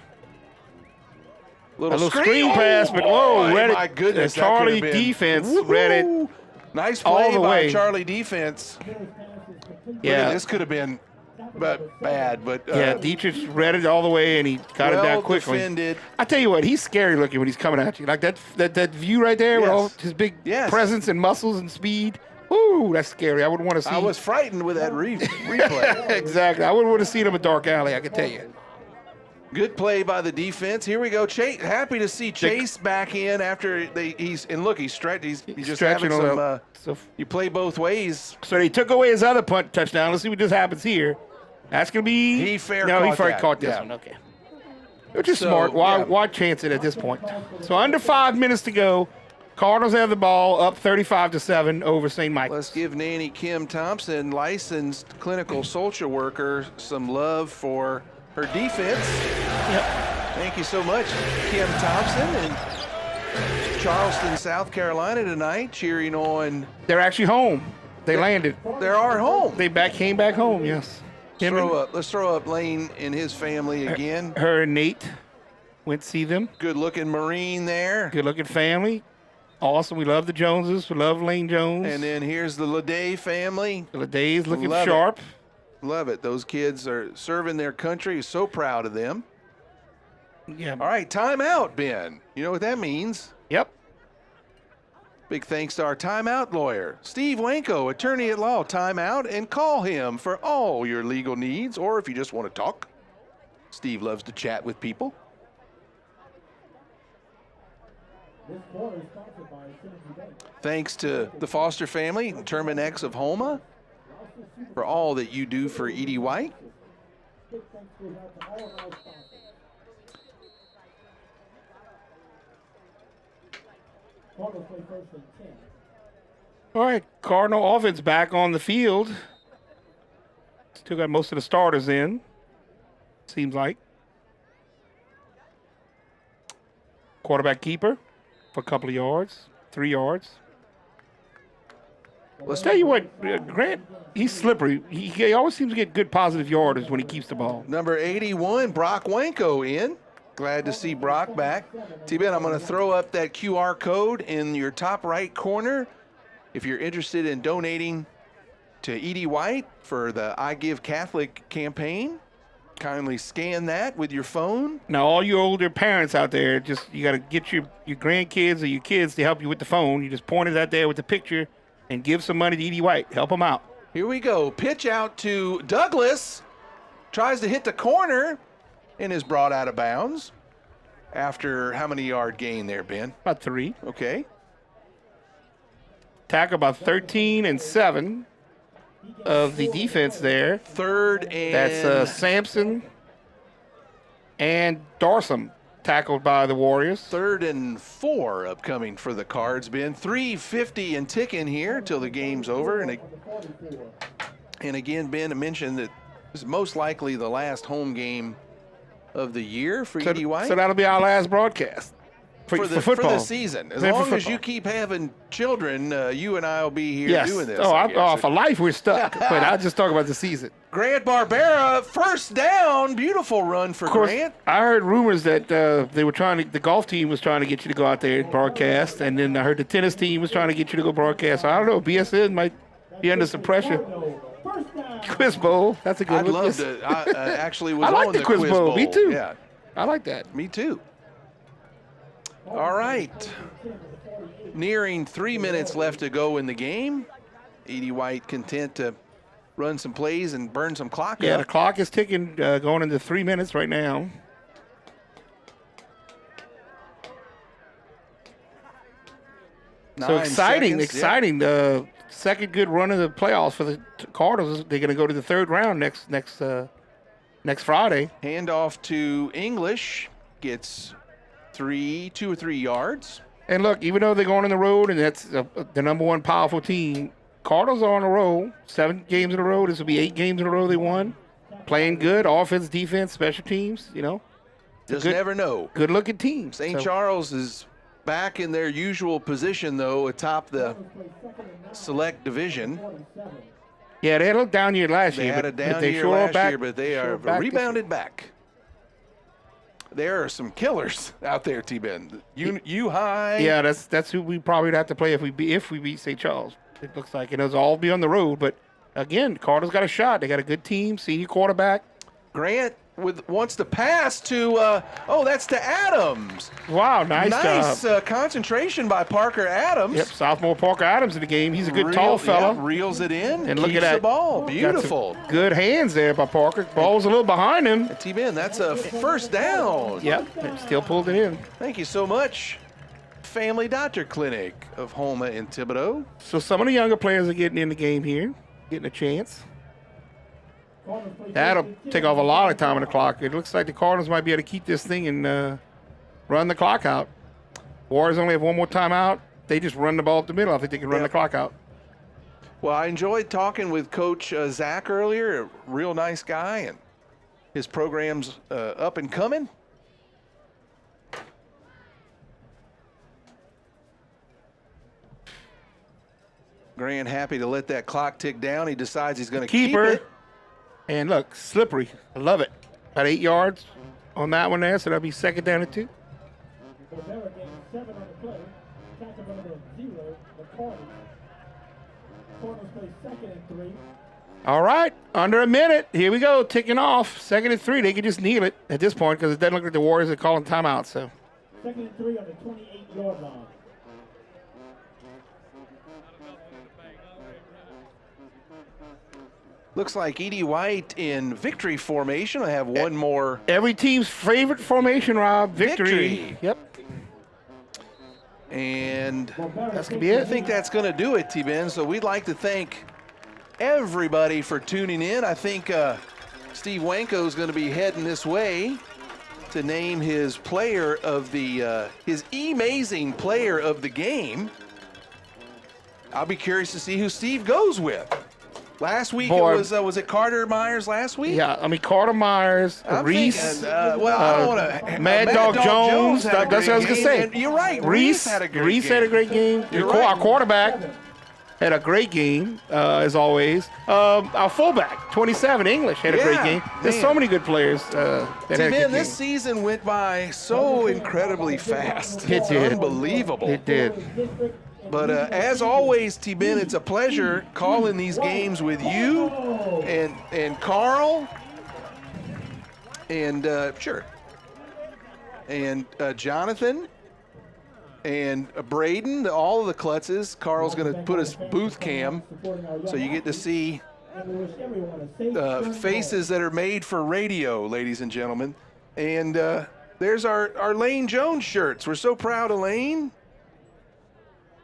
Little screen pass, but whoa, read it. My goodness, that Charlie could have been- defense Woo-hoo. read it. Nice all play the by way. Charlie defense. Yeah. This could have been bad, but Yeah, Dietrich read it all the way, and he got it down well quickly. defended. I tell you what, he's scary looking when he's coming at you. Like that view right there with all his big presence and muscles and speed. Ooh, that's scary. I wouldn't want to see. I was frightened with that replay. Exactly. I wouldn't want to see him in a dark alley, I can tell you. Good play by the defense. Here we go. Chase, happy to see Chase back in after he's stretched. He's just stretching having on some. You play both ways. So they took away his other punt touchdown. Let's see what just happens here. That's gonna be. He fair caught this one. Okay. Which is smart. Why chance it at this point? So under 5 minutes to go. Cardinals have the ball up 35-7 over St. Michael's. Let's give Nanny Kim Thompson, licensed clinical social worker, some love for her defense. Yep. Thank you so much, Kim Thompson, in Charleston, South Carolina tonight, cheering on. They're actually home. They landed. They are home. They came back home. Yes. Let's throw up Lane and his family again. Her and Nate went to see them. Good-looking Marine there. Good-looking family. Awesome. We love the Joneses. We love Lane Jones. And then here's the Leday family. The Leday's looking Love sharp. Love it. Those kids are serving their country. So proud of them. Yeah. All right, timeout, Ben. You know what that means. Yep. Big thanks to our timeout lawyer, Steve Wanko, attorney at law. Timeout, and call him for all your legal needs, or if you just want to talk. Steve loves to chat with people. This quarter is sponsored by Synergy Bank. Thanks to the Foster family, Terminex of Homa, for all that you do for Edie White. Big thanks goes out to all of our sponsors. Cardinals play first and 10. All right. Cardinal offense back on the field. Still got most of the starters in. Seems like. Quarterback keeper for a couple of yards. 3 yards. Let's tell you what, Grant, he's slippery. He always seems to get good positive yardage when he keeps the ball. Number 81, Brock Wanko in. Glad to see Brock back. T-Ben, I'm going to throw up that QR code in your top right corner. If you're interested in donating to Edie White for the I Give Catholic campaign, kindly scan that with your phone. Now, all you older parents out there, you got to get your grandkids or your kids to help you with the phone. You just point it out there with the picture and give some money to Edie White. Help them out. Here we go. Pitch out to Douglas. Tries to hit the corner and is brought out of bounds. After how many yard gain there, Ben? About 3. Okay. Tackled by 13 and 7 of the defense there. Third and... That's Sampson and Dorsum tackled by the Warriors. 3rd and 4 upcoming for the Cards, Ben. 3:50 and ticking here till the game's over. And again, Ben, I mentioned that this is most likely the last home game of the year for E.D. White. So that'll be our last broadcast for football. For the season. As long as you keep having children, you and I will be here doing this. For life we're stuck. But I'll just talk about the season. Grant Barbera, first down. Beautiful run for Grant. I heard rumors that the golf team was trying to get you to go out there and broadcast, and then I heard the tennis team was trying to get you to go broadcast. So I don't know, BSN might be under some pressure. Quiz Bowl, that's a good one. I'd love to. I actually was I like on the Quiz Bowl. Me too. Yeah, I like that. Me too. All right. Nearing 3 minutes left to go in the game. E.D. White content to run some plays and burn some clock Yeah, up. the clock is ticking, going into 3 minutes right now. So exciting. The second good run of the playoffs for the Cardinals. They're going to go to the 3rd round next Friday. Handoff to English. Gets 2 or 3 yards. And look, even though they're going on the road and that's the number one powerful team, Cardinals are on a roll. 7 games in a row. This will be 8 games in a row they won. Playing good, offense, defense, special teams, Just never know. Good-looking team. St. Charles is back in their usual position, though, atop the select division. Yeah, they had a down year last year. They had a down year last year, but they are rebounded back. There are some killers out there, T-Ben. U High. Yeah, that's who we probably would have to play if we beat St. Charles. It looks like it'll all be on the road, but again, Cardinals got a shot. They got a good team, senior quarterback. Grant wants to pass to that's to Adams. Wow, nice job. Concentration by Parker Adams. Yep, sophomore Parker Adams in the game. He's a good tall fella. Yeah, reels it in and look at that the ball. Beautiful. Good hands there by Parker. Ball's a little behind him. T-Ben, that's a first down. Yep, still pulled it in. Thank you so much. Family Doctor Clinic of Houma and Thibodaux. So some of the younger players are getting in the game here, getting a chance. That'll take off a lot of time on the clock. It looks like the Cardinals might be able to keep this thing and run the clock out. Warriors only have one more timeout. They just run the ball up the middle. I think they can run the clock out. Well, I enjoyed talking with Coach Zach earlier, a real nice guy, and his program's up and coming. Grant happy to let that clock tick down. He decides he's going to keep it. And look, slippery. I love it. About 8 yards on that one there, so that'll be 2nd down and 2. All right, under a minute. Here we go, ticking off. 2nd and 3. They can just kneel it at this point because it doesn't look like the Warriors are calling timeout. So 2nd and 3 on the 28-yard line. Looks like E.D. White in victory formation. I have one more. Every team's favorite formation, Rob. Victory. Yep. And that's going to be it. I think that's going to do it, T-Ben. So we'd like to thank everybody for tuning in. I think Steve Wanko is going to be heading this way to name his player of the his amazing player of the game. I'll be curious to see who Steve goes with. Last week it was it Carter Myers last week? Yeah, I mean Carter Myers, Reese, I don't want to. Mad Dog Jones. That's what I was gonna say. And you're right. Reese had a great Reese game. had a great game. Our quarterback had a great game as always. Our fullback, 27 English, had a great game. There's so many good players that had a good this game. season went by so incredibly fast. It did. Unbelievable. It did. But as always, T-Ben, it's a pleasure calling these games with you and Carl and and Jonathan and Braden, all of the Klutzes. Carl's going to put his booth cam so you get to see faces that are made for radio, ladies and gentlemen. And there's our Lane Jones shirts. We're so proud of Lane.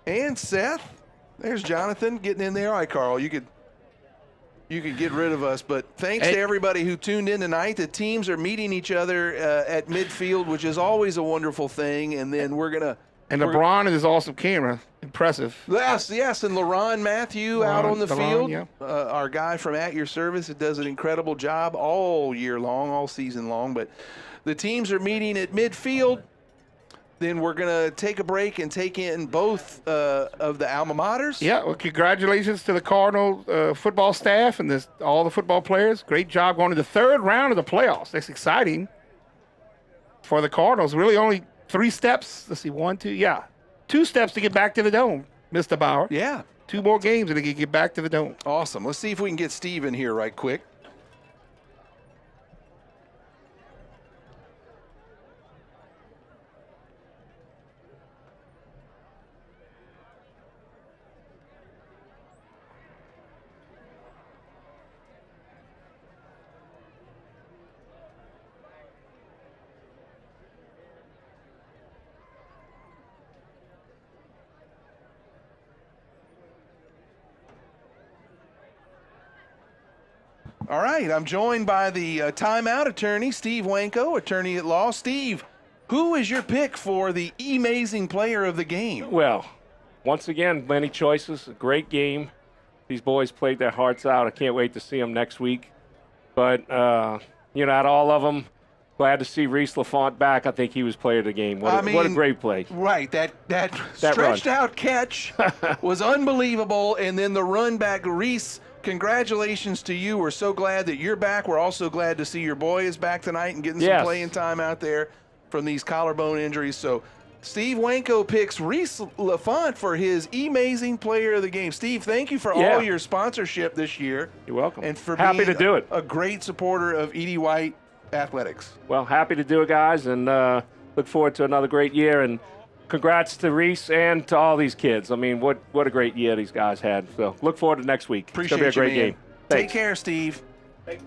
And Seth, There's Jonathan getting in there. All right, Carl, you could get rid of us, but thanks to everybody who tuned in tonight. The teams are meeting each other at midfield, which is always a wonderful thing, and then we're going to – And LeBron and his awesome camera. Impressive. Yes, and LaRon Matthew out on the field. Yeah. Our guy from At Your Service, it does an incredible job all year long, all season long. But the teams are meeting at midfield. Then we're going to take a break and take in both of the alma maters. Yeah, well, congratulations to the Cardinal football staff and all the football players. Great job going to the third round of the playoffs. That's exciting for the Cardinals. Really only 3 steps. Let's see, 1, 2, 2 steps to get back to the Dome, Mr. Bauer. Yeah. 2 more games and they can get back to the Dome. Awesome. Let's see if we can get Steve in here right quick. All right, I'm joined by the timeout attorney, Steve Wanko, attorney at law. Steve, who is your pick for the amazing player of the game? Well, once again, many choices, a great game. These boys played their hearts out. I can't wait to see them next week. But, out of all of them, glad to see Reese LaFont back. I think he was player of the game. What a great play. Right, that stretched out catch was unbelievable, and then the run back, Reese. Congratulations to you. We're so glad that you're back. We're also glad to see your boy is back tonight and getting some playing time out there from these collarbone injuries. So Steve Wanko picks Reese LaFont for his amazing player of the game. Steve, thank you for all your sponsorship this year. You're welcome. And for happy being to do it. A great supporter of Edie White Athletics. Well, happy to do it, guys, and look forward to another great year. And congrats to Reese and to all these kids. I mean, what a great year these guys had. So look forward to next week. Appreciate it's going to be a great game. Take Thanks. care, Steve. Thanks.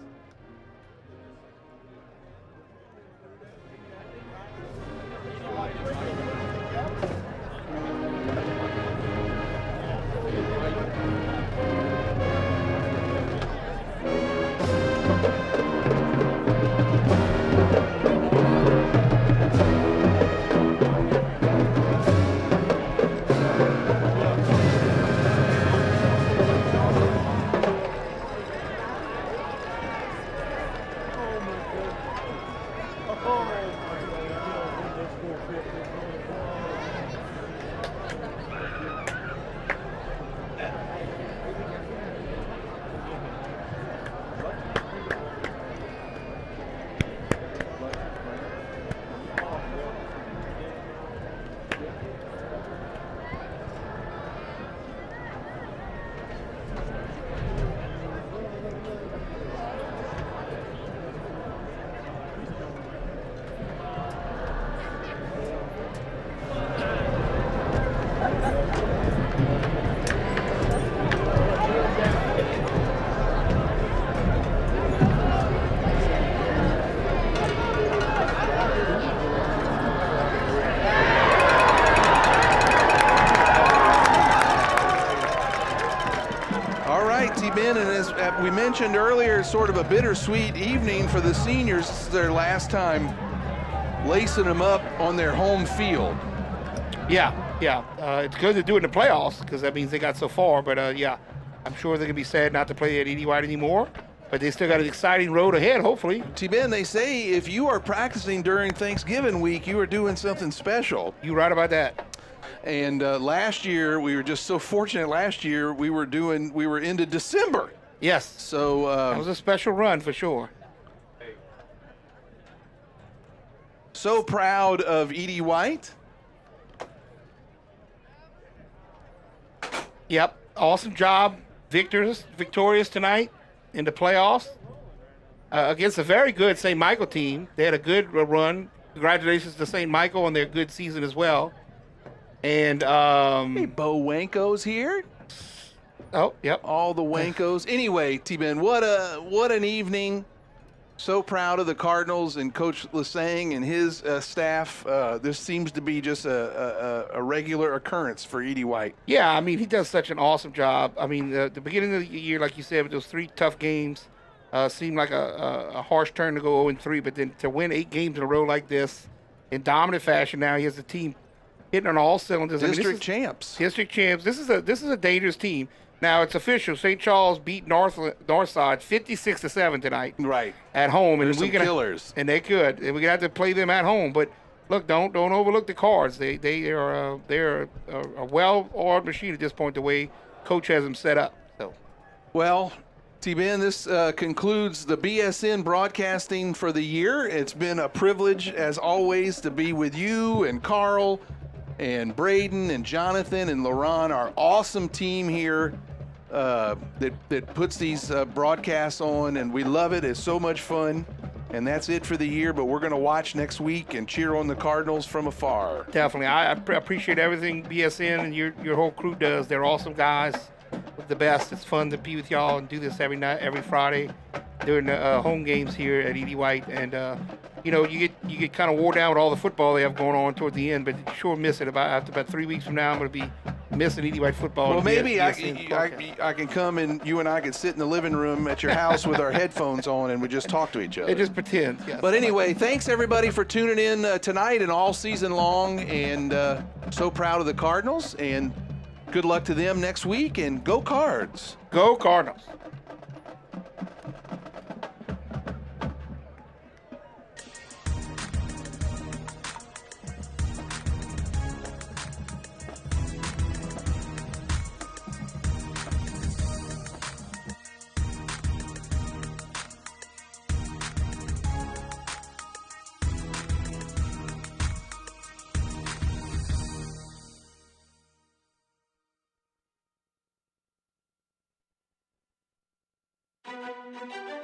We mentioned earlier, sort of a bittersweet evening for the seniors. This is their last time lacing them up on their home field. Yeah. It's good to do it in the playoffs because that means they got so far. But, I'm sure they're going to be sad not to play at Edie White anymore. But they still got an exciting road ahead, hopefully. T-Ben, they say if you are practicing during Thanksgiving week, you are doing something special. You're right about that. And last year, we were just so fortunate. Last year, we were into December. Yes. So that was a special run for sure. So proud of Edie White. Yep. Awesome job. Victorious tonight in the playoffs against a very good St. Michael team. They had a good run. Congratulations to St. Michael on their good season as well. And hey, Bo Wanko's here. Oh, yep. All the Wankos. Anyway, T-Ben, what an evening. So proud of the Cardinals and Coach Lasang and his staff. This seems to be just a regular occurrence for Edie White. Yeah, I mean, he does such an awesome job. I mean, the beginning of the year, like you said, with those 3 tough games, seemed like a harsh turn to go 0-3, but then to win 8 games in a row like this in dominant fashion, now he has a team hitting on all cylinders. District champs. District champs. This is a dangerous team. Now it's official. St. Charles beat Northside 56-7 tonight. Right. At home, They're and some killers. And they could. And we're gonna have to play them at home. But look, don't overlook the Cards. They're a well-oiled machine at this point. The way Coach has them set up. So. Well, T-Ben, this concludes the BSN broadcasting for the year. It's been a privilege, as always, to be with you and Carl and Braden and Jonathan and Laron, our awesome team here that puts these broadcasts on, and we love it. It's so much fun. And that's it for the year, but we're going to watch next week and cheer on the Cardinals from afar. Definitely. I appreciate everything BSN and your whole crew does. They're awesome guys. The best. It's fun to be with y'all and do this every night, every Friday during the home games here at Edie White. And you get kind of wore down with all the football they have going on toward the end, but you sure miss it. After about 3 weeks from now, I'm going to be missing Edie White football. Well, maybe I can come and you and I can sit in the living room at your house with our headphones on and we just talk to each other. And just pretend. Yes. But anyway, thanks everybody for tuning in tonight and all season long. And so proud of the Cardinals. And good luck to them next week, and go Cards. Go Cardinals. Thank you.